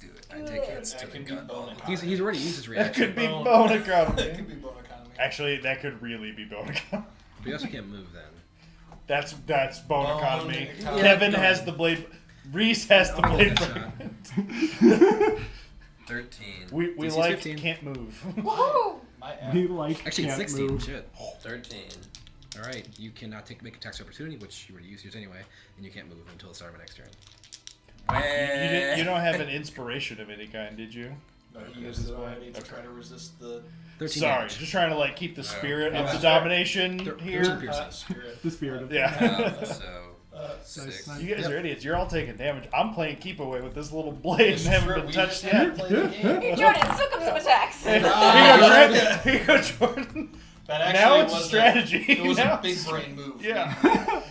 Speaker 6: Do it. I take hits to
Speaker 5: That
Speaker 6: the
Speaker 5: can be
Speaker 6: gut.
Speaker 5: bone
Speaker 4: He's already used his
Speaker 3: That
Speaker 4: reaction,
Speaker 3: could be
Speaker 5: Bone.
Speaker 3: bone
Speaker 5: That
Speaker 3: economy.
Speaker 5: could be bone economy.
Speaker 3: Actually, that could really be bone economy.
Speaker 4: but he also can't move then.
Speaker 3: That's bone
Speaker 5: Bone
Speaker 3: economy.
Speaker 5: economy.
Speaker 3: Kevin
Speaker 4: Yeah.
Speaker 3: has the blade. Reese has the
Speaker 4: I'll
Speaker 3: blade.
Speaker 4: roll that shot.
Speaker 6: 13.
Speaker 3: We
Speaker 4: DC's
Speaker 3: like
Speaker 4: 15.
Speaker 3: can't move.
Speaker 2: Woohoo!
Speaker 5: My ass.
Speaker 1: We like
Speaker 4: Actually, it's
Speaker 1: can't
Speaker 4: 16.
Speaker 1: move.
Speaker 4: Shit.
Speaker 6: 13.
Speaker 4: All right, you cannot make a tax opportunity, which you already used yours anyway, and you can't move until the start of my next turn.
Speaker 3: You don't have an inspiration of any kind, did you?
Speaker 5: No, he used it already to try to resist the
Speaker 4: 13
Speaker 3: Sorry,
Speaker 4: damage.
Speaker 3: just trying to like keep the spirit
Speaker 6: Yeah,
Speaker 3: of the
Speaker 6: that's fair.
Speaker 3: domination
Speaker 4: Thir-
Speaker 3: here.
Speaker 4: 13 piercing.
Speaker 5: spirit.
Speaker 1: The spirit of
Speaker 3: Yeah.
Speaker 6: So,
Speaker 1: Nice,
Speaker 6: 6.
Speaker 1: nice.
Speaker 3: You guys
Speaker 4: Yep.
Speaker 3: are idiots. You're all taking damage. I'm playing keep away with this little blade and haven't been touched yet.
Speaker 2: Hey, Jordan, soak up some attacks.
Speaker 3: Here you go, Trent. Here you go, Jordan.
Speaker 5: That actually
Speaker 3: Now it's a
Speaker 5: was
Speaker 3: strategy.
Speaker 5: It was
Speaker 3: Now
Speaker 5: a big
Speaker 3: it's-
Speaker 5: brain move.
Speaker 3: Yeah.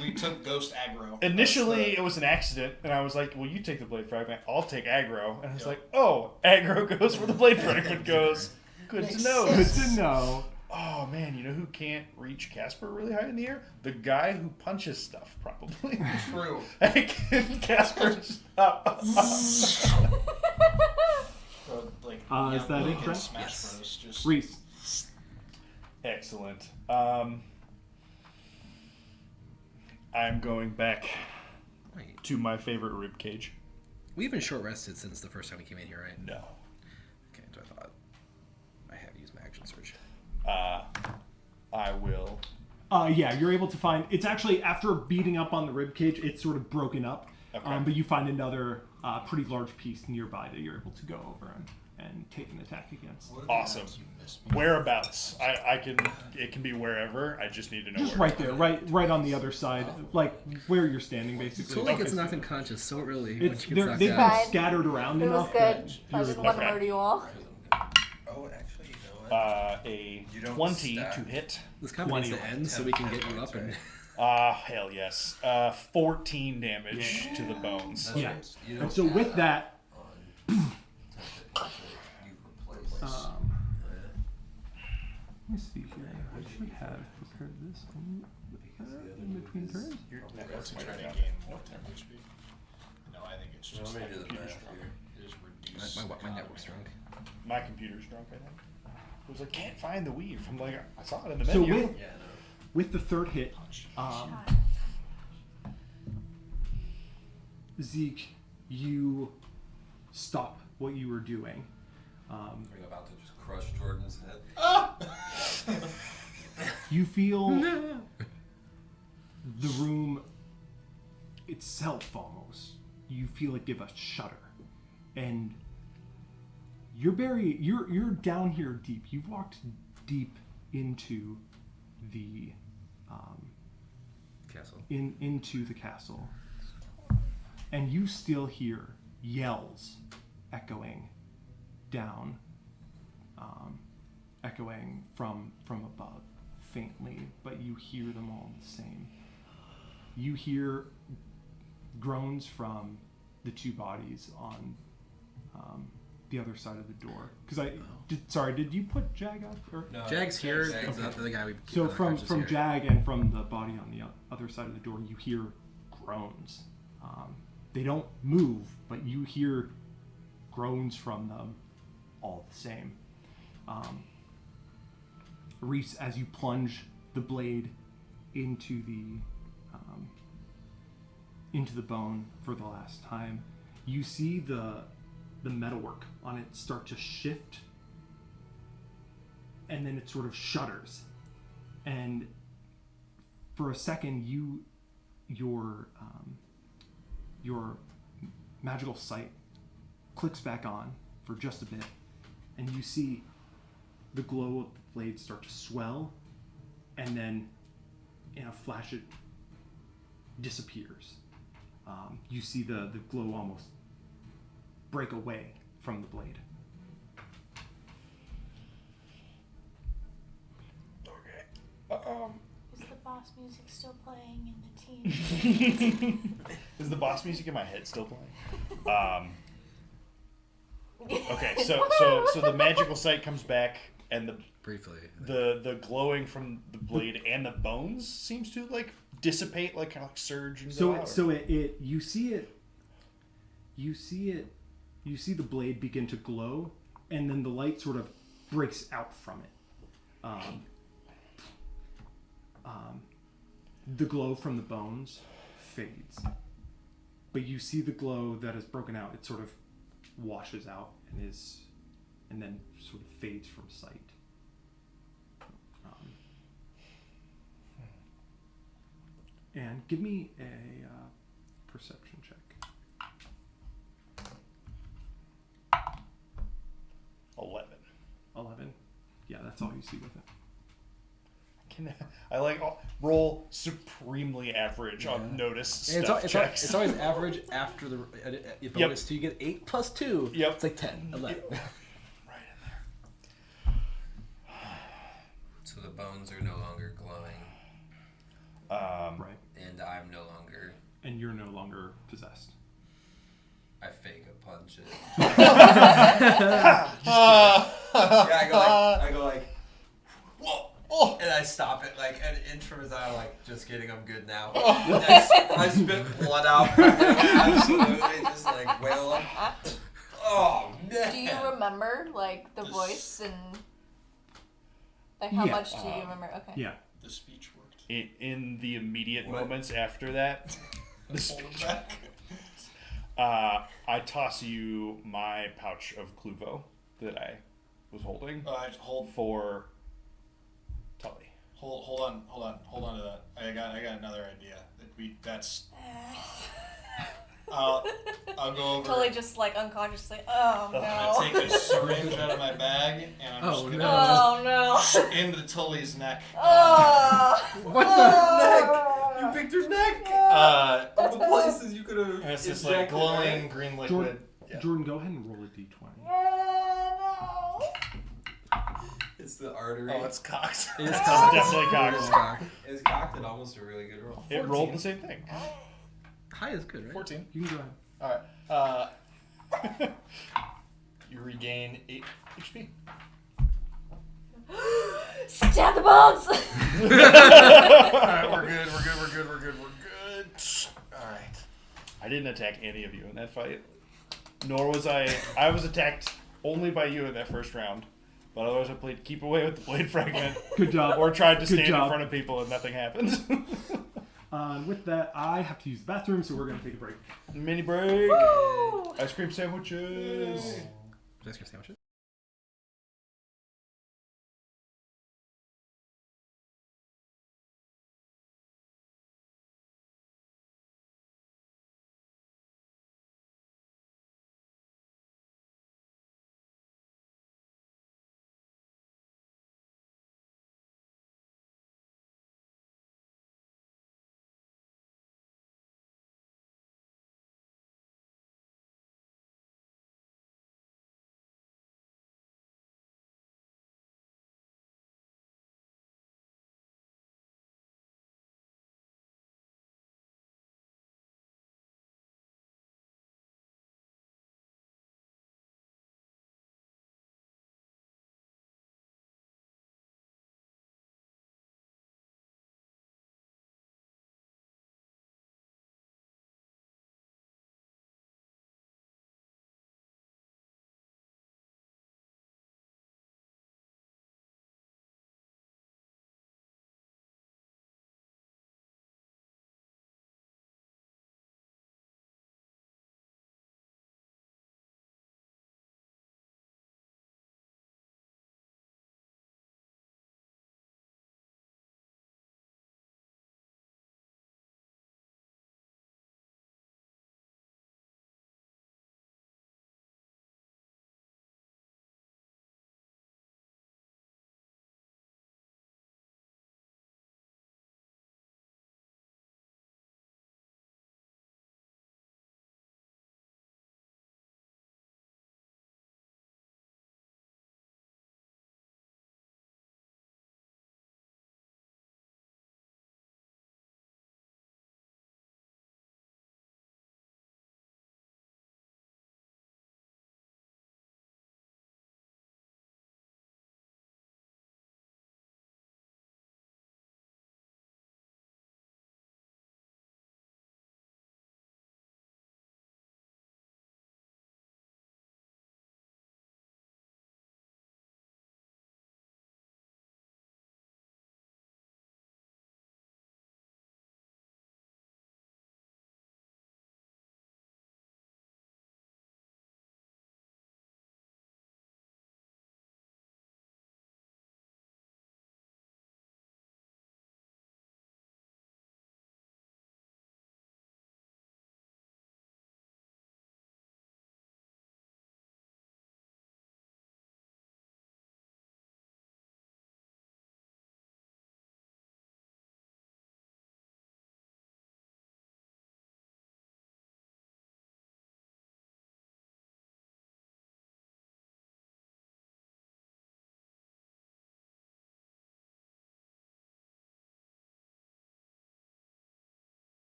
Speaker 5: We took ghost aggro.
Speaker 3: Initially, it was an accident, and I was like, well, you take the blade fragment, I'll take aggro. And I was
Speaker 5: Yep.
Speaker 3: like, oh, aggro goes where the blade fragment goes. Good to know.
Speaker 1: Good to know.
Speaker 3: Oh, man, you know who can't reach Casper really high in the air? The guy who punches stuff, probably.
Speaker 5: True.
Speaker 3: Casper, stop.
Speaker 5: So, like,
Speaker 1: Is that it,
Speaker 5: Link in
Speaker 1: Trent?
Speaker 5: Smash
Speaker 4: Yes.
Speaker 5: Bros. Just
Speaker 1: Reese.
Speaker 3: Excellent. I'm going back
Speaker 4: Wait,
Speaker 3: to my favorite rib cage.
Speaker 4: we've been short rested since the first time we came in here, right?
Speaker 3: No.
Speaker 4: Okay, so I thought I have used my action surge.
Speaker 3: I will.
Speaker 1: Yeah, you're able to find. It's actually after beating up on the rib cage, it's sort of broken up.
Speaker 3: Okay.
Speaker 1: But you find another pretty large piece nearby that you're able to go over and take an attack against.
Speaker 3: Awesome. Whereabouts? I can. It can be wherever. I just need to know.
Speaker 1: Just
Speaker 3: where.
Speaker 1: right there, right on the other side, like where you're standing, basically.
Speaker 4: Totally gets knocked unconscious so early. when
Speaker 1: It's
Speaker 4: she gets
Speaker 1: they've
Speaker 4: knocked
Speaker 1: been
Speaker 4: out.
Speaker 2: Fine.
Speaker 1: scattered around
Speaker 2: It was
Speaker 1: enough.
Speaker 2: good.
Speaker 1: that
Speaker 2: I
Speaker 1: you're-
Speaker 2: didn't want to
Speaker 3: Okay.
Speaker 2: murder you all.
Speaker 6: Oh, actually, you know what?
Speaker 3: A
Speaker 6: You don't
Speaker 3: 20
Speaker 6: stack.
Speaker 3: to hit.
Speaker 4: This company needs to
Speaker 1: 20.
Speaker 4: end so we can get you up and.
Speaker 3: Hell yes. 14 damage to the bones.
Speaker 6: That's
Speaker 1: Yeah.
Speaker 6: right. You
Speaker 1: And
Speaker 6: don't
Speaker 1: so with
Speaker 6: add
Speaker 1: that,
Speaker 6: on you replace.
Speaker 1: Let me see here. I should have prepared this in between turns.
Speaker 5: You're to try to gain more 10 HP. No, I think it's just
Speaker 6: Let me
Speaker 5: like
Speaker 6: do the
Speaker 5: computer's
Speaker 6: math
Speaker 5: drunk.
Speaker 6: here.
Speaker 5: It is reduced.
Speaker 4: My network's drunk.
Speaker 3: My computer's drunk, I think. It was like, can't find the weave. I'm like, I saw it in the
Speaker 1: So
Speaker 3: menu.
Speaker 1: with
Speaker 6: Yeah, no.
Speaker 1: with the third hit, Zeke, you stop what you were doing.
Speaker 6: Are you about to just crush Jordan's head?
Speaker 1: You feel the room itself almost. You feel it give a shudder, and you're down here deep. You've walked deep into the
Speaker 4: Castle.
Speaker 1: into the castle, and you still hear yells echoing down, echoing from above faintly, but you hear them all the same. You hear groans from the two bodies on the other side of the door. Did you put Jag up? Or?
Speaker 6: No,
Speaker 4: Jag's here.
Speaker 6: Jag's
Speaker 4: The other guy we
Speaker 1: So
Speaker 4: other
Speaker 1: from
Speaker 4: crutches here.
Speaker 1: Jag and from the body on the other side of the door, you hear groans. They don't move, but you hear groans from them all the same. Reese, as you plunge the blade into the bone for the last time, you see the metalwork on it start to shift, and then it sort of shudders, and for a second your magical sight clicks back on for just a bit, and you see the glow of the blade start to swell, and then in a flash it disappears. You see the glow almost break away from the blade.
Speaker 3: Okay.
Speaker 8: Is the boss music still playing in the team?
Speaker 3: Is the boss music in my head still playing? Okay, so the magical sight comes back, and
Speaker 4: Briefly.
Speaker 3: the glowing from the blade and the bones seems to like dissipate, like kind of like surge and go out.
Speaker 1: You see the blade begin to glow, and then the light sort of breaks out from it. The glow from the bones fades, but you see the glow that has broken out. It sort of washes out and then sort of fades from sight. And give me a perception check. 11. Yeah, that's all you see with it.
Speaker 3: I like roll supremely average on notice
Speaker 4: And
Speaker 3: stuff checks.
Speaker 4: it's always average after the bonus. So you get 8 plus 2.
Speaker 3: Yep.
Speaker 4: It's like 10, 11.
Speaker 3: Right in there.
Speaker 6: So the bones are no longer glowing,
Speaker 1: Right.
Speaker 6: and I'm no longer.
Speaker 1: And you're no longer possessed.
Speaker 6: I fake a punch it. Yeah, I go like, whoa. Oh, and I stop it like an inch from his eye, like, just kidding, I'm good now. And I spit blood out. Absolutely, just like wail him. Oh, man.
Speaker 2: Do you remember, like, the voice and... Like, how
Speaker 1: Yeah.
Speaker 2: much do you remember? Okay.
Speaker 1: Yeah.
Speaker 5: The speech worked.
Speaker 3: In the immediate
Speaker 6: What?
Speaker 3: moments after that,
Speaker 5: Hold it back.
Speaker 3: I toss you my pouch of Cluvo that I was holding
Speaker 5: Hold
Speaker 3: for Tully.
Speaker 5: hold on to that. I got another idea. I'll go over.
Speaker 2: Totally just, like, unconsciously, oh,
Speaker 5: I'm
Speaker 2: no.
Speaker 5: gonna take a syringe out of my bag and I'm just
Speaker 4: Oh,
Speaker 5: gonna
Speaker 2: Oh, no.
Speaker 5: just into Tully's neck.
Speaker 2: Oh.
Speaker 4: What the?
Speaker 6: You picked her neck!
Speaker 5: Of
Speaker 6: the places you could have.
Speaker 5: And it's this like glowing green liquid.
Speaker 1: Jordan,
Speaker 5: Yeah.
Speaker 1: Jordan, go ahead and roll a d20.
Speaker 2: Oh,
Speaker 6: It's the artery.
Speaker 5: Oh, it's cocked.
Speaker 4: It is
Speaker 3: It's
Speaker 4: cocked.
Speaker 3: definitely
Speaker 4: It is
Speaker 3: cocked.
Speaker 4: cocked.
Speaker 6: It's cocked at almost a really good roll.
Speaker 3: It rolled the same thing.
Speaker 4: High is good, right?
Speaker 5: 14.
Speaker 1: You can go ahead.
Speaker 5: Alright. You regain 8 HP.
Speaker 2: Stab the bones!
Speaker 5: Alright, we're good. Alright.
Speaker 3: I didn't attack any of you in that fight. Nor was I. I was attacked only by you in that first round. But otherwise, I played keep away with the blade fragment.
Speaker 1: Good job.
Speaker 3: Or tried to
Speaker 1: Good
Speaker 3: stand
Speaker 1: job.
Speaker 3: in front of people and nothing happened.
Speaker 1: With that, I have to use the bathroom, so we're going to take a break.
Speaker 3: Mini break.
Speaker 2: Woo!
Speaker 3: Ice cream sandwiches.
Speaker 4: Ice cream sandwiches.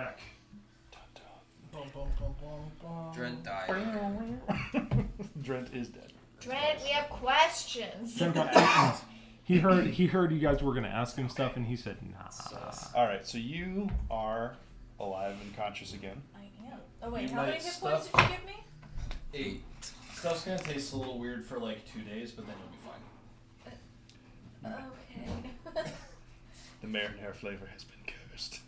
Speaker 1: back.
Speaker 7: Drent died.
Speaker 3: Drent is dead.
Speaker 2: Drent, we have questions.
Speaker 1: Trent got questions. He heard you guys were gonna ask him stuff, and he said, "Nah."
Speaker 3: All right, so you are alive and conscious again.
Speaker 2: I am. Oh wait,
Speaker 5: You
Speaker 2: how many
Speaker 5: might
Speaker 2: hit points
Speaker 5: stuff-
Speaker 2: did you give me?
Speaker 5: 8. Stuff's gonna taste a little weird for like 2 days, but then you'll be fine.
Speaker 2: Okay.
Speaker 3: The marinara flavor has been cursed.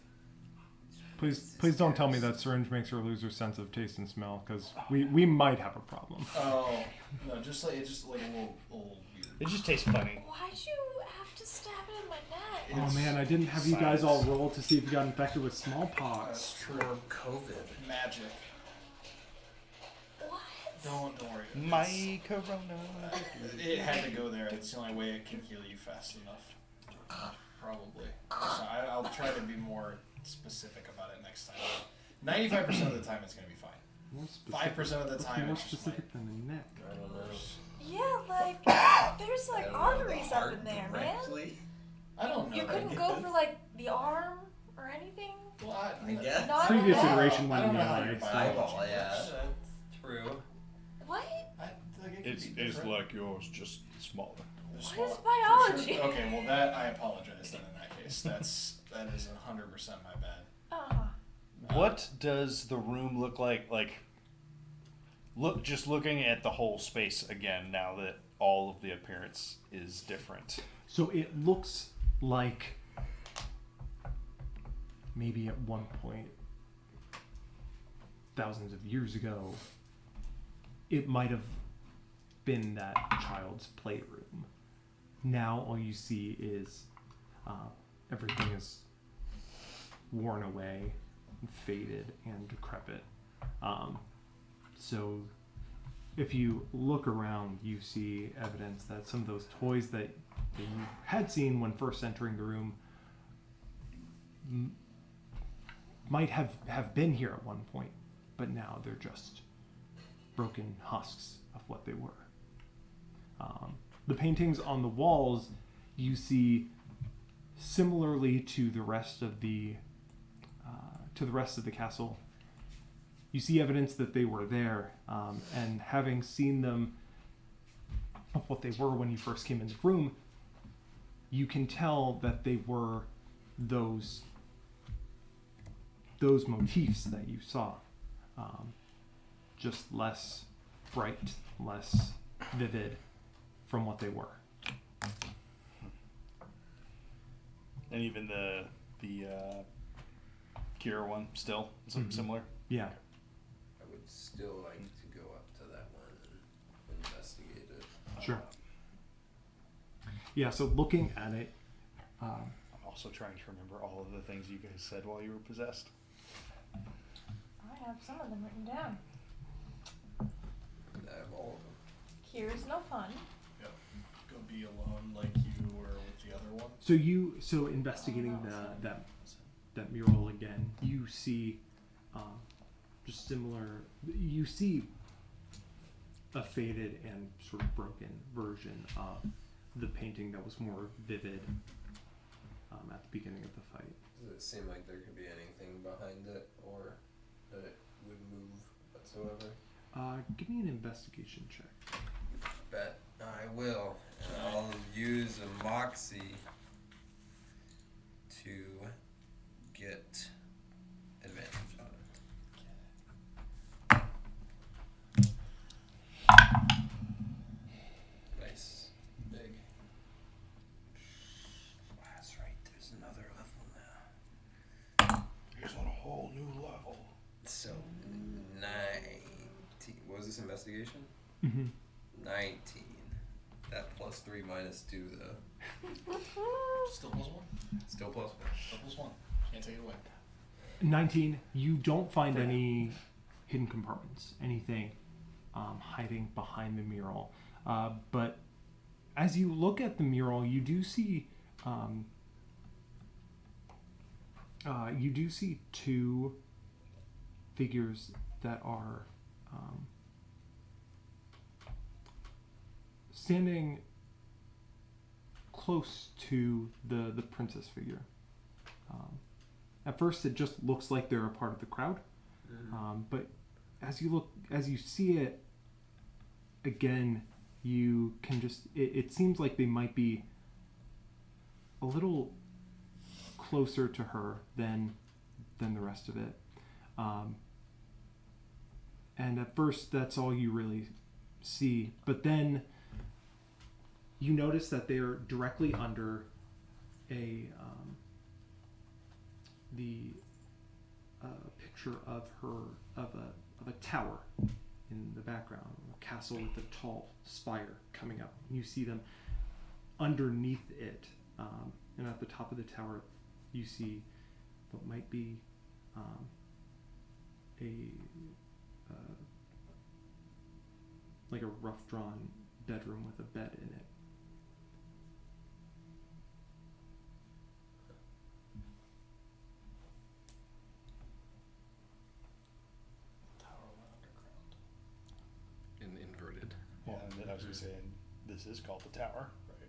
Speaker 1: Please don't tell me that syringe makes her lose her sense of taste and smell, because we might have a problem.
Speaker 5: Oh no, just like a little weird.
Speaker 3: It just tastes funny.
Speaker 2: Why'd you have to stab it in my neck?
Speaker 1: Oh man, I didn't have you guys all roll to see if you got infected with smallpox.
Speaker 5: That's true.
Speaker 7: Or COVID.
Speaker 5: Magic.
Speaker 2: What?
Speaker 5: Don't worry.
Speaker 3: My corona.
Speaker 5: It had to go there. It's the only way it can heal you fast enough. Probably. So I'll try to be more specific about it next time. 95% of the time it's gonna be fine.
Speaker 1: More specific,
Speaker 5: 5% of the time
Speaker 1: more
Speaker 5: it's just
Speaker 1: specific than the neck.
Speaker 7: I don't know.
Speaker 2: Yeah, like there's
Speaker 7: I
Speaker 2: like
Speaker 7: don't know,
Speaker 2: arteries
Speaker 7: the
Speaker 2: up
Speaker 7: heart
Speaker 2: in there, man.
Speaker 7: directly?
Speaker 5: I don't know.
Speaker 2: You
Speaker 5: that.
Speaker 2: couldn't go for like the arm or anything.
Speaker 5: Well,
Speaker 7: I guess.
Speaker 2: Not
Speaker 1: Previous
Speaker 2: at all.
Speaker 1: iteration
Speaker 5: I
Speaker 1: went
Speaker 5: don't
Speaker 1: in
Speaker 5: know
Speaker 1: the
Speaker 5: how
Speaker 1: eye.
Speaker 5: your
Speaker 1: so-
Speaker 5: biology
Speaker 7: Eyeball, yeah.
Speaker 5: works.
Speaker 7: That's true.
Speaker 2: What?
Speaker 5: It
Speaker 3: It's
Speaker 5: could be different.
Speaker 3: like yours, just smaller.
Speaker 5: There's
Speaker 2: What is
Speaker 5: for
Speaker 2: biology?
Speaker 5: sure. Okay, well that I apologize then in that case. That is 100% my bad.
Speaker 3: What does the room look like? Just looking at the whole space again now that all of the appearance is different.
Speaker 1: So it looks like maybe at one point, thousands of years ago, it might have been that child's playroom. Now all you see is everything is worn away, and faded, and decrepit. So if you look around, you see evidence that some of those toys that you had seen when first entering the room might have been here at one point, but now they're just broken husks of what they were. The paintings on the walls you see similarly to the rest of the castle. You see evidence that they were there, and having seen them of what they were when you first came in the room, you can tell that they were those motifs that you saw, just less bright, less vivid from what they were.
Speaker 3: And even the Kira one still similar.
Speaker 1: Yeah.
Speaker 7: I would still like to go up to that one and investigate it.
Speaker 1: Sure. Yeah, so looking at it,
Speaker 3: I'm also trying to remember all of the things you guys said while you were possessed.
Speaker 2: I have some of them written down.
Speaker 7: I have all of them.
Speaker 2: Here's no fun.
Speaker 5: Yep. Go be alone like you were with the other one.
Speaker 1: so investigating that mural again, you see just similar. You see a faded and sort of broken version of the painting that was more vivid at the beginning of the fight.
Speaker 7: Does it seem like there could be anything behind it or that it would move whatsoever?
Speaker 1: Give me an investigation check.
Speaker 7: Bet I will. And I'll use a moxie to get advantage on it. Nice. Big. That's right, there's another level now.
Speaker 3: He's on a whole new level.
Speaker 7: So 19. What was this investigation?
Speaker 1: Mm-hmm.
Speaker 7: 19. That plus 3 minus 2 though.
Speaker 5: Still +1.
Speaker 7: Still plus 1.
Speaker 5: Still +1. Can't take it away.
Speaker 1: 19. You don't find any hidden compartments, anything hiding behind the mural. But as you look at the mural, you do see two figures that are standing close to the princess figure. At first, it just looks like they're a part of the crowd, but as you see it again, you can just. It seems like they might be a little closer to her than the rest of it. And at first, that's all you really see. But then you notice that they're directly under the picture of a tower in the background, a castle with a tall spire coming up. You see them underneath it, and at the top of the tower, you see what might be like a rough drawn bedroom with a bed in it.
Speaker 4: Inverted.
Speaker 3: Yeah, and then I was gonna say, this is called the tower.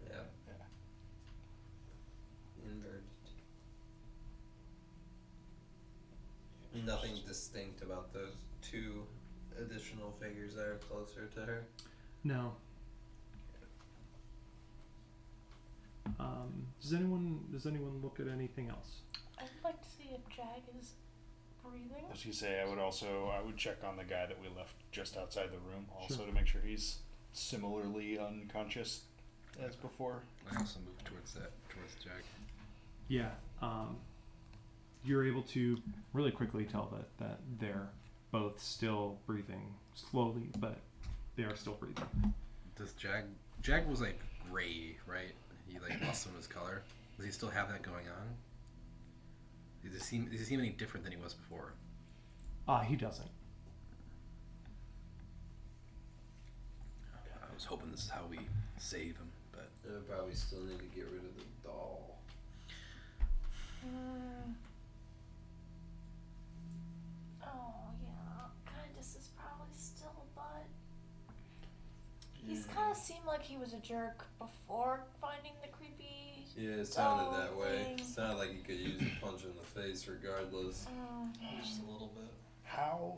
Speaker 6: Yeah. Inverted. Nothing distinct about those two additional figures that are closer to her.
Speaker 1: No. Does anyone look at anything else?
Speaker 8: I'd like to see if Jag is breathing.
Speaker 3: I was gonna say, I would check on the guy that we left just outside the room also
Speaker 1: Sure.
Speaker 3: to make sure he's similarly unconscious as before.
Speaker 4: I also moved towards Jag.
Speaker 1: Yeah. You're able to really quickly tell that they're both still breathing slowly, but they are still breathing.
Speaker 4: Does Jag was like gray, right? He like lost some of his color. Does he still have that going on? Does he seem any different than he was before?
Speaker 1: He doesn't.
Speaker 4: I was hoping this is how we save him, but
Speaker 6: I would probably still need to get rid of the doll.
Speaker 8: Oh, yeah. Kindness is probably still, but he's kind of seemed like he was a jerk before finding the creepy.
Speaker 6: Yeah, it sounded
Speaker 8: doll
Speaker 6: that way.
Speaker 8: thing.
Speaker 6: It sounded like you could use a punch in the face regardless.
Speaker 5: Just a little bit.
Speaker 3: How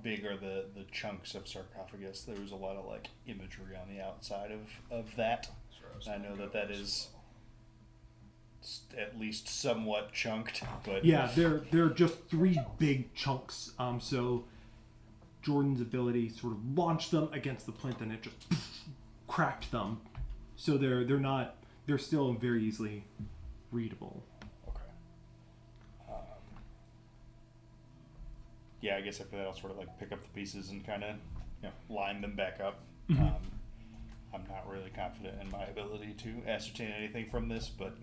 Speaker 3: big are the chunks of sarcophagus? There was a lot of like imagery on the outside of that. I know that is at least somewhat chunked, but
Speaker 1: Yeah, they're just 3 big chunks. So Jordan's ability sort of launched them against the plinth, and it just cracked them. So they're still very easily readable.
Speaker 3: okay. Yeah, I guess after that I'll sort of like pick up the pieces and kind of line them back up.
Speaker 1: Mhm.
Speaker 3: I'm not really confident in my ability to ascertain anything from this, but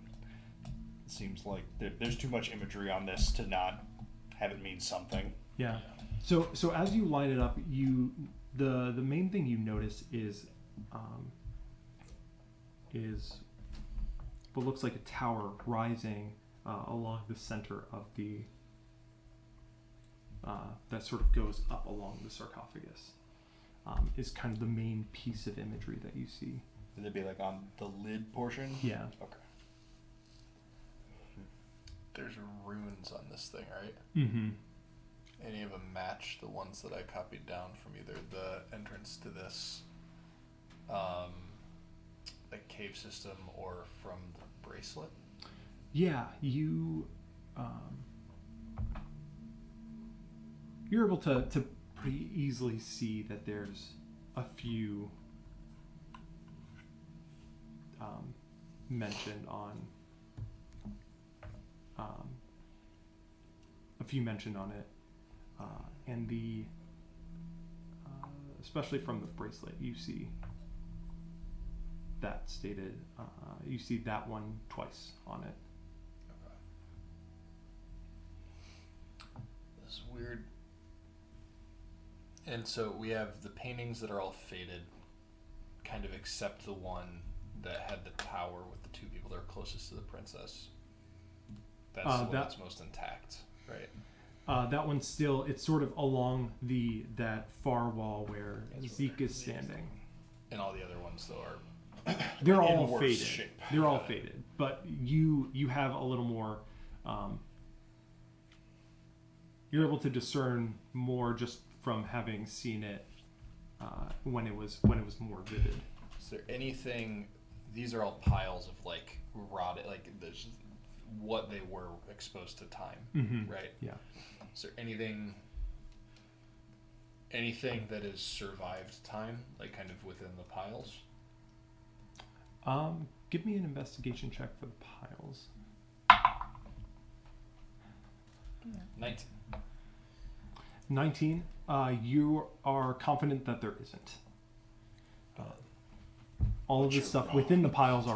Speaker 3: it seems like there's too much imagery on this to not have it mean something.
Speaker 1: Yeah. So as you line it up, the main thing you notice is what looks like a tower rising along the center of the that sort of goes up along the sarcophagus. Is kind of the main piece of imagery that you see.
Speaker 3: Would it be like on the lid portion?
Speaker 1: Yeah.
Speaker 3: Okay.
Speaker 5: There's runes on this thing, right?
Speaker 1: Mm-hmm.
Speaker 5: Any of them match the ones that I copied down from either the entrance to this like cave system or from the bracelet?
Speaker 1: Yeah, you're able to pretty easily see that there's a few mentioned on it, and the especially from the bracelet you see that stated. You see that one twice on it.
Speaker 5: This is weird. And so we have the paintings that are all faded, kind of except the one that had the tower with the 2 people that are closest to the princess. That's the one that's most intact, right?
Speaker 1: That one's still, it's sort of along that far wall where Zeke is standing.
Speaker 5: And all the other ones, though, are
Speaker 1: They're
Speaker 3: In
Speaker 1: all
Speaker 3: worse
Speaker 1: faded.
Speaker 3: shape.
Speaker 1: They're all faded. but you have a little more. You're able to discern more just from having seen it when it was more vivid.
Speaker 5: Is there anything? These are all piles of like rotted, like there's what they were exposed to time, right?
Speaker 1: Yeah.
Speaker 5: Is there anything that has survived time, like kind of within the piles?
Speaker 1: Give me an investigation check for the piles.
Speaker 5: 19.
Speaker 1: 19. You are confident that there isn't. All of the stuff within the piles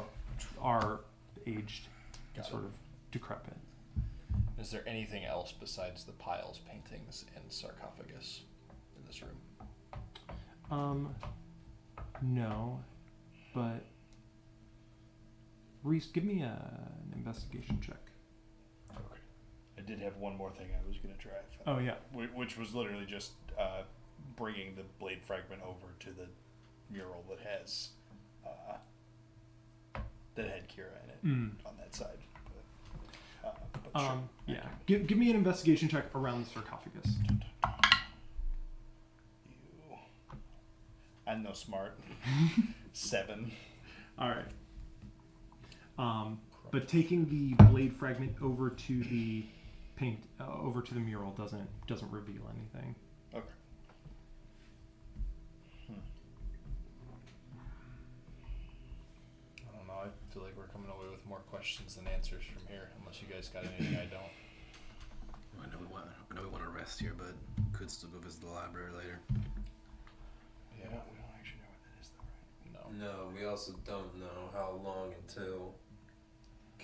Speaker 1: are aged and sort of decrepit.
Speaker 5: Is there anything else besides the piles, paintings, and sarcophagus in this room?
Speaker 1: No, but Reese, give me an investigation check.
Speaker 3: Okay. I did have one more thing I was going to try.
Speaker 1: Oh yeah.
Speaker 3: Which was literally just bringing the blade fragment over to the mural that has that had Kira in it on that side. But sure.
Speaker 1: Yeah. Give me an investigation check around the sarcophagus.
Speaker 3: I'm no smart. 7.
Speaker 1: All right. But taking the blade fragment over to the over to the mural doesn't reveal anything.
Speaker 3: Okay.
Speaker 5: I don't know. I feel like we're coming away with more questions than answers from here, unless you guys got anything I don't.
Speaker 4: I know we want to rest here, but could still go visit the library later.
Speaker 5: Yeah.
Speaker 3: We don't actually know what that is, though, right?
Speaker 5: No.
Speaker 6: No, we also don't know how long until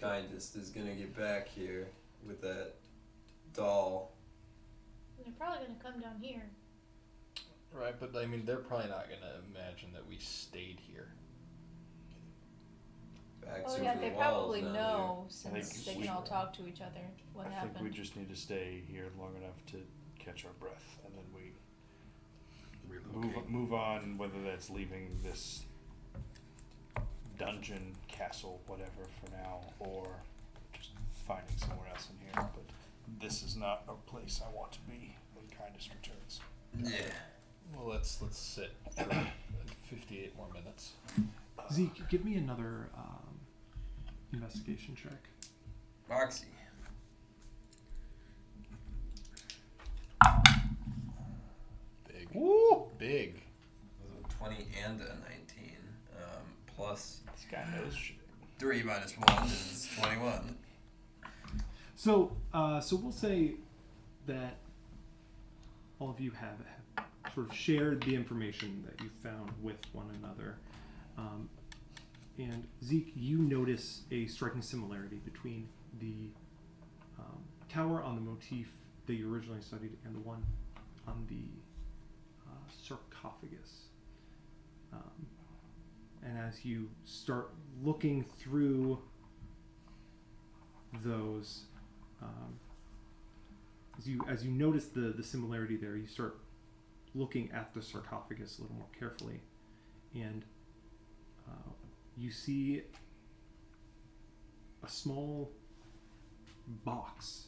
Speaker 6: Kindest is gonna get back here with that doll.
Speaker 8: They're probably gonna come down here.
Speaker 5: Right, but I mean, they're probably not gonna imagine that we stayed here.
Speaker 6: Back
Speaker 2: Oh
Speaker 6: to
Speaker 2: yeah,
Speaker 6: the
Speaker 2: they
Speaker 6: walls
Speaker 2: probably
Speaker 6: down
Speaker 2: know
Speaker 3: think
Speaker 2: since they
Speaker 3: we-
Speaker 2: can all talk to each other what
Speaker 3: I
Speaker 2: happened.
Speaker 3: think we just need to stay here long enough to catch our breath, and then we
Speaker 4: Relocate.
Speaker 3: move on, whether that's leaving this dungeon, castle, whatever for now, or just finding somewhere else in here. But this is not a place I want to be when Kindest returns.
Speaker 6: there. Yeah.
Speaker 5: Well, let's sit for 58 more minutes.
Speaker 1: Zeke, give me another investigation check.
Speaker 6: Moxie.
Speaker 5: Big.
Speaker 3: Woo!
Speaker 5: Big.
Speaker 6: It was a 20 and a 19. Plus
Speaker 3: This guy knows shit.
Speaker 6: 3 minus 1 is 21.
Speaker 1: So we'll say that all of you have sort of shared the information that you found with one another. And Zeke, you notice a striking similarity between the tower on the motif that you originally studied and the one on the sarcophagus. And as you start looking through those, as you notice the similarity there, you start looking at the sarcophagus a little more carefully, and you see a small box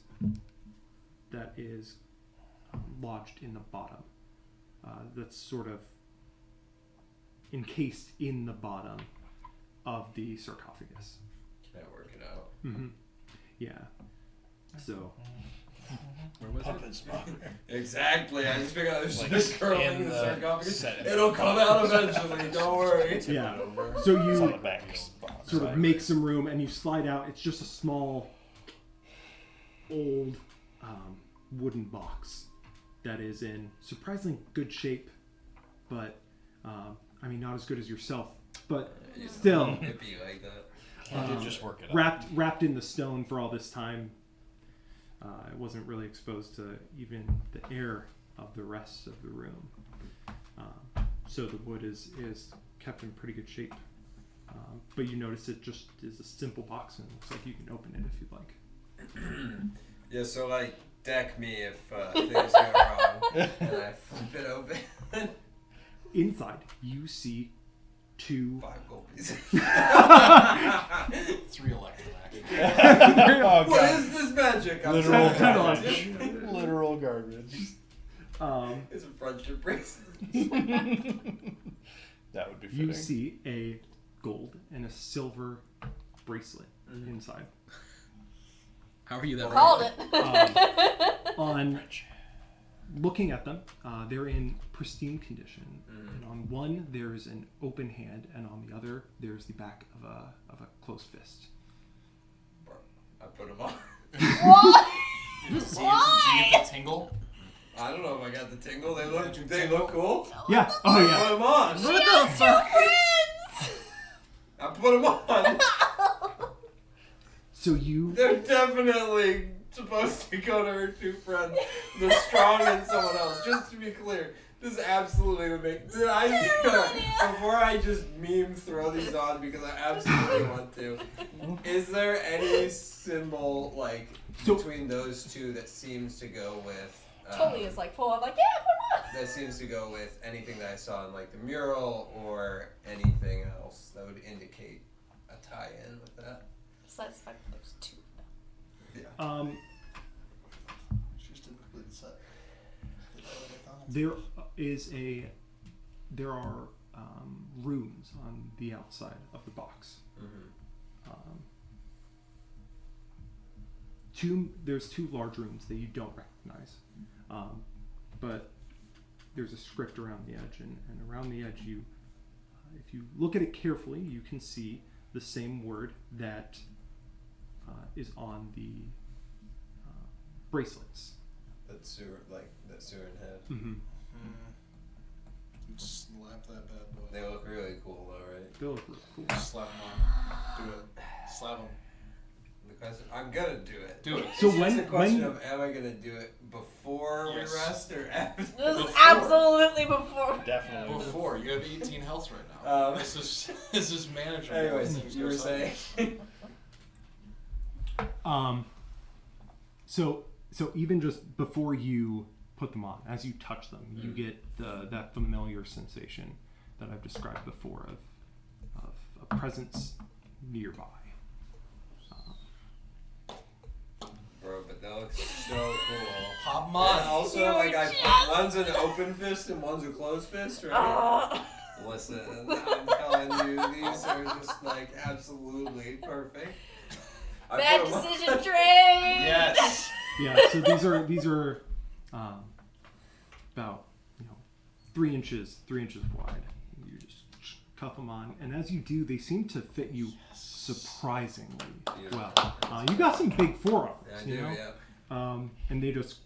Speaker 1: that is lodged in the bottom. That's sort of encased in the bottom of the sarcophagus.
Speaker 6: Can I work it out?
Speaker 1: Mm-hmm. Yeah. So.
Speaker 4: Where was it?
Speaker 3: Puppets, mother.
Speaker 6: Exactly. I just figured out there's
Speaker 5: Like
Speaker 6: this girl
Speaker 5: in
Speaker 6: in the
Speaker 5: the
Speaker 6: sarcophagus.
Speaker 5: set.
Speaker 6: It'll come out eventually. Don't worry.
Speaker 1: Yeah.
Speaker 5: Over.
Speaker 1: So
Speaker 3: It's on the
Speaker 1: you
Speaker 3: back.
Speaker 1: sort of make some room and you slide out. It's just a small, old wooden box that is in surprisingly good shape, but I mean not as good as yourself, but still
Speaker 6: It'd be like that.
Speaker 5: Can't you just work it out?
Speaker 1: wrapped in the stone for all this time. It wasn't really exposed to even the air of the rest of the room. So the wood is kept in pretty good shape. But you notice it just is a simple box and it looks like you can open it if you'd like.
Speaker 6: Yeah, so like deck me if things go wrong and I flip it open.
Speaker 1: Inside, you see 2.
Speaker 7: 5 gold pieces.
Speaker 5: 3 electromagic.
Speaker 3: Oh,
Speaker 7: What
Speaker 3: God.
Speaker 7: is this magic? I'm
Speaker 3: Literal
Speaker 7: sorry.
Speaker 3: garbage. Literal garbage.
Speaker 7: It's a friendship bracelet.
Speaker 3: That would be fitting.
Speaker 1: You see a gold and a silver bracelet inside.
Speaker 4: How are you that
Speaker 8: Called
Speaker 4: way?
Speaker 8: it.
Speaker 1: On looking at them, they're in pristine condition. And on one, there's an open hand, and on the other, there's the back of a closed fist.
Speaker 7: I put them on.
Speaker 8: What?
Speaker 5: Do you get
Speaker 8: Why?
Speaker 5: the tingle?
Speaker 7: I don't know if I got the tingle. They
Speaker 5: Did you
Speaker 7: look
Speaker 5: tingle?
Speaker 7: cool.
Speaker 1: Yeah. Oh
Speaker 7: I
Speaker 1: yeah.
Speaker 7: put them on.
Speaker 8: What the fuck? Friends.
Speaker 7: I put them on.
Speaker 1: So you.
Speaker 7: They're definitely supposed to go to her 2 friends, the strong and someone else. Just to be clear, this absolutely would make. Did I before I just meme throw these on because I absolutely want to? Is there any symbol like
Speaker 1: So-
Speaker 7: between those 2 that seems to go with?
Speaker 8: Tully is like full on like, yeah, put 'em on.
Speaker 7: That seems to go with anything that I saw in like the mural or anything else that would indicate a tie-in with that.
Speaker 8: Besides the fact that there's 2 of them.
Speaker 3: She just didn't complete the set.
Speaker 1: There are runes on the outside of the box. There's 2 large runes that you don't recognize, but there's a script around the edge, and around the edge, if you look at it carefully, you can see the same word that is on the bracelets.
Speaker 7: That sewer head.
Speaker 5: Slap that bad boy.
Speaker 7: They look really cool though, right?
Speaker 1: They look really cool.
Speaker 5: Slap him on. Do it. Slap him.
Speaker 7: The question, I'm gonna do it.
Speaker 5: Do it.
Speaker 1: So
Speaker 7: It's
Speaker 1: when
Speaker 7: a question
Speaker 1: when
Speaker 7: of am I gonna do it before
Speaker 5: Yes.
Speaker 7: we rest or after?
Speaker 8: This is
Speaker 5: Before.
Speaker 8: absolutely before.
Speaker 3: Definitely.
Speaker 5: Before you have 18 health right now. This is manageable.
Speaker 7: Anyways,
Speaker 5: Things
Speaker 7: you
Speaker 5: go
Speaker 7: were
Speaker 5: south.
Speaker 7: saying.
Speaker 1: So even just before you put them on, as you touch them, you get that familiar sensation that I've described before of a presence nearby.
Speaker 7: Bro, but that looks so cool.
Speaker 5: Pop 'em
Speaker 7: And
Speaker 5: on.
Speaker 7: also,
Speaker 8: You
Speaker 7: like
Speaker 8: just-
Speaker 7: one's an open fist and one's a closed fist, right? Listen, I'm telling you, these are just like absolutely perfect. I
Speaker 8: Bad
Speaker 7: put 'em on-
Speaker 8: decision, Trey.
Speaker 5: Yes.
Speaker 1: Yeah. So these are about 3 inches wide. You just cuff them on, and as you do, they seem to fit you surprisingly well. You got some big forearms,
Speaker 7: Yeah, I
Speaker 1: you
Speaker 7: do,
Speaker 1: know,
Speaker 7: yeah.
Speaker 1: and they just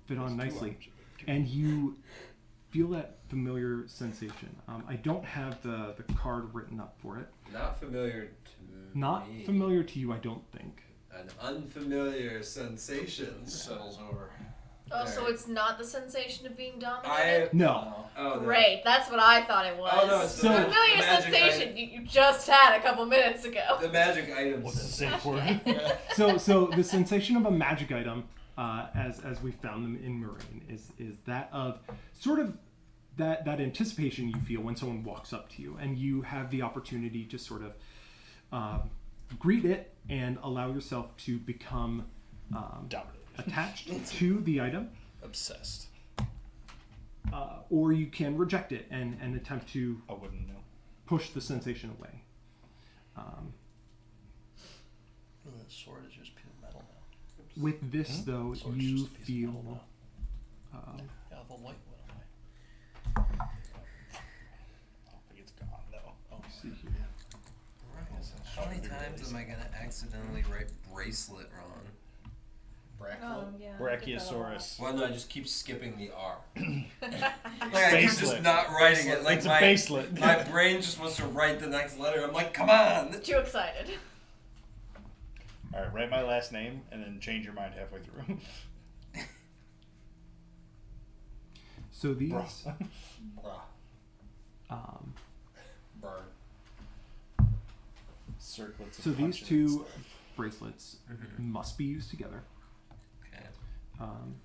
Speaker 1: fit on nicely, and you feel that familiar sensation. I don't have the card written up for it.
Speaker 7: Not familiar to
Speaker 1: Not
Speaker 7: me.
Speaker 1: familiar to you, I don't think.
Speaker 7: An unfamiliar sensation.
Speaker 5: Settles over.
Speaker 8: Oh, so it's not the sensation of being
Speaker 7: I
Speaker 8: dominated?
Speaker 1: No.
Speaker 7: oh no.
Speaker 8: Great, that's what I thought it was.
Speaker 7: Oh, no, it's
Speaker 1: So-
Speaker 7: the
Speaker 8: Familiar
Speaker 7: magic
Speaker 8: sensation you just had a couple minutes ago.
Speaker 7: The magic items.
Speaker 3: What's the safe word?
Speaker 1: So the sensation of a magic item, as we found them in Mihraen, is that of sort of that anticipation you feel when someone walks up to you, and you have the opportunity to sort of greet it and allow yourself to become
Speaker 3: Dominated.
Speaker 1: attached to the item,
Speaker 3: Obsessed.
Speaker 1: or you can reject it and attempt to
Speaker 3: I wouldn't know.
Speaker 1: push the sensation away.
Speaker 3: The sword is just pure metal now.
Speaker 1: With this, though,
Speaker 3: Sword's
Speaker 1: you
Speaker 3: just a piece of metal
Speaker 1: feel
Speaker 3: Yeah, the light went away. I don't think it's gone though. Oh,
Speaker 1: see here.
Speaker 7: How many times am I gonna accidentally write bracelet wrong?
Speaker 5: Bracklet.
Speaker 8: yeah.
Speaker 3: Brachiosaurus.
Speaker 7: Well, no, I just keep skipping the R. like I keep
Speaker 3: Baselet.
Speaker 7: just not writing it. Like
Speaker 3: It's a
Speaker 7: my
Speaker 3: baselet.
Speaker 7: my brain just wants to write the next letter. I'm like, come on.
Speaker 8: Too excited.
Speaker 3: All right, write my last name and then change your mind halfway through.
Speaker 1: So these,
Speaker 5: Bruh. Burn.
Speaker 3: Circlets. Of
Speaker 1: so these
Speaker 3: punching and
Speaker 1: two
Speaker 3: stuff.
Speaker 1: bracelets must be used together.
Speaker 7: Okay.
Speaker 1: Um,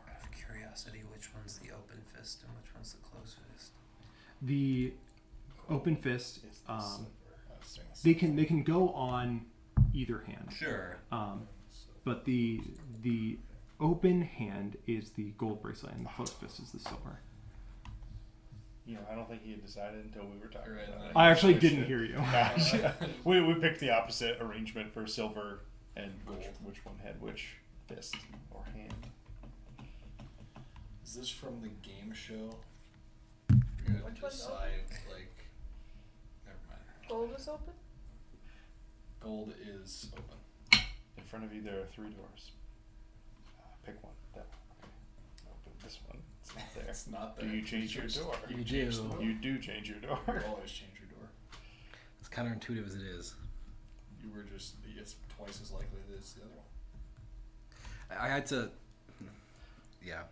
Speaker 7: Out of curiosity, which
Speaker 6: Which one's the open fist and which one's the closed fist?
Speaker 1: The open fist,
Speaker 5: Is the silver.
Speaker 1: they can go on either hand.
Speaker 6: Sure.
Speaker 1: But the open hand is the gold bracelet, and the closed fist is the silver.
Speaker 3: You know, I don't think he had decided until we were talking
Speaker 5: Right,
Speaker 3: about it.
Speaker 1: I actually
Speaker 3: Switched
Speaker 1: didn't
Speaker 3: it.
Speaker 1: hear you.
Speaker 3: Yeah. we picked the opposite arrangement for silver and gold. Which one had which fist or hand?
Speaker 5: Is this from the game show? You had
Speaker 2: Which
Speaker 5: to
Speaker 2: one's
Speaker 5: decide, like, never mind.
Speaker 2: Gold is open?
Speaker 5: Gold is open.
Speaker 3: In front of you, there are 3 doors. Pick one. That one. Okay. Open this one. It's not there.
Speaker 5: It's not
Speaker 3: Do
Speaker 5: there.
Speaker 3: you change your door?
Speaker 4: You
Speaker 5: change
Speaker 4: do.
Speaker 5: the door.
Speaker 3: You do change your door.
Speaker 5: You always change your door.
Speaker 4: As counterintuitive as it is.
Speaker 5: You were just, it's twice as likely that it's the other one.
Speaker 4: I had to. Yeah.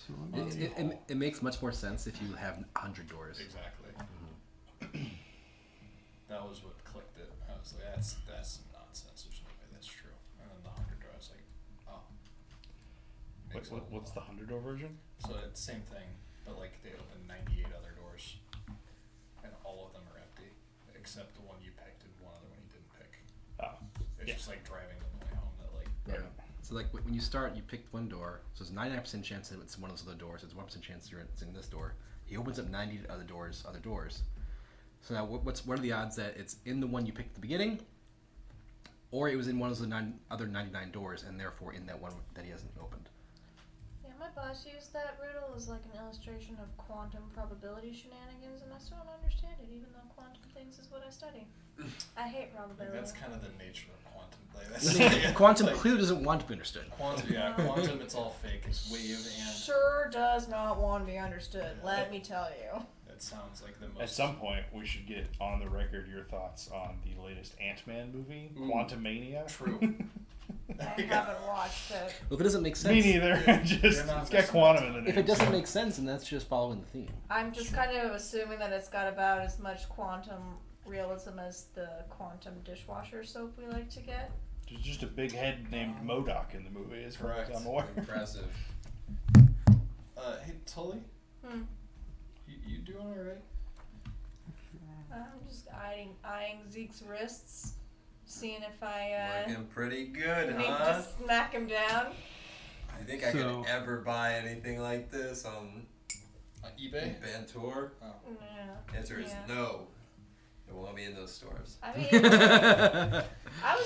Speaker 1: So let me-
Speaker 4: It makes much more sense if you have 100 doors.
Speaker 5: Exactly. That was what clicked it. I was like, that's nonsense. There's no way that's true. And then the 100 door, I was like, oh. Makes a lot.
Speaker 3: What's the 100 door version?
Speaker 5: So it's the same thing, but like they open 98 other doors, and all of them are empty, except the one you picked and one other one you didn't pick.
Speaker 3: Oh.
Speaker 5: It's just like driving the point home that like,
Speaker 4: Yeah. So like when you start, you pick one door. So it's 99% chance that it's one of those other doors. It's 1% chance it's in this door. He opens up 90 other doors. So now what are the odds that it's in the one you picked at the beginning, or it was in one of those other 99 doors, and therefore in that one that he hasn't opened?
Speaker 8: Yeah, my boss used that riddle as like an illustration of quantum probability shenanigans, and I still don't understand it, even though quantum things is what I study. I hate
Speaker 5: like
Speaker 8: probability.
Speaker 5: that's kind of the nature of quantum. Like
Speaker 4: I
Speaker 5: that's
Speaker 4: think quantum
Speaker 5: like,
Speaker 4: clearly doesn't want to be understood.
Speaker 5: Quantum, yeah, quantum. It's all fake. It's wave and
Speaker 2: Sure does not want to be understood, let me tell you.
Speaker 5: it sounds like the most.
Speaker 3: At some point, we should get on the record your thoughts on the latest Ant-Man movie,
Speaker 5: Ooh.
Speaker 3: Quantum Mania.
Speaker 5: True.
Speaker 2: I haven't watched it.
Speaker 4: Well, if it doesn't make sense,
Speaker 3: Me neither.
Speaker 5: You're not
Speaker 3: It's got
Speaker 5: missing
Speaker 3: quantum in the name.
Speaker 4: if it doesn't make sense, then that's just following the theme.
Speaker 2: I'm just kind of assuming that it's got about as much quantum realism as the quantum dishwasher soap we like to get.
Speaker 3: There's just a big head named MODOK in the movie, as far as
Speaker 5: Correct.
Speaker 3: I'm aware.
Speaker 6: Impressive.
Speaker 5: Hey Tully,
Speaker 2: Hmm.
Speaker 5: you doing all right?
Speaker 2: I'm just eyeing Zeke's wrists, seeing if I
Speaker 6: Looking pretty good,
Speaker 2: need
Speaker 6: huh?
Speaker 2: to smack him down.
Speaker 6: You think I
Speaker 1: So-
Speaker 6: could ever buy anything like this on
Speaker 5: eBay.
Speaker 6: Bantor?
Speaker 2: Yeah.
Speaker 6: Answer is
Speaker 2: Yeah.
Speaker 6: no. It won't be in those stores.
Speaker 2: I mean,
Speaker 4: we have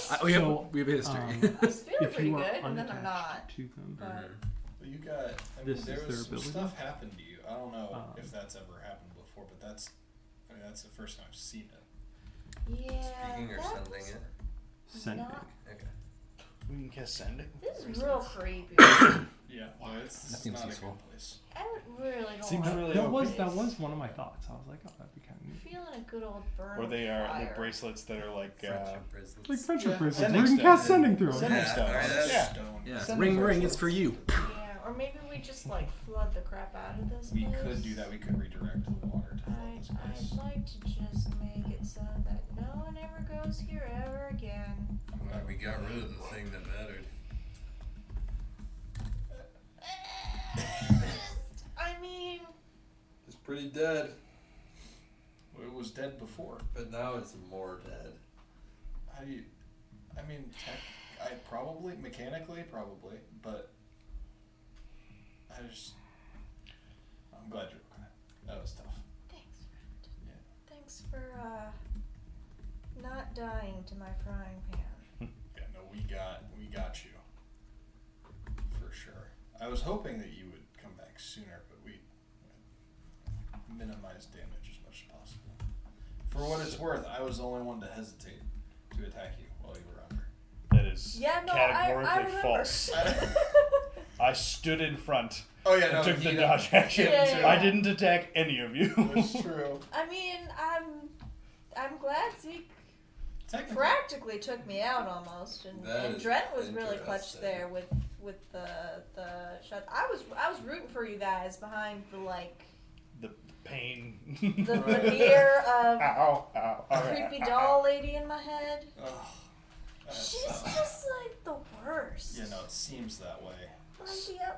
Speaker 1: So,
Speaker 4: a history.
Speaker 2: I was feeling
Speaker 1: if
Speaker 2: pretty
Speaker 1: you
Speaker 2: good,
Speaker 1: are
Speaker 2: and then I'm not.
Speaker 1: unattached to them,
Speaker 2: But
Speaker 5: Well, you got. I mean,
Speaker 1: This
Speaker 5: there
Speaker 1: is
Speaker 5: was
Speaker 1: their
Speaker 5: some
Speaker 1: ability?
Speaker 5: stuff happened to you. I don't know if
Speaker 1: Um,
Speaker 5: that's ever happened before, but that's. I mean, that's the first time I've seen it.
Speaker 8: Yeah.
Speaker 6: Speaking or
Speaker 8: that
Speaker 6: sending
Speaker 8: was
Speaker 6: it?
Speaker 1: sending.
Speaker 8: not-
Speaker 6: Okay.
Speaker 3: We can kiss sending.
Speaker 2: this is real creepy.
Speaker 5: Yeah. Well, it's
Speaker 4: That seems
Speaker 5: not
Speaker 4: useful.
Speaker 5: a good place.
Speaker 8: I really don't
Speaker 3: Seems
Speaker 8: like
Speaker 3: really
Speaker 1: That
Speaker 3: open.
Speaker 1: was one of my thoughts. I was like, oh, that'd be kind of neat.
Speaker 8: feeling a good old burn.
Speaker 3: Or they are the
Speaker 2: Fire.
Speaker 3: bracelets that are like,
Speaker 6: Friendship bracelets.
Speaker 1: Like friendship
Speaker 5: Yeah.
Speaker 1: bracelets.
Speaker 3: Sending
Speaker 1: We can
Speaker 3: stuff.
Speaker 1: cast sending through them.
Speaker 3: Sending
Speaker 6: Yeah,
Speaker 3: stuff.
Speaker 6: alright, that's-
Speaker 3: Yeah.
Speaker 5: Stone.
Speaker 4: Yeah,
Speaker 3: Send
Speaker 4: ring,
Speaker 3: them
Speaker 4: ring, it's for you.
Speaker 2: Yeah, or maybe we just like flood the crap out of this
Speaker 5: We
Speaker 2: place.
Speaker 5: could do that. We could redirect the water to flood this place.
Speaker 8: I'd like to just make it so that no one ever goes here ever again.
Speaker 6: I'm glad we got rid of the thing that mattered.
Speaker 8: I mean,
Speaker 6: It's pretty dead,
Speaker 5: It was dead before.
Speaker 6: but now it's more dead.
Speaker 5: How do you? I mean, I probably mechanically probably, but I just. I'm glad you're okay. That was tough.
Speaker 8: thanks, friend.
Speaker 5: Yeah.
Speaker 2: Thanks for not dying to my frying pan.
Speaker 5: Yeah. No, we got you. For sure. I was hoping that you would come back sooner, but we minimized damage as much as possible. For what it's worth, I was the only one to hesitate to attack you while you were under.
Speaker 3: That is
Speaker 2: Yeah, no, I
Speaker 3: categorically
Speaker 2: remember.
Speaker 3: false. I stood in front
Speaker 5: Oh yeah,
Speaker 3: and
Speaker 5: no,
Speaker 3: took the
Speaker 5: you
Speaker 3: dodge action.
Speaker 2: Yeah, yeah,
Speaker 3: I
Speaker 2: yeah.
Speaker 3: didn't attack any of you.
Speaker 5: That's true.
Speaker 2: I mean, I'm glad Zeke
Speaker 5: Technically,
Speaker 2: practically took me out almost, and
Speaker 6: That is
Speaker 2: Drent was really clutch
Speaker 6: interesting.
Speaker 2: there with the shot. I was rooting for you guys behind the like
Speaker 3: The pain.
Speaker 2: the veneer of
Speaker 3: Ow, ow, ow.
Speaker 2: creepy doll lady in my head.
Speaker 5: ugh, that's-
Speaker 8: She's just like the worst.
Speaker 5: yeah, no, it seems that way.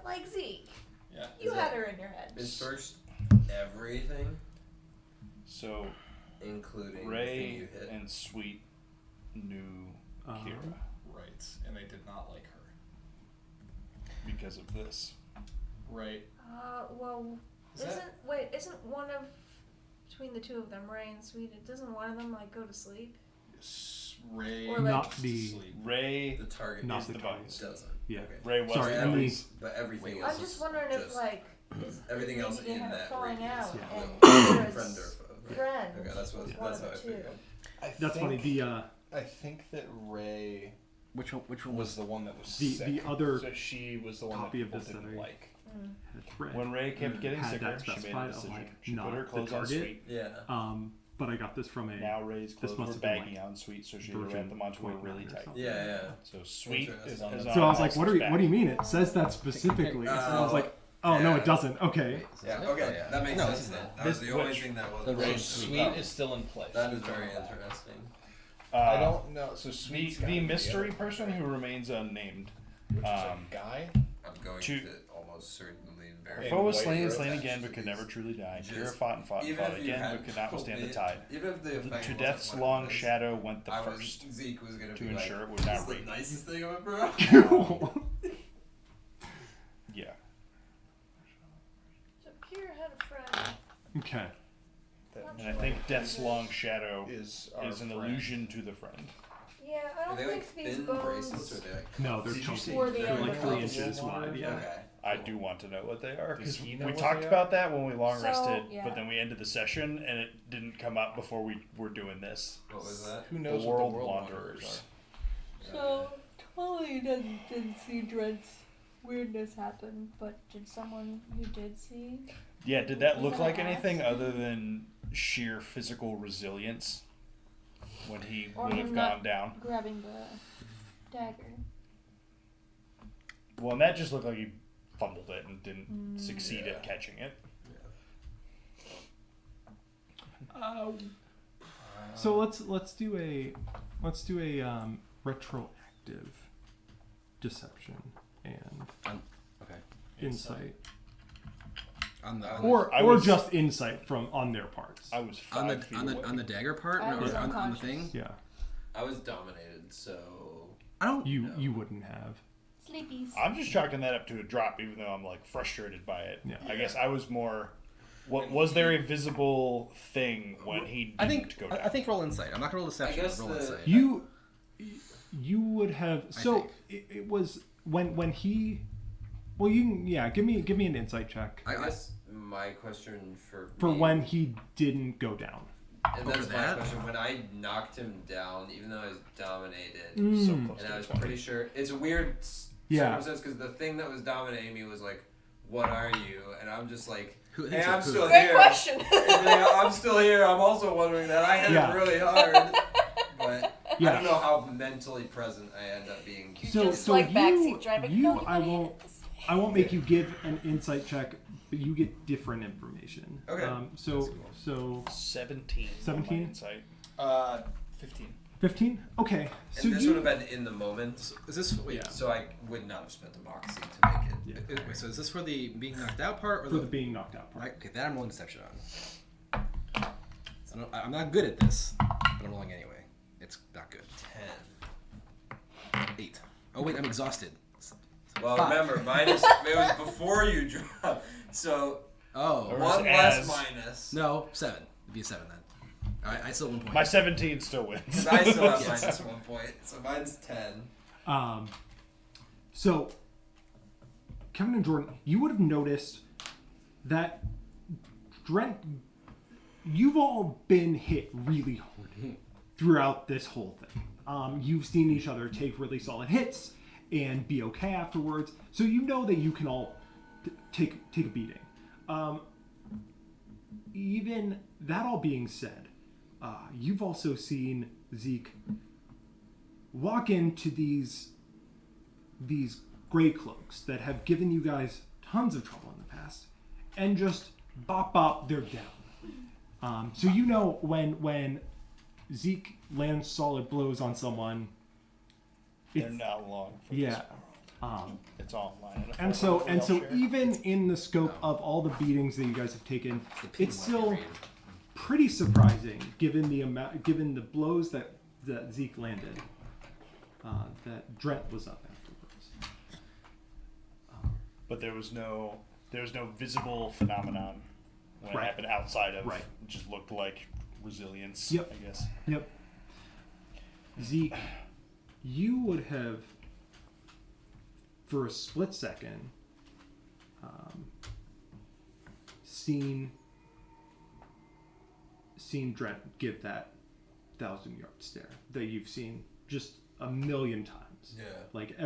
Speaker 2: Like Zeke.
Speaker 5: Yeah.
Speaker 2: You
Speaker 7: Is
Speaker 2: had
Speaker 7: it-
Speaker 2: her in your head.
Speaker 7: Is first everything,
Speaker 3: So
Speaker 7: including the thing
Speaker 3: Ray
Speaker 7: you hit?
Speaker 3: and Sweet knew Kira
Speaker 5: Right. And they did not like her.
Speaker 3: because of this.
Speaker 5: Right.
Speaker 2: Well,
Speaker 5: Is that-
Speaker 2: isn't one of between the two of them, Ray and Sweet? Doesn't one of them like go to sleep?
Speaker 5: Ray
Speaker 2: Or, like-
Speaker 1: Not
Speaker 5: goes to
Speaker 1: the-
Speaker 5: sleep.
Speaker 3: Ray,
Speaker 7: The target
Speaker 1: Not
Speaker 7: is
Speaker 1: the
Speaker 3: target.
Speaker 7: doesn't.
Speaker 1: Yeah.
Speaker 7: Okay.
Speaker 3: Ray was
Speaker 1: Sorry,
Speaker 3: the
Speaker 1: I mean-
Speaker 3: voice.
Speaker 7: But everything
Speaker 2: I'm
Speaker 7: else
Speaker 2: just
Speaker 7: is
Speaker 2: wondering
Speaker 7: just
Speaker 2: if like is,
Speaker 7: everything
Speaker 2: maybe
Speaker 7: else
Speaker 2: they
Speaker 7: in
Speaker 2: had a
Speaker 7: that
Speaker 2: falling
Speaker 7: radius
Speaker 2: out
Speaker 1: Yeah.
Speaker 2: and
Speaker 7: friend
Speaker 2: Kira's
Speaker 7: or foe.
Speaker 2: friend
Speaker 7: Okay, that's what.
Speaker 2: was
Speaker 1: Yeah.
Speaker 2: one
Speaker 7: That's
Speaker 2: of
Speaker 7: how I
Speaker 2: the two.
Speaker 7: figured.
Speaker 1: That's funny.
Speaker 3: I think that Ray
Speaker 4: Which one
Speaker 3: was the one that was
Speaker 1: The-
Speaker 3: sick.
Speaker 1: the other
Speaker 3: so she was the one that
Speaker 1: copy of
Speaker 3: people
Speaker 1: this that
Speaker 3: didn't
Speaker 1: I-
Speaker 3: like.
Speaker 1: thread.
Speaker 3: When Ray kept getting
Speaker 1: had
Speaker 3: sicker,
Speaker 1: that
Speaker 3: she made a
Speaker 1: specified of,
Speaker 3: decision.
Speaker 1: like,
Speaker 3: She
Speaker 1: not
Speaker 3: put her
Speaker 1: the
Speaker 3: clothes on
Speaker 1: target.
Speaker 3: Sweet.
Speaker 7: Yeah.
Speaker 1: But I got this from a
Speaker 3: Now Ray's
Speaker 1: this
Speaker 3: clothes
Speaker 1: must
Speaker 3: were
Speaker 1: have been,
Speaker 3: baggy
Speaker 1: like,
Speaker 3: on Sweet, so she had to
Speaker 1: version
Speaker 3: wrap them onto her
Speaker 1: 29
Speaker 3: really
Speaker 1: or
Speaker 3: tight.
Speaker 1: something.
Speaker 7: Yeah.
Speaker 3: So Sweet is on.
Speaker 5: Interesting.
Speaker 3: Is
Speaker 1: So I was
Speaker 3: on
Speaker 1: like, what do
Speaker 3: back.
Speaker 1: you mean? It says that specifically. So I was like, oh no,
Speaker 7: Yeah.
Speaker 1: it doesn't. Okay.
Speaker 7: Yeah. Okay.
Speaker 4: Yeah.
Speaker 7: That makes
Speaker 4: No,
Speaker 7: sense
Speaker 4: this is
Speaker 7: then.
Speaker 4: it.
Speaker 7: That was
Speaker 3: This-
Speaker 7: the only
Speaker 3: which-
Speaker 7: thing that was.
Speaker 4: the Ray
Speaker 5: Sweet is still in place.
Speaker 7: That is very interesting.
Speaker 3: I
Speaker 5: don't know. So
Speaker 3: The,
Speaker 5: Sweet's
Speaker 3: the mystery person who remains unnamed.
Speaker 5: which is a
Speaker 3: um,
Speaker 5: guy.
Speaker 7: I'm going
Speaker 3: To-
Speaker 7: to almost certainly
Speaker 3: Her
Speaker 7: very.
Speaker 3: foe was
Speaker 5: white
Speaker 3: slain and
Speaker 5: robes.
Speaker 3: slain again, but could never truly die.
Speaker 7: Just-
Speaker 3: Kira fought and fought and
Speaker 7: Even
Speaker 3: fought
Speaker 7: if you
Speaker 3: again,
Speaker 7: had
Speaker 3: but could not withstand the
Speaker 7: told
Speaker 3: tide.
Speaker 7: me- Even if the effect
Speaker 3: To
Speaker 7: wasn't
Speaker 3: death's
Speaker 7: what it
Speaker 3: long
Speaker 7: was,
Speaker 3: shadow went the
Speaker 7: I was
Speaker 3: first.
Speaker 7: Zeke was gonna
Speaker 3: to
Speaker 7: be
Speaker 3: ensure
Speaker 7: like,
Speaker 3: it would not
Speaker 7: "This is the
Speaker 3: reap."
Speaker 7: nicest thing I've ever.
Speaker 3: Yeah.
Speaker 8: So Kira had a friend.
Speaker 1: Okay.
Speaker 3: And I think death's long shadow
Speaker 5: Is
Speaker 3: is an
Speaker 5: friend.
Speaker 3: allusion to the friend.
Speaker 2: Yeah, I
Speaker 7: Are
Speaker 2: don't
Speaker 7: they like
Speaker 2: think these
Speaker 7: thin bracelets or
Speaker 2: bones.
Speaker 7: are they like?
Speaker 1: No, they're
Speaker 7: Did you
Speaker 1: chunky.
Speaker 7: see?
Speaker 2: Or the
Speaker 1: They're
Speaker 2: other
Speaker 1: like 3
Speaker 2: ones.
Speaker 1: inches wide. Yeah.
Speaker 7: Okay.
Speaker 3: I do want to know what they are because
Speaker 5: Does he know
Speaker 3: we
Speaker 5: what
Speaker 3: talked
Speaker 5: they are?
Speaker 3: about that when we long
Speaker 2: So,
Speaker 3: rested,
Speaker 2: yeah.
Speaker 3: but then we ended the session and it didn't come up before we were doing this.
Speaker 7: What was that?
Speaker 5: Who knows
Speaker 3: The
Speaker 5: what
Speaker 3: World
Speaker 5: the world
Speaker 3: Wanderers.
Speaker 2: So Tully didn't see Dread's weirdness happen, but did someone who did see?
Speaker 3: Yeah, did that
Speaker 2: Was
Speaker 3: look
Speaker 2: that
Speaker 3: like
Speaker 2: an
Speaker 3: anything
Speaker 2: accident?
Speaker 3: other than sheer physical resilience when he
Speaker 2: Or
Speaker 3: would have
Speaker 2: him
Speaker 3: gone
Speaker 2: not-
Speaker 3: down?
Speaker 2: Grabbing the dagger.
Speaker 3: Well, and that just looked like he fumbled it and didn't succeed at catching it.
Speaker 1: So let's do a retroactive deception and
Speaker 4: Okay.
Speaker 1: insight,
Speaker 4: On the
Speaker 3: I
Speaker 1: or
Speaker 3: was-
Speaker 1: just insight from on their parts.
Speaker 3: I was
Speaker 4: on
Speaker 3: 5 feet away.
Speaker 4: the dagger part
Speaker 2: I
Speaker 4: or
Speaker 2: was
Speaker 4: on the
Speaker 2: unconscious.
Speaker 4: thing.
Speaker 1: Yeah,
Speaker 7: I was dominated, so.
Speaker 4: I don't.
Speaker 1: you wouldn't have.
Speaker 2: Sleepies.
Speaker 3: I'm just chalking that up to a drop, even though I'm like frustrated by it.
Speaker 1: Yeah.
Speaker 3: I guess I was more. What was there a visible thing when he didn't
Speaker 4: I think.
Speaker 3: go down?
Speaker 4: I think roll insight. I'm not gonna roll deception.
Speaker 7: I guess
Speaker 4: roll
Speaker 7: the-
Speaker 4: insight.
Speaker 1: You would have. So it was when he. Well, you can, yeah. Give me an insight check
Speaker 7: I guess my question for me,
Speaker 1: when he didn't go down.
Speaker 7: and that's
Speaker 4: for
Speaker 7: my
Speaker 4: that?
Speaker 7: question. When I knocked him down, even though I was dominated,
Speaker 3: So close
Speaker 7: and
Speaker 3: to
Speaker 7: I was
Speaker 3: the 20.
Speaker 7: pretty sure it's a weird
Speaker 1: Yeah.
Speaker 7: circumstance because the thing that was dominating me was like, "What are you?" And I'm just like,
Speaker 4: Who-
Speaker 7: "Hey,
Speaker 4: who's
Speaker 7: I'm
Speaker 4: it?
Speaker 7: still
Speaker 2: Great
Speaker 7: here."
Speaker 2: question.
Speaker 7: And then I'm still here. I'm also wondering that I hit
Speaker 1: Yeah.
Speaker 7: him really hard, but
Speaker 1: Yeah.
Speaker 7: I don't know how mentally present I end up being.
Speaker 1: So
Speaker 2: Just
Speaker 1: so
Speaker 2: like
Speaker 1: you
Speaker 2: backseat driving.
Speaker 1: you
Speaker 2: No,
Speaker 1: I
Speaker 2: you
Speaker 1: won't make you give an insight check, but you get different information.
Speaker 7: Okay.
Speaker 1: So
Speaker 3: 17. on my
Speaker 1: 17?
Speaker 3: insight.
Speaker 5: 15.
Speaker 1: 15. Okay. So
Speaker 7: And this
Speaker 1: you
Speaker 7: would have been in the moment,
Speaker 4: Is this? Wait.
Speaker 1: Yeah.
Speaker 7: so I would not have spent a moxie to make it.
Speaker 1: Yeah.
Speaker 4: Wait, so is this for the being knocked out part or
Speaker 1: for the being knocked out part.
Speaker 4: Right, okay, that I'm rolling deception on. So I'm not good at this, but I'm rolling anyway. It's not good.
Speaker 7: 10.
Speaker 4: 8. Oh wait, I'm exhausted.
Speaker 7: Well,
Speaker 4: 5.
Speaker 7: remember, minus it was before you dropped, so
Speaker 4: Oh.
Speaker 3: Or-
Speaker 7: one
Speaker 3: as-
Speaker 7: less minus.
Speaker 4: No, 7. It'd be a 7 then. Alright, I still have 1 point.
Speaker 3: My 17 still wins.
Speaker 7: I still have
Speaker 4: Yes.
Speaker 7: minus 1 point, so mine's 10.
Speaker 1: So Kevin and Jordan, you would have noticed that Drent, you've all been hit really hard throughout this whole thing. You've seen each other take really solid hits and be okay afterwards, so you know that you can all take a beating. Even that all being said, you've also seen Zeke walk into these gray cloaks that have given you guys tons of trouble in the past, and just bop, they're down. So you know when Zeke lands solid blows on someone,
Speaker 3: They're not long for this
Speaker 1: yeah.
Speaker 3: It's all online.
Speaker 1: And so even in the scope of all the beatings that you guys have taken, it's still pretty surprising given the blows that Zeke landed. That Drent was up afterwards.
Speaker 3: But there was no visible phenomenon when it happened outside of. It just looked like resilience.
Speaker 1: Yep.
Speaker 3: I guess.
Speaker 1: Yep. Zeke, you would have, for a split second, seen Drent give that 1,000-yard stare that you've seen just a million times.
Speaker 7: Yeah.
Speaker 1: Like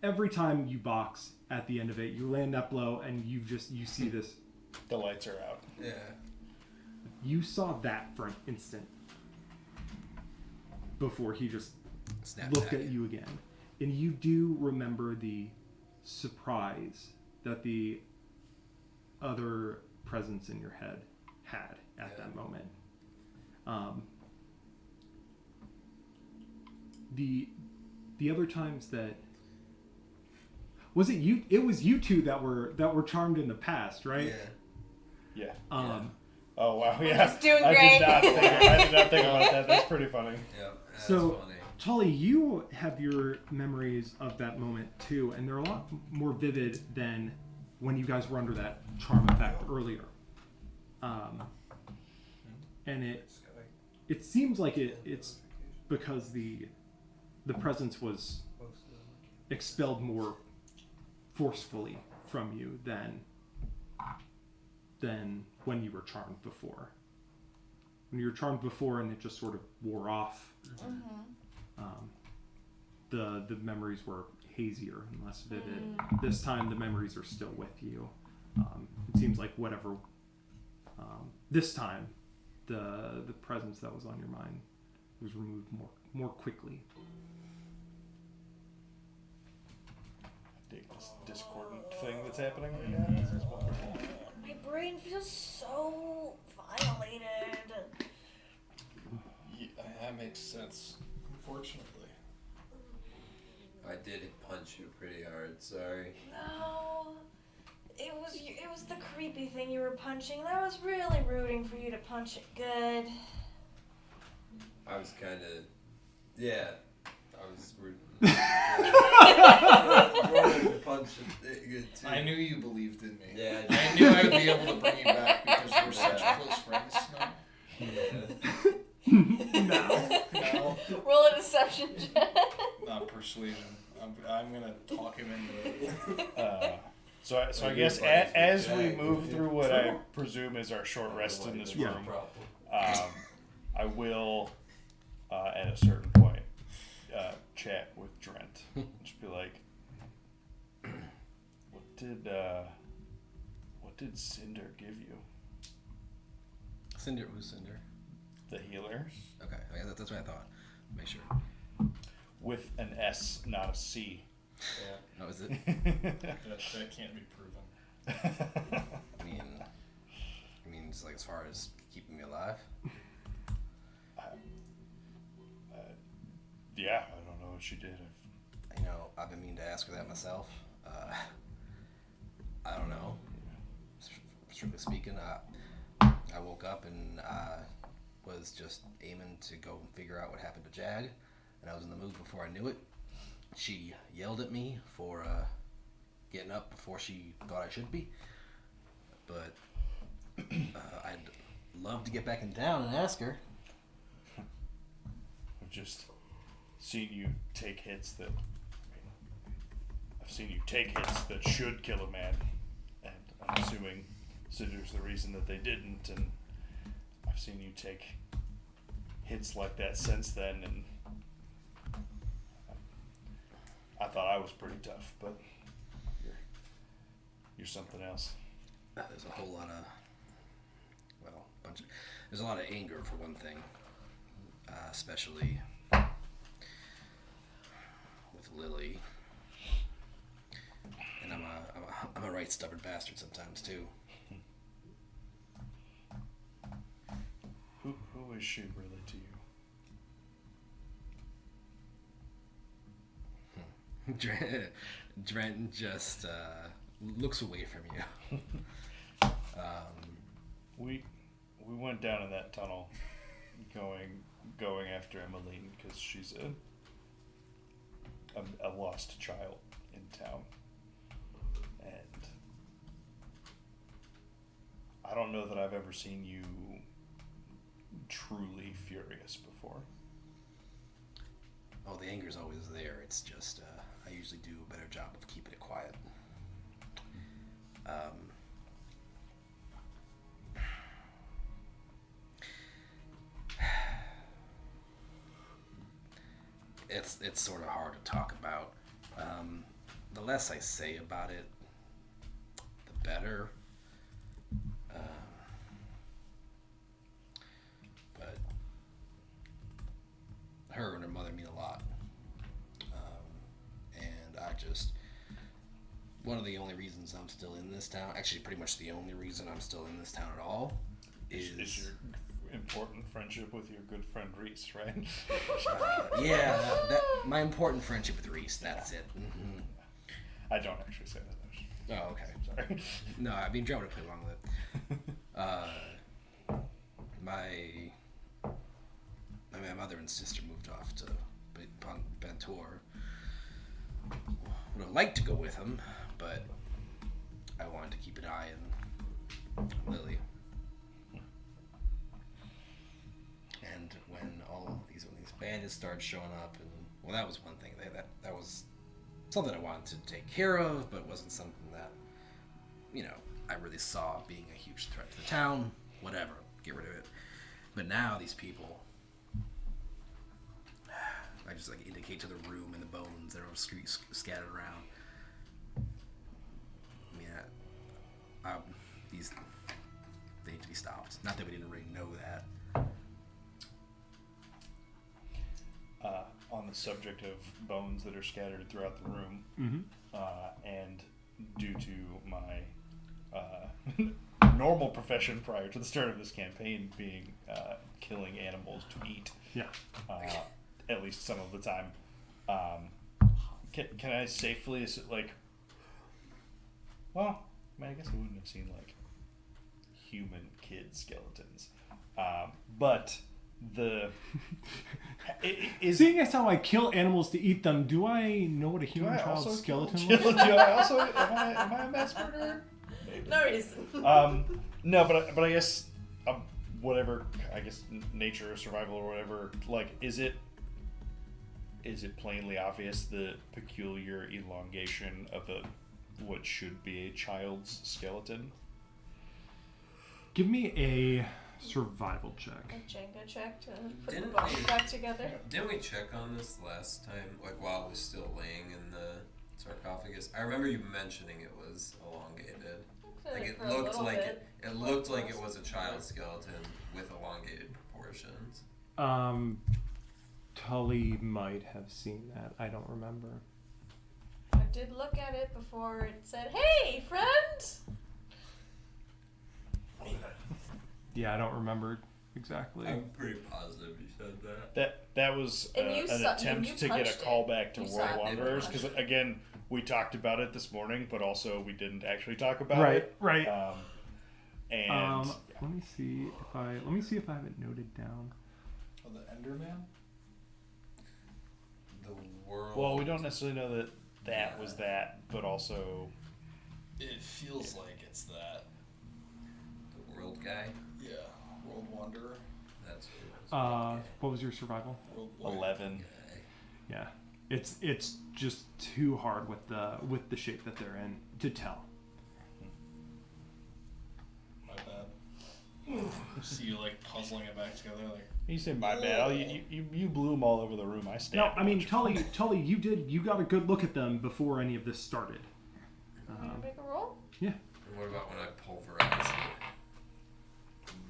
Speaker 1: every time you box, at the end of it, you land that blow, and you see this.
Speaker 3: The lights are out.
Speaker 7: Yeah.
Speaker 1: You saw that for an instant before he just looked at you again. And you do remember the surprise that the other presence in your head had at that moment. The other times that was it you? It was you two that were charmed in the past, right?
Speaker 3: Yeah.
Speaker 2: We're
Speaker 3: Oh wow! Yeah.
Speaker 2: just doing
Speaker 3: I
Speaker 2: great.
Speaker 3: did not think about that. That's pretty funny.
Speaker 7: Yeah. That's
Speaker 1: So,
Speaker 7: funny.
Speaker 1: Tully, you have your memories of that moment too, and they're a lot more vivid than when you guys were under that charm effect earlier. And it seems like it's because the presence was expelled more forcefully from you than when you were charmed before. When you were charmed before and it just sort of wore off, the memories were hazier and less vivid. This time the memories are still with you. It seems like whatever. This time, the presence that was on your mind was removed more quickly.
Speaker 3: Dig this discordant thing that's happening right now. This is wonderful.
Speaker 8: My brain feels so violated.
Speaker 5: Yeah, that makes sense. Unfortunately.
Speaker 7: I did punch you pretty hard. Sorry.
Speaker 8: No, it was the creepy thing you were punching. And I was really rooting for you to punch it good.
Speaker 7: I was kind of. Yeah. I was rooting. Rolling to punch it good too.
Speaker 5: I knew you believed in me.
Speaker 7: Yeah.
Speaker 5: I knew I would be able to bring you back because we're such close friends now. No.
Speaker 2: Roll a deception check.
Speaker 5: Not persuasion. I'm gonna talk him into it.
Speaker 3: So I guess as we move through what I presume is our short rest in this room, I will, at a certain point, chat with Drent. Just be like, what did Cinder give you?
Speaker 4: Cinder, who's Cinder?
Speaker 3: The healer?
Speaker 4: Okay, that's what I thought. Make sure.
Speaker 3: With an S, not a C.
Speaker 4: Yeah. Oh, is it?
Speaker 5: That can't be proven.
Speaker 4: I mean, just like as far as keeping me alive.
Speaker 3: Yeah, I don't know what she did.
Speaker 4: I've been meaning to ask her that myself. I don't know. Strictly speaking, I woke up and was just aiming to go and figure out what happened to Jag, and I was in the mood before I knew it. She yelled at me for getting up before she thought I should be, but I'd love to get back in town and ask her.
Speaker 3: I've just seen you take hits that. I've seen you take hits that should kill a man, and I'm assuming Cinder's the reason that they didn't, and I've seen you take hits like that since then, and I thought I was pretty tough, but you're something else.
Speaker 4: There's a whole lot of, there's a lot of anger for one thing, especially with Lily, and I'm a right stubborn bastard sometimes too.
Speaker 3: Who is she really to you?
Speaker 4: Drent just looks away from you.
Speaker 3: We went down in that tunnel, going after Emmeline because she's a lost child in town, and I don't know that I've ever seen you truly furious before.
Speaker 4: Oh, the anger's always there. It's just I usually do a better job of keeping it quiet. It's sort of hard to talk about. The less I say about it, the better. But her and her mother mean a lot. And I just, one of the only reasons I'm still in this town, actually pretty much the only reason I'm still in this town at all, is
Speaker 3: your important friendship with your good friend Reese, right?
Speaker 4: yeah, that my important friendship with Reese, that's it. Mm-hmm.
Speaker 3: I don't actually say that.
Speaker 4: Oh, okay.
Speaker 3: Sorry.
Speaker 4: No, I mean, Joe would play along with it. My mother and sister moved off to Bantor. Would have liked to go with them, but I wanted to keep an eye on Lily. And when these bandits started showing up, and well, that was one thing. That was something I wanted to take care of, but wasn't something that, I really saw being a huge threat to the town. Whatever, get rid of it. But now these people, I just indicate to the room and the bones that are scattered around. They need to be stopped. Not that we didn't already know that.
Speaker 3: On the subject of bones that are scattered throughout the room, and due to my normal profession prior to the start of this campaign being killing animals to eat, at least some of the time, can I safely, well, I guess I wouldn't have seen human kid skeletons, but
Speaker 1: seeing as how I kill animals to eat them, do I know what a human child's skeleton looks like?
Speaker 3: Am I a mass murderer? Maybe.
Speaker 2: No reason.
Speaker 3: No, but I guess whatever, I guess nature or survival or whatever, is it plainly obvious the peculiar elongation of what should be a child's skeleton?
Speaker 1: Give me a survival check.
Speaker 2: A Jenga check to put the bones back together.
Speaker 6: Didn't we check on this last time, while it was still laying in the sarcophagus? I remember you mentioning it was elongated. It looked like it was a child's skeleton with elongated proportions.
Speaker 1: Tully might have seen that. I don't remember.
Speaker 2: I did look at it before it said, "Hey, friend."
Speaker 1: Yeah, I don't remember exactly.
Speaker 6: I'm pretty positive you said that.
Speaker 3: That was an attempt to get a callback to World Wanderers, because again, we talked about it this morning, but also we didn't actually talk about it.
Speaker 1: Right.
Speaker 3: And
Speaker 1: let me see if I have it noted down.
Speaker 5: Oh, the Enderman?
Speaker 6: The world.
Speaker 3: Well, we don't necessarily know that was that, but also
Speaker 5: It feels like it's that.
Speaker 6: The world guy?
Speaker 5: Yeah. World Wanderer.
Speaker 6: That's what it was.
Speaker 1: What was your survival?
Speaker 5: World Boy.
Speaker 3: 11.
Speaker 1: Yeah, it's just too hard with the shape that they're in to tell.
Speaker 5: My bad. See you puzzling it back together
Speaker 3: You say my bad. You blew them all over the room. I stabbed.
Speaker 1: No, I mean Tully, you got a good look at them before any of this started.
Speaker 2: You gonna make a roll?
Speaker 1: Yeah.
Speaker 6: And what about when I pulverize it?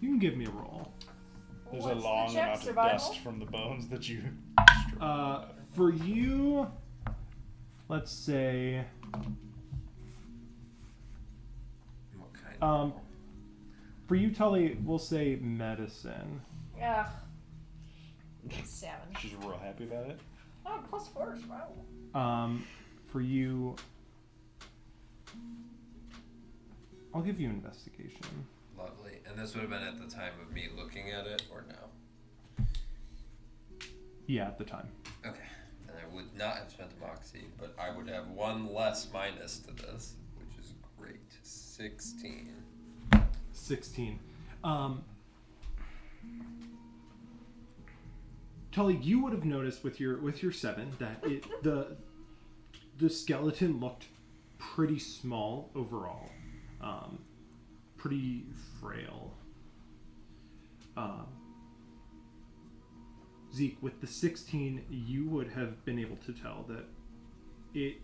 Speaker 1: You can give me a roll.
Speaker 3: There's
Speaker 2: What's
Speaker 3: a
Speaker 2: the
Speaker 3: long
Speaker 2: check?
Speaker 3: amount of
Speaker 2: Survival?
Speaker 3: dust from the bones that you.
Speaker 1: For you, let's say,
Speaker 6: What kind?
Speaker 1: For you, Tully, we'll say medicine.
Speaker 2: Yeah. 7.
Speaker 3: She's real happy about it.
Speaker 2: Oh, +4 survival.
Speaker 1: for you, I'll give you investigation.
Speaker 7: Lovely. And this would have been at the time of me looking at it, or no?
Speaker 1: Yeah, at the time.
Speaker 7: Okay. And I would not have spent a moxie, but I would have one less minus to this, which is great. 16.
Speaker 1: 16. Tully, you would have noticed with your 7 that the skeleton looked pretty small overall, pretty frail. Zeke, with the 16, you would have been able to tell that it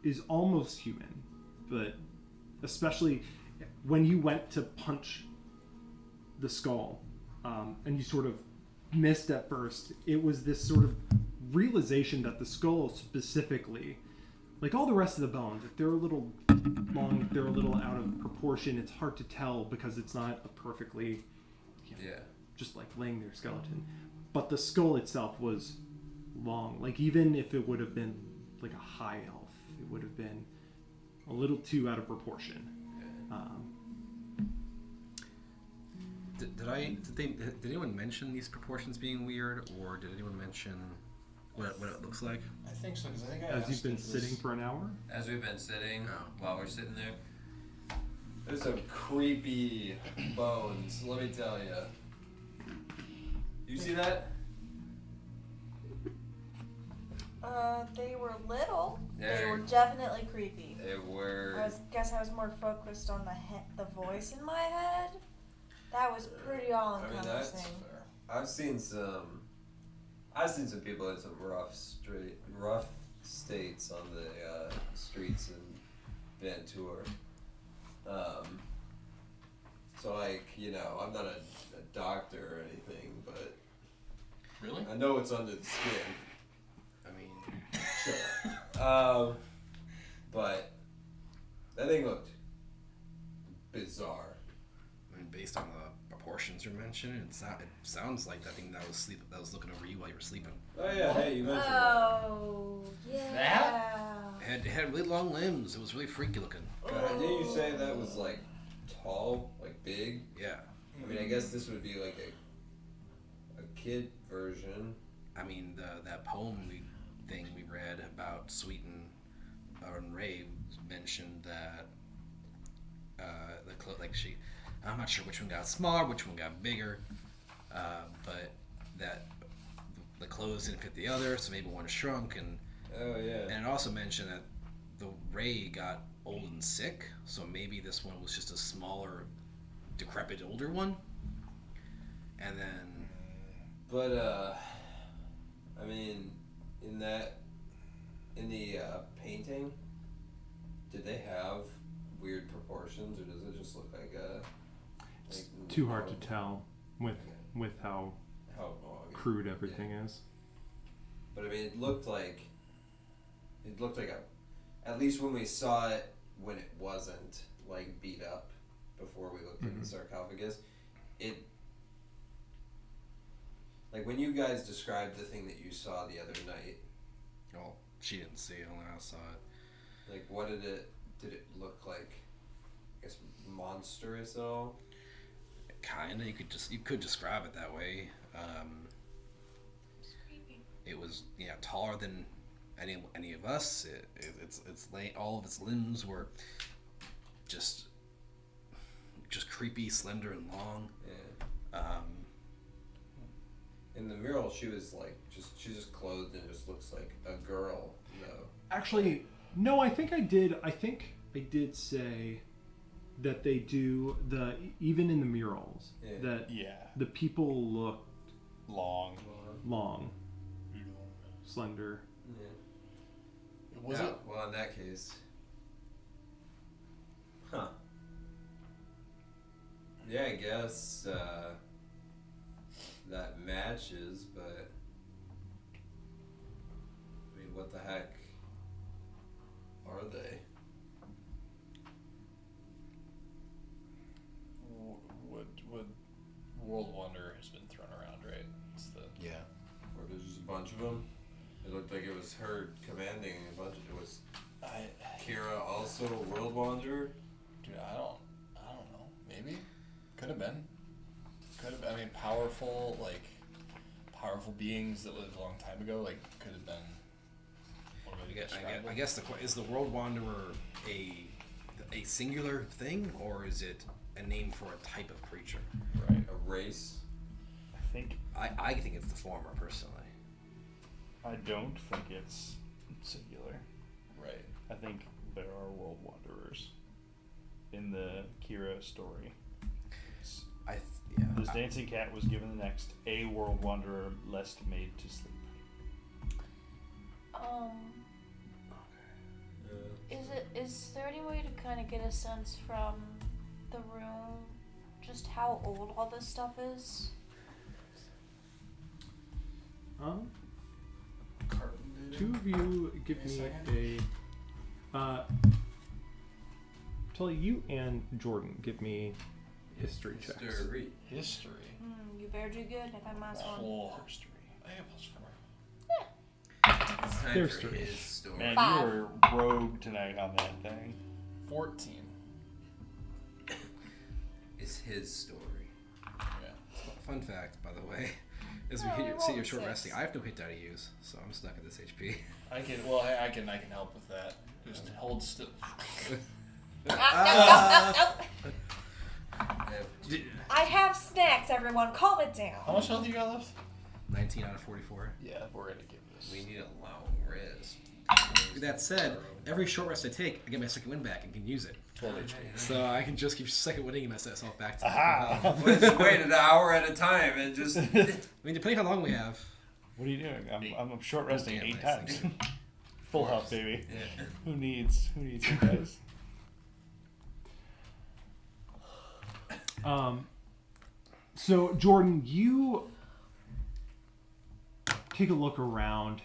Speaker 1: is almost human, but especially when you went to punch the skull, and you sort of missed at first, it was this sort of realization that the skull specifically, like all the rest of the bones, if they're a little long, if they're a little out of proportion, it's hard to tell because it's not a perfectly, just like laying there skeleton. But the skull itself was long. Like even if it would have been like a high elf, it would have been a little too out of proportion.
Speaker 4: Did anyone mention these proportions being weird, or did anyone mention what it looks like?
Speaker 5: I think so, because I think I
Speaker 1: As you've
Speaker 5: asked
Speaker 1: been
Speaker 5: if this-
Speaker 1: sitting for an hour?
Speaker 7: As we've been sitting, while we're sitting there, there's some creepy bones, let me tell you. You see that?
Speaker 2: They were little. They
Speaker 7: They're-
Speaker 2: were definitely creepy.
Speaker 7: They were.
Speaker 2: Guess I was more focused on the voice in my head. That was pretty all-encompassing.
Speaker 7: that's fair. I've seen some people in some rough states on the streets in Vancouver. So like, I'm not a doctor or anything, but
Speaker 5: Really?
Speaker 7: I know it's under the skin.
Speaker 4: I mean,
Speaker 7: Sure. But that thing looked bizarre.
Speaker 4: I mean, based on the proportions you're mentioning, it sounds like that thing that was looking over you while you were sleeping.
Speaker 7: Oh yeah, hey, you mentioned
Speaker 2: Oh, yeah.
Speaker 5: That?
Speaker 4: It had really long limbs. It was really freaky looking.
Speaker 7: that. God, didn't you say that was like tall, like big?
Speaker 4: Yeah.
Speaker 7: I mean, I guess this would be like a kid version.
Speaker 4: I mean, that poem we read about Sweet and Ray mentioned that I'm not sure which one got smaller, which one got bigger, but that the clothes didn't fit the other, so maybe one shrunk, and it also mentioned that the Ray got old and sick, so maybe this one was just a smaller, decrepit older one, and then.
Speaker 7: But I mean, in the painting, did they have weird proportions, or does it just look like a?
Speaker 1: It's too hard to tell with how crude everything is.
Speaker 7: But I mean, it looked like at least when we saw it, when it wasn't like beat up before we looked at the sarcophagus, it. Like when you guys described the thing that you saw the other night.
Speaker 4: Oh, she didn't see it, only I saw it.
Speaker 7: Like what did it look like? I guess monstrous at all?
Speaker 4: Kinda, you could describe it that way.
Speaker 8: It's creepy.
Speaker 4: It was taller than any of us. It's all of its limbs were just creepy, slender, and long.
Speaker 7: Yeah. In the mural, she was like she's just clothed and just looks like a girl.
Speaker 1: Actually, no. I think I did say that they do even in the murals that the people looked
Speaker 5: Long.
Speaker 1: slender.
Speaker 7: Yeah.
Speaker 5: Was it?
Speaker 7: Well, in that case. Huh. Yeah, I guess that matches, but I mean, what the heck are they?
Speaker 5: Would World Wonder has been thrown around, right? It's the
Speaker 7: Or there's just a bunch of them?
Speaker 9: It looked like it was her commanding a bunch. It was
Speaker 5: I,
Speaker 9: Kira also a world wanderer.
Speaker 5: dude, I don't know. Maybe, could have been. I mean, powerful beings that lived a long time ago. Like, could have been. What would you describe
Speaker 4: I guess is the World Wanderer a singular thing, or is it a name for a type of creature?
Speaker 5: Right.
Speaker 9: A race.
Speaker 4: I think it's the former, personally.
Speaker 3: I don't think it's singular.
Speaker 5: Right.
Speaker 3: I think there are world wanderers in the Kira story. This dancing cat was given the next a world wanderer, lest made to sleep.
Speaker 8: Is there any way to kind of get a sense from the room just how old all this stuff is?
Speaker 1: Two of you give me Tully, you and Jordan give me history checks.
Speaker 5: History.
Speaker 8: You better do good. I got minus one.
Speaker 5: Whole history. I got +4.
Speaker 9: It's time
Speaker 1: Their
Speaker 9: for
Speaker 1: story.
Speaker 9: his story.
Speaker 3: Man,
Speaker 8: 5.
Speaker 3: you were rogue tonight on that thing.
Speaker 5: 14.
Speaker 9: It's his story.
Speaker 5: Yeah.
Speaker 4: Fun fact, by the way, as we
Speaker 8: Oh, I
Speaker 4: see your
Speaker 8: rolled
Speaker 4: short
Speaker 8: 6.
Speaker 4: resting, I have no hit die to use, so I'm stuck at this HP.
Speaker 5: I can help with that. Just hold still.
Speaker 2: I have snacks, everyone. Calm it down.
Speaker 5: How much health you got left?
Speaker 4: 19 out of 44.
Speaker 5: Yeah, we're gonna give this.
Speaker 9: We need a long res.
Speaker 4: With that said, every short rest I take, I get my second wind back and can use it.
Speaker 5: 12 HP.
Speaker 4: So I can just keep second winding myself back to
Speaker 3: Aha!
Speaker 9: Let's just wait an hour at a time and just.
Speaker 4: I mean, depending how long we have.
Speaker 3: What are you doing? I'm short resting
Speaker 4: Damn,
Speaker 3: 8
Speaker 4: nice.
Speaker 3: times. Full health, baby.
Speaker 9: Yeah.
Speaker 3: Who needs it, guys?
Speaker 1: So Jordan, you take a look around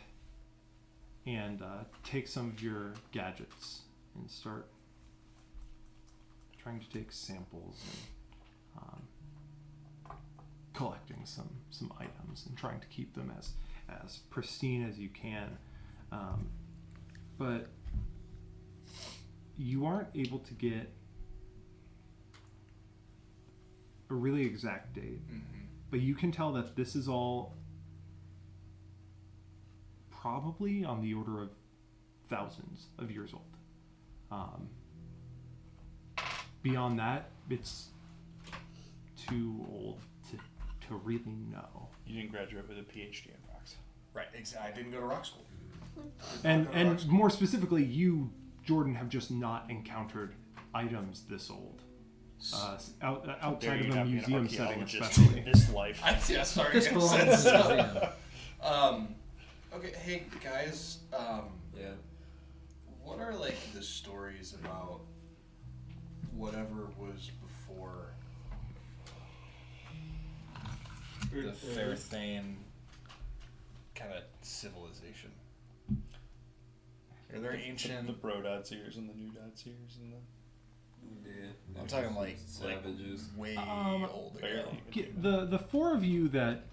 Speaker 1: and take some of your gadgets and start trying to take samples and collecting some items and trying to keep them as pristine as you can. But you aren't able to get a really exact date. But you can tell that this is all probably on the order of thousands of years old. Beyond that, it's too old to really know.
Speaker 3: You didn't graduate with a PhD in rocks.
Speaker 5: Right. I didn't go to rock school.
Speaker 1: And more specifically, you, Jordan, have just not encountered items this old. Outside of a museum setting, especially.
Speaker 3: This life.
Speaker 5: Sorry.
Speaker 4: This belongs in the museum.
Speaker 5: Okay, hey guys.
Speaker 9: Yeah.
Speaker 5: What are like the stories about whatever was before the Fairthane kind of civilization? Are there ancient?
Speaker 3: The bro dot seers and the new dot seers and the.
Speaker 9: Yeah.
Speaker 5: I'm talking like
Speaker 9: savages.
Speaker 5: way old ago.
Speaker 3: Barely.
Speaker 1: The four of you that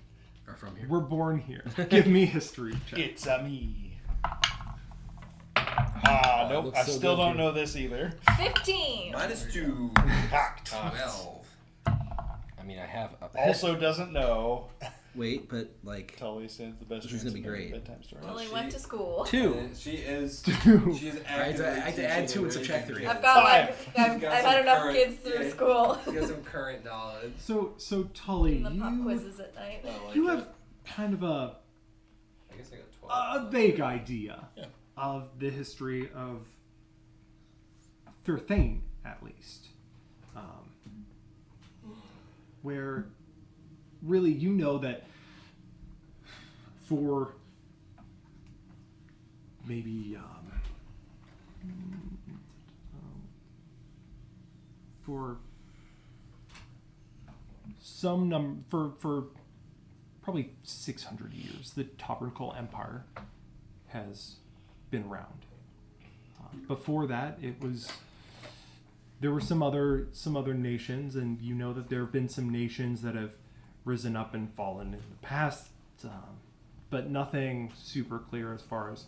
Speaker 4: Or from here.
Speaker 1: were born here, give me history checks.
Speaker 3: It's a me.
Speaker 4: it
Speaker 3: Nope.
Speaker 4: looks
Speaker 3: I
Speaker 4: so
Speaker 3: still
Speaker 4: good
Speaker 3: don't
Speaker 4: here.
Speaker 3: know this either.
Speaker 2: 15.
Speaker 9: -2.
Speaker 3: Hacked.
Speaker 9: 12.
Speaker 4: I mean, I have.
Speaker 3: Also doesn't know.
Speaker 4: Wait, but like.
Speaker 3: Tully stands the best
Speaker 4: This is
Speaker 3: chance
Speaker 4: gonna be
Speaker 3: of
Speaker 4: great.
Speaker 3: bedtime story.
Speaker 2: Lily went to school.
Speaker 4: 2.
Speaker 9: She is.
Speaker 1: Two.
Speaker 9: She is
Speaker 4: I had to
Speaker 9: actively
Speaker 4: add
Speaker 9: teaching
Speaker 4: 2 and subtract
Speaker 9: raising
Speaker 4: 3.
Speaker 2: I've got
Speaker 3: Five.
Speaker 2: I've
Speaker 9: got
Speaker 2: had
Speaker 9: some
Speaker 2: enough
Speaker 9: current-
Speaker 2: kids through
Speaker 9: yeah.
Speaker 2: school.
Speaker 9: She has some current knowledge.
Speaker 1: So Tully,
Speaker 2: And the pop
Speaker 1: you
Speaker 2: quizzes at night.
Speaker 1: you have kind of a
Speaker 9: I guess I got 12.
Speaker 1: vague idea
Speaker 5: Yeah.
Speaker 1: of the history of Fairthane, at least, where really you know that for maybe for some for probably 600 years, the Tabernacle Empire has been around. Before that, there were some other nations, and you know that there have been some nations that have risen up and fallen in the past. but nothing super clear as far as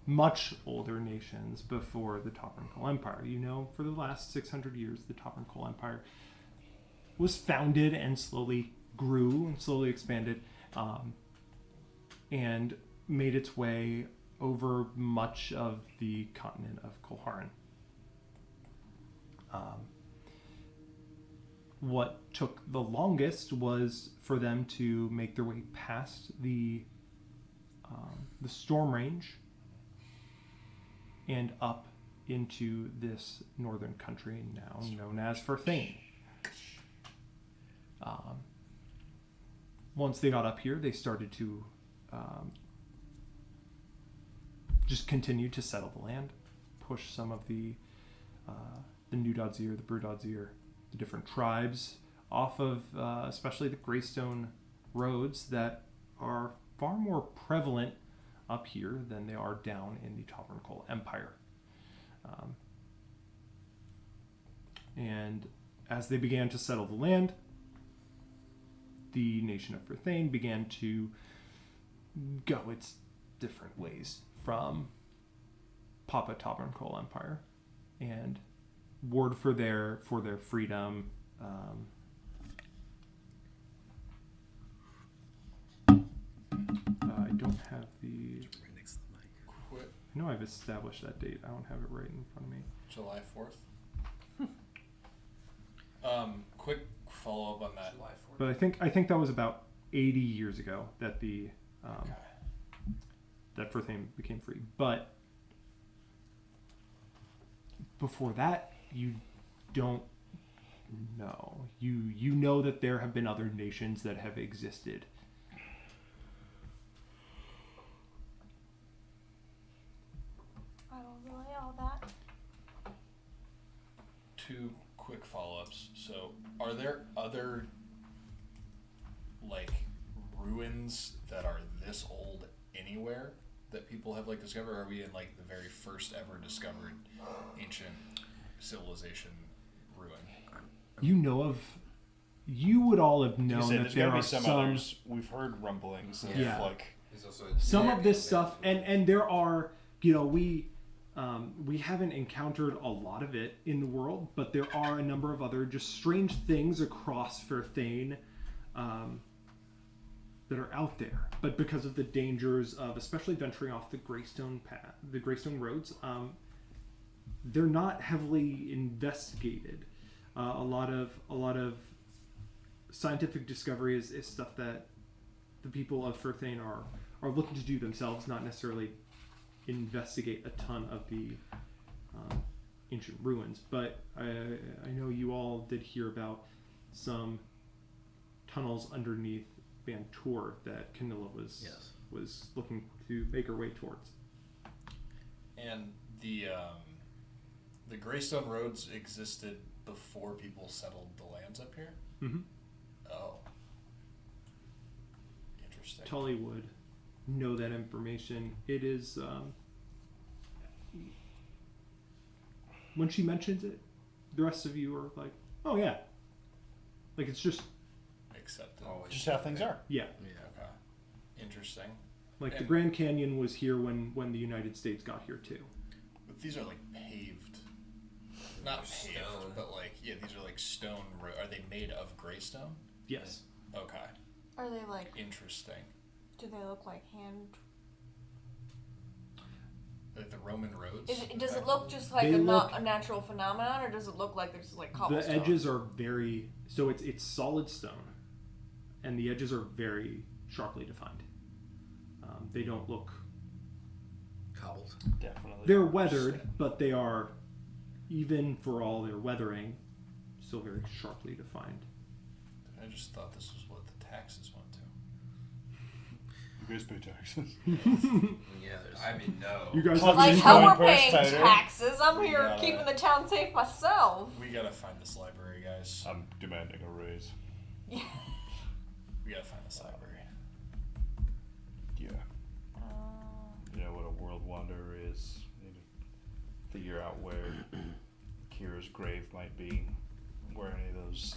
Speaker 1: much older nations before the Toperncoal Empire. You know, for the last 600 years, the Toperncoal Empire was founded and slowly grew and slowly expanded, and made its way over much of the continent of Kolharin. What took the longest was for them to make their way past the storm range and up into this northern country now known as Firthane. Once they got up here, they started to just continue to settle the land, push some of the Nudadzir, the Brudadzir, the different tribes off of especially the Greystone roads that are far more prevalent up here than they are down in the Toperncoal Empire. And as they began to settle the land, the nation of Firthane began to go its different ways from Papa Toperncoal Empire and warred for their freedom. I don't have the.
Speaker 4: Right next to the mic.
Speaker 5: Quit
Speaker 1: I know I've established that date. I don't have it right in front of me.
Speaker 5: July 4th. Quick follow up on that.
Speaker 9: July 4th.
Speaker 1: But I think that was about 80 years ago that the
Speaker 5: Okay.
Speaker 1: that Firthane became free. But before that, you don't know. You know that there have been other nations that have existed.
Speaker 8: I don't really know that.
Speaker 5: Two quick follow-ups. So, are there other like ruins that are this old anywhere that people have like discovered? Or are we in like the very first ever discovered ancient civilization ruin?
Speaker 1: You would all have
Speaker 3: You
Speaker 1: known
Speaker 3: say
Speaker 1: that
Speaker 3: there's
Speaker 1: there
Speaker 3: gotta
Speaker 1: are
Speaker 3: be some others. We've heard rumblings of
Speaker 1: Yeah.
Speaker 3: like
Speaker 9: There's also
Speaker 1: some of this
Speaker 9: Yeah.
Speaker 1: stuff, and there are, we haven't encountered a lot of it in the world, but there are a number of other just strange things across Firthane that are out there. But because of the dangers of especially venturing off the Greystone path, the Greystone roads, they're not heavily investigated. A lot of scientific discovery is stuff that the people of Firthane are looking to do themselves, not necessarily investigate a ton of the ancient ruins. But I know you all did hear about some tunnels underneath Bantor that Camilla was looking to make her way towards.
Speaker 5: And the Greystone roads existed before people settled the lands up here?
Speaker 1: Mm-hmm.
Speaker 5: Oh. Interesting.
Speaker 1: Tully would know that information. It is when she mentions it, the rest of you are like, "Oh yeah," like it's just
Speaker 5: Accepted.
Speaker 3: just how things are.
Speaker 1: yeah.
Speaker 4: Yeah.
Speaker 5: Okay. Interesting.
Speaker 1: Like the
Speaker 5: And-
Speaker 1: Grand Canyon was here when the United States got here too.
Speaker 5: But these are like paved. Not paved,
Speaker 9: Stone.
Speaker 5: but like, yeah, these are like stone. Are they made of greystone?
Speaker 1: Yes.
Speaker 5: Okay.
Speaker 8: Are they like?
Speaker 5: Interesting.
Speaker 8: Do they look like hand?
Speaker 5: Like the Roman roads?
Speaker 8: Does it look just like
Speaker 1: They look-
Speaker 8: a natural phenomenon, or does it look like there's like
Speaker 1: The
Speaker 8: cobblestone?
Speaker 1: edges are very so it's solid stone, and the edges are very sharply defined. They don't look.
Speaker 4: Cobbled.
Speaker 3: Definitely.
Speaker 1: They're weathered, but they are, even for all their weathering, still very sharply defined.
Speaker 5: I just thought this was what the taxes went to.
Speaker 3: You guys pay taxes.
Speaker 4: Yeah, there's.
Speaker 9: I mean, no.
Speaker 1: You guys
Speaker 3: Clutch
Speaker 1: have
Speaker 8: Like
Speaker 3: Just
Speaker 8: how
Speaker 3: going
Speaker 8: we're
Speaker 3: purse
Speaker 8: paying
Speaker 3: tighter.
Speaker 8: taxes. I'm here
Speaker 5: Yeah.
Speaker 8: keeping the town safe myself.
Speaker 5: We gotta find this library, guys.
Speaker 3: I'm demanding a raise.
Speaker 8: Yeah.
Speaker 5: We gotta find this library.
Speaker 3: Yeah. You know what a world wanderer is. You need to figure out where Kira's grave might be, where any of those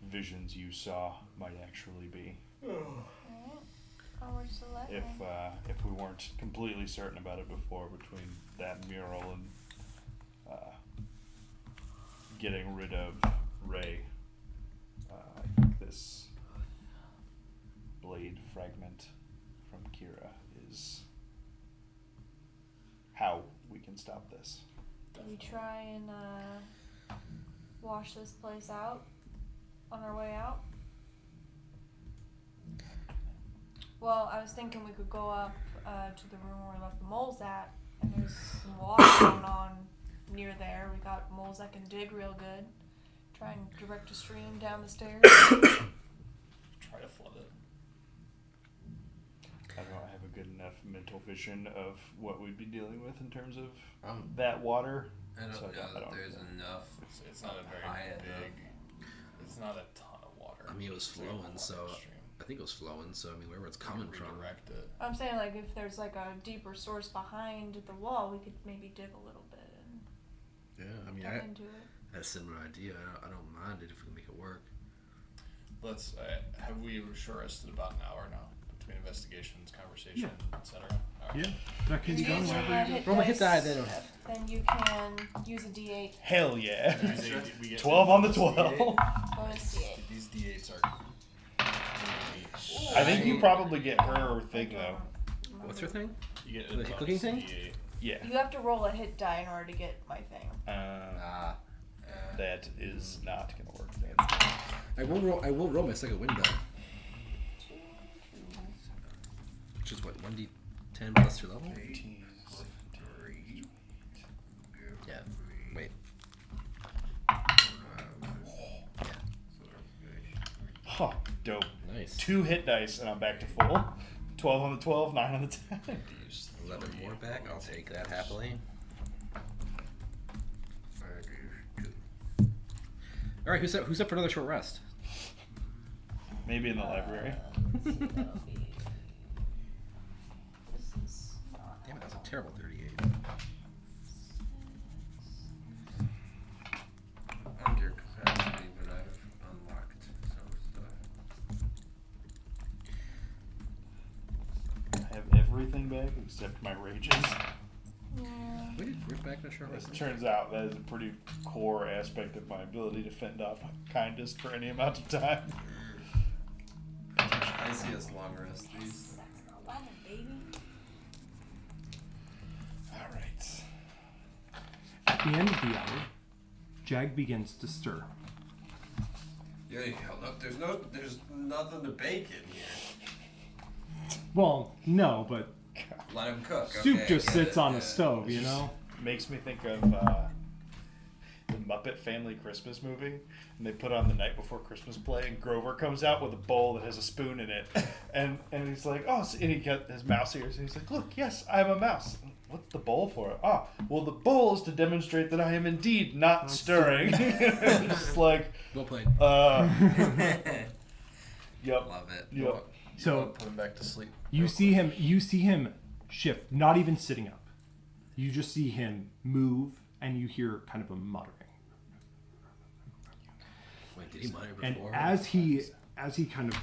Speaker 3: visions you saw might actually be.
Speaker 8: How much to let me?
Speaker 3: If we weren't completely certain about it before, between that mural and getting rid of Ray, I think this blade fragment from Kira is how we can stop this.
Speaker 8: Do we try and wash this place out on our way out? Well, I was thinking we could go up to the room where we left the moles at, and there's some water going on near there. We got moles that can dig real good. Try and direct a stream down the stairs.
Speaker 5: Try to flood it.
Speaker 3: I don't have a good enough mental vision of what we'd be dealing with in terms of
Speaker 9: Um,
Speaker 3: that water.
Speaker 9: I don't
Speaker 3: So
Speaker 9: know
Speaker 3: I
Speaker 9: that
Speaker 3: don't
Speaker 9: there's enough.
Speaker 5: It's not a very
Speaker 9: high
Speaker 5: big. It's not a ton of water.
Speaker 4: I mean, it was
Speaker 5: It's like a
Speaker 4: flowing,
Speaker 5: water
Speaker 4: so
Speaker 5: stream.
Speaker 4: I think it was flowing. So I mean, wherever it's
Speaker 5: You
Speaker 4: coming
Speaker 5: could
Speaker 4: from.
Speaker 5: redirect it.
Speaker 8: I'm saying, like, if there's like a deeper source behind the wall, we could maybe dig a little bit and
Speaker 4: Yeah, I mean,
Speaker 8: get
Speaker 4: I
Speaker 8: into it.
Speaker 4: had a similar idea. I don't mind it if we can make it work.
Speaker 5: Let's. Have we short rested about an hour now between investigations, conversation, etc.
Speaker 1: Yeah, that can
Speaker 8: If
Speaker 1: be
Speaker 8: you
Speaker 1: done
Speaker 8: use your
Speaker 1: whenever you
Speaker 8: hit
Speaker 4: Roll my hit die,
Speaker 8: dice,
Speaker 4: they don't have.
Speaker 8: then you can use a D8.
Speaker 3: Hell yeah.
Speaker 5: We get
Speaker 3: 12 on the
Speaker 5: bonus
Speaker 3: 12.
Speaker 5: D8.
Speaker 8: Bonus D8.
Speaker 5: These D8s are.
Speaker 3: I think you probably get her thing though.
Speaker 4: What's her thing?
Speaker 5: You get
Speaker 4: The
Speaker 5: bonus
Speaker 4: cooking thing?
Speaker 5: D8.
Speaker 3: Yeah.
Speaker 8: You have to roll a hit die in order to get my thing.
Speaker 4: Ah.
Speaker 3: That is not gonna work then.
Speaker 4: I will roll my second wind die. Which is what, 1d10 plus your level?
Speaker 3: 15, 17,
Speaker 4: Yeah. Wait.
Speaker 3: Huh, dope.
Speaker 4: Nice.
Speaker 3: 2 hit dice and I'm back to full. 12 on the 12, 9 on the 10.
Speaker 4: 11 more back. I'll take that happily. All right, who's up for another short rest?
Speaker 3: Maybe in the library.
Speaker 8: Let's see, that'll be... This is not...
Speaker 4: Damn it, that's a terrible 38.
Speaker 9: Under capacity, but I've unlocked some stuff.
Speaker 3: I have everything back except my rages.
Speaker 8: Yeah.
Speaker 4: We did Rick back in a short
Speaker 3: As
Speaker 4: rest.
Speaker 3: it turns out, that is a pretty core aspect of my ability to fend off kindness for any amount of time.
Speaker 9: I see us long rest these.
Speaker 8: That's an 11, baby.
Speaker 3: Alright.
Speaker 1: At the end of the hour, Jag begins to stir.
Speaker 9: Yeah, look, there's nothing to bake in here.
Speaker 1: Well, no, but
Speaker 9: Let him cook.
Speaker 1: soup
Speaker 9: okay,
Speaker 1: just
Speaker 9: get
Speaker 1: sits
Speaker 9: it,
Speaker 1: on
Speaker 9: yeah.
Speaker 1: a stove, you know?
Speaker 3: Makes me think of the Muppet Family Christmas movie, and they put on the Night Before Christmas play, and Grover comes out with a bowl that has a spoon in it, and he's like, oh, and he got his mouse ears, and he's like, look, yes, I'm a mouse. What's the bowl for? Ah, well, the bowl is to demonstrate that I am indeed not stirring. Just like,
Speaker 4: Well played.
Speaker 3: yep,
Speaker 9: Love it.
Speaker 3: yep.
Speaker 1: So
Speaker 5: Put him back to sleep.
Speaker 1: you see him shift, not even sitting up. You just see him move, and you hear kind of a muttering.
Speaker 4: Wait, did he mutter
Speaker 1: And
Speaker 4: before?
Speaker 1: as he kind of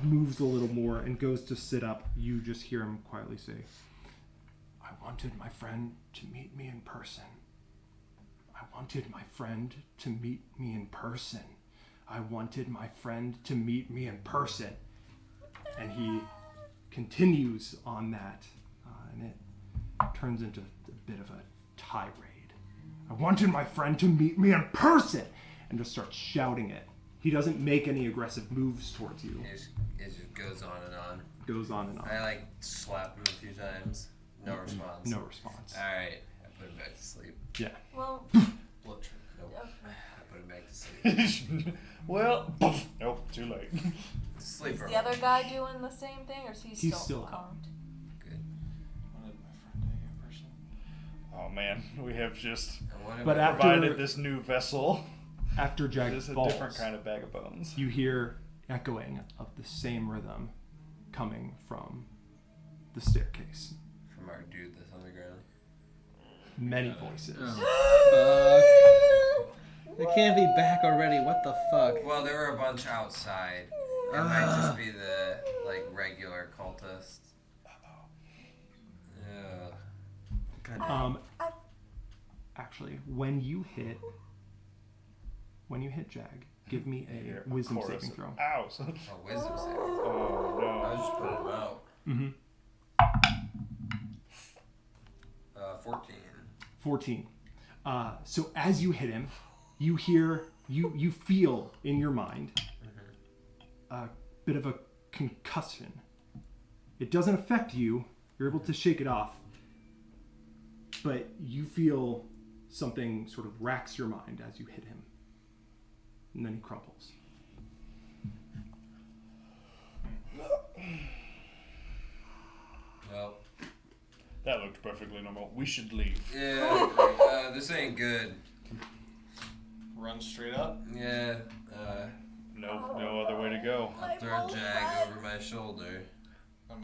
Speaker 1: moves a little more and goes to sit up, you just hear him quietly say, I wanted my friend to meet me in person. I wanted my friend to meet me in person. I wanted my friend to meet me in person. And he continues on that, and it turns into a bit of a tirade. I wanted my friend to meet me in person! And just starts shouting it. He doesn't make any aggressive moves towards you.
Speaker 9: It just goes on and on.
Speaker 1: Goes on and on.
Speaker 9: I slap him a few times. No response.
Speaker 1: No response.
Speaker 9: Alright, I put him back to sleep.
Speaker 1: Yeah.
Speaker 8: Well,
Speaker 9: Blood trip. Nope.
Speaker 8: okay.
Speaker 9: I put him back to sleep.
Speaker 3: Well, nope, too late.
Speaker 9: Sleep
Speaker 8: Is
Speaker 9: for a
Speaker 8: the other
Speaker 9: while.
Speaker 8: guy doing the same thing, or is he
Speaker 1: He's
Speaker 8: still
Speaker 1: still out.
Speaker 8: calmed?
Speaker 9: Good.
Speaker 5: Wanted my friend to meet in person.
Speaker 3: Oh man, we have just
Speaker 9: I wanted
Speaker 1: But
Speaker 9: my-
Speaker 1: after-
Speaker 3: provided this new vessel.
Speaker 1: After Jag
Speaker 3: It is a
Speaker 1: falls,
Speaker 3: different kind of bag of bones.
Speaker 1: you hear echoing of the same rhythm coming from the staircase.
Speaker 9: from our dude that's on the ground.
Speaker 1: Many voices.
Speaker 4: Oh, fuck. They can't be back already. What the fuck?
Speaker 9: Well, there were a bunch outside. It might just be the
Speaker 6: like regular cultists. Yeah.
Speaker 1: Actually, when you hit Jag, give me a wisdom saving throw.
Speaker 3: Ow.
Speaker 6: A wisdom saving.
Speaker 3: Oh no.
Speaker 6: I was just putting them out.
Speaker 1: Mm-hmm.
Speaker 6: 14.
Speaker 1: 14. So as you hit him, you hear, you feel in your mind a bit of a concussion. It doesn't affect you. You're able to shake it off. But you feel something sort of racks your mind as you hit him. And then he crumples.
Speaker 6: Well,
Speaker 3: That looked perfectly normal. We should leave.
Speaker 6: yeah, this ain't good.
Speaker 5: Run straight up.
Speaker 6: Yeah,
Speaker 3: No other way to go.
Speaker 6: I'll throw Jag over my shoulder.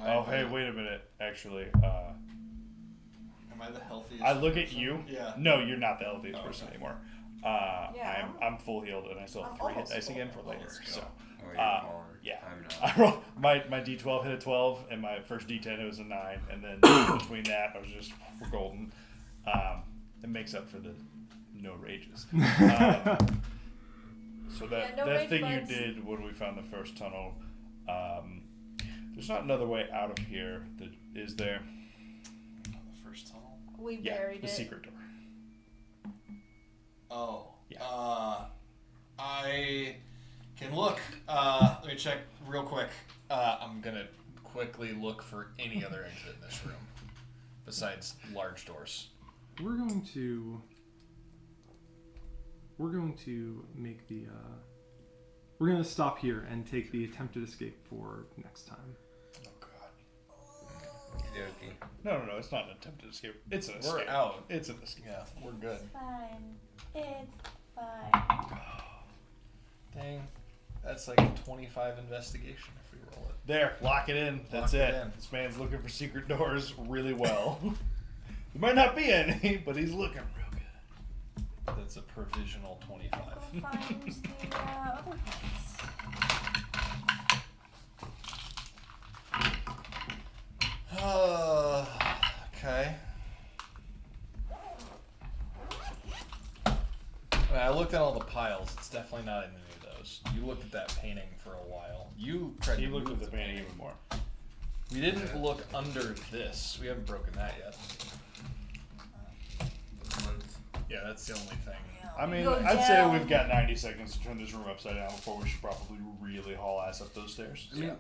Speaker 3: Oh, hey, wait a minute. Actually,
Speaker 5: Am I the healthiest?
Speaker 3: I look at
Speaker 5: person?
Speaker 3: you.
Speaker 5: Yeah.
Speaker 3: No, you're not the healthiest
Speaker 5: Oh,
Speaker 3: person
Speaker 5: okay.
Speaker 3: anymore.
Speaker 8: Yeah.
Speaker 3: I'm full healed and I still have
Speaker 8: I'm
Speaker 3: 3 hit
Speaker 8: almost
Speaker 3: dice
Speaker 8: full.
Speaker 3: again for later.
Speaker 5: Let's go.
Speaker 3: So,
Speaker 6: Oh, you're gone.
Speaker 3: yeah.
Speaker 6: I'm not.
Speaker 3: I roll my D12 hit a 12 and my first D10 it was a 9, and then between that I was just we're golden. It makes up for the no rages. So that
Speaker 8: Yeah, no
Speaker 3: that
Speaker 8: rage
Speaker 3: thing
Speaker 8: buds.
Speaker 3: you did when we found the first tunnel. There's not another way out of here. Is there?
Speaker 5: The first tunnel.
Speaker 8: We
Speaker 3: Yeah,
Speaker 8: buried
Speaker 3: the
Speaker 8: it.
Speaker 3: secret door.
Speaker 5: Oh.
Speaker 3: Yeah.
Speaker 5: I can look. Let me check real quick. I'm gonna quickly look for any other exit in this room besides large doors.
Speaker 1: We're going to make the we're going to stop here and take the attempted escape for next time.
Speaker 3: Oh god.
Speaker 6: Okey-dokey.
Speaker 3: No, it's not an attempted escape. It's an escape.
Speaker 5: We're out.
Speaker 3: It's an escape.
Speaker 5: Yeah, we're good.
Speaker 8: Fine. It's fine.
Speaker 5: Dang. That's like a 25 investigation if we roll it.
Speaker 3: There, lock it in. That's
Speaker 5: Lock
Speaker 3: it.
Speaker 5: it in.
Speaker 3: This man's looking for secret doors really well. There might not be any, but he's looking real good.
Speaker 5: That's a provisional 25.
Speaker 8: Go find the other parts.
Speaker 5: Okay. I looked at all the piles. It's definitely not in any of those. You looked at that painting for a while. You tried
Speaker 3: He
Speaker 5: to
Speaker 3: looked
Speaker 5: move
Speaker 3: at the painting even more.
Speaker 5: We didn't look under this. We haven't broken that yet. Yeah, that's the only thing.
Speaker 3: I mean,
Speaker 8: Go
Speaker 3: I'd say
Speaker 8: down.
Speaker 3: we've got 90 seconds to turn this room upside down before we should probably really haul ass up those stairs.
Speaker 4: I mean,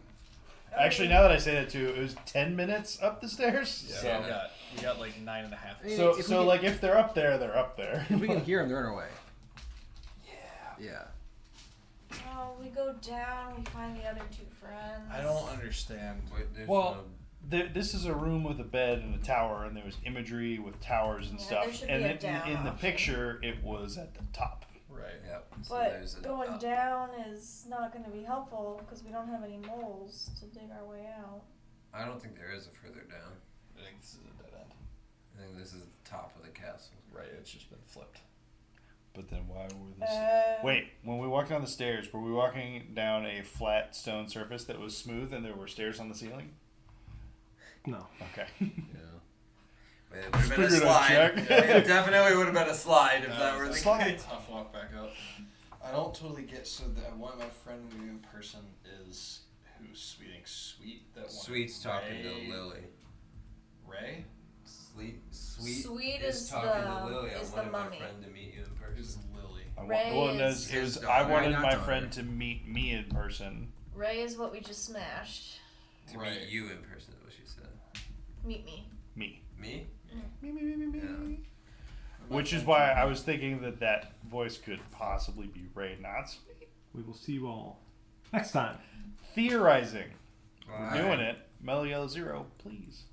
Speaker 3: Actually, now that I say that too, it was 10 minutes up the stairs.
Speaker 5: Yeah,
Speaker 3: So,
Speaker 5: we got like 9.5.
Speaker 3: so,
Speaker 4: If we
Speaker 3: so
Speaker 4: can-
Speaker 3: like if they're up there, they're up there.
Speaker 4: if we can hear them, they're on our way. Yeah.
Speaker 8: Oh, we go down, we find the other two friends.
Speaker 5: I don't understand.
Speaker 6: Wait, there's
Speaker 3: Well, this is a room with a bed and a tower, and there was imagery with towers and
Speaker 8: Yeah,
Speaker 3: stuff.
Speaker 8: there should
Speaker 3: And
Speaker 8: be a
Speaker 3: then
Speaker 8: down
Speaker 3: in the
Speaker 8: option.
Speaker 3: picture, it was at the top.
Speaker 5: Right.
Speaker 6: Yep. So
Speaker 8: But
Speaker 6: there's an
Speaker 8: going
Speaker 6: up.
Speaker 8: down is not going to be helpful because we don't have any moles to dig our way out.
Speaker 6: I don't think there is a further down.
Speaker 5: I think this is a dead end.
Speaker 6: I think this is the top of the castle.
Speaker 5: Right, it's just been flipped.
Speaker 3: But then why were this?
Speaker 8: Uh,
Speaker 3: Wait, when we walked down the stairs, were we walking down a flat stone surface that was smooth and there were stairs on the ceiling?
Speaker 1: No.
Speaker 3: Okay.
Speaker 4: Yeah.
Speaker 6: Wait, it would have been a
Speaker 3: Figured I'd
Speaker 6: slide.
Speaker 3: check.
Speaker 6: It definitely would have been a slide if that were the
Speaker 5: Slide.
Speaker 6: case.
Speaker 5: Tough walk back up. I don't totally get. So that one, my friend in person is who's sweeting sweet. That one.
Speaker 6: Sweet's talking to
Speaker 5: Ray.
Speaker 6: Lily.
Speaker 5: Ray.
Speaker 6: Sweet
Speaker 8: is
Speaker 6: is talking
Speaker 8: the-
Speaker 6: to Lily. I
Speaker 8: is the
Speaker 6: wanted my
Speaker 8: mummy.
Speaker 6: friend to meet you in
Speaker 5: Who's
Speaker 6: person.
Speaker 5: Lily?
Speaker 8: Ray
Speaker 3: well,
Speaker 8: is-
Speaker 3: it was,
Speaker 6: His
Speaker 3: I
Speaker 6: daughter.
Speaker 3: wanted
Speaker 4: Not
Speaker 3: my
Speaker 4: daughter.
Speaker 3: friend to meet me in person.
Speaker 8: Ray is what we just smashed.
Speaker 6: To
Speaker 5: Right.
Speaker 6: meet you in person is what she said.
Speaker 8: Meet me.
Speaker 3: Me.
Speaker 6: Me?
Speaker 3: Me.
Speaker 6: Yeah.
Speaker 3: Which is why I was thinking that voice could possibly be Ray, not Sweet.
Speaker 1: We will see you all next time.
Speaker 3: Theorizing.
Speaker 6: Well,
Speaker 3: We're doing it. Mellow Yellow Zero, please.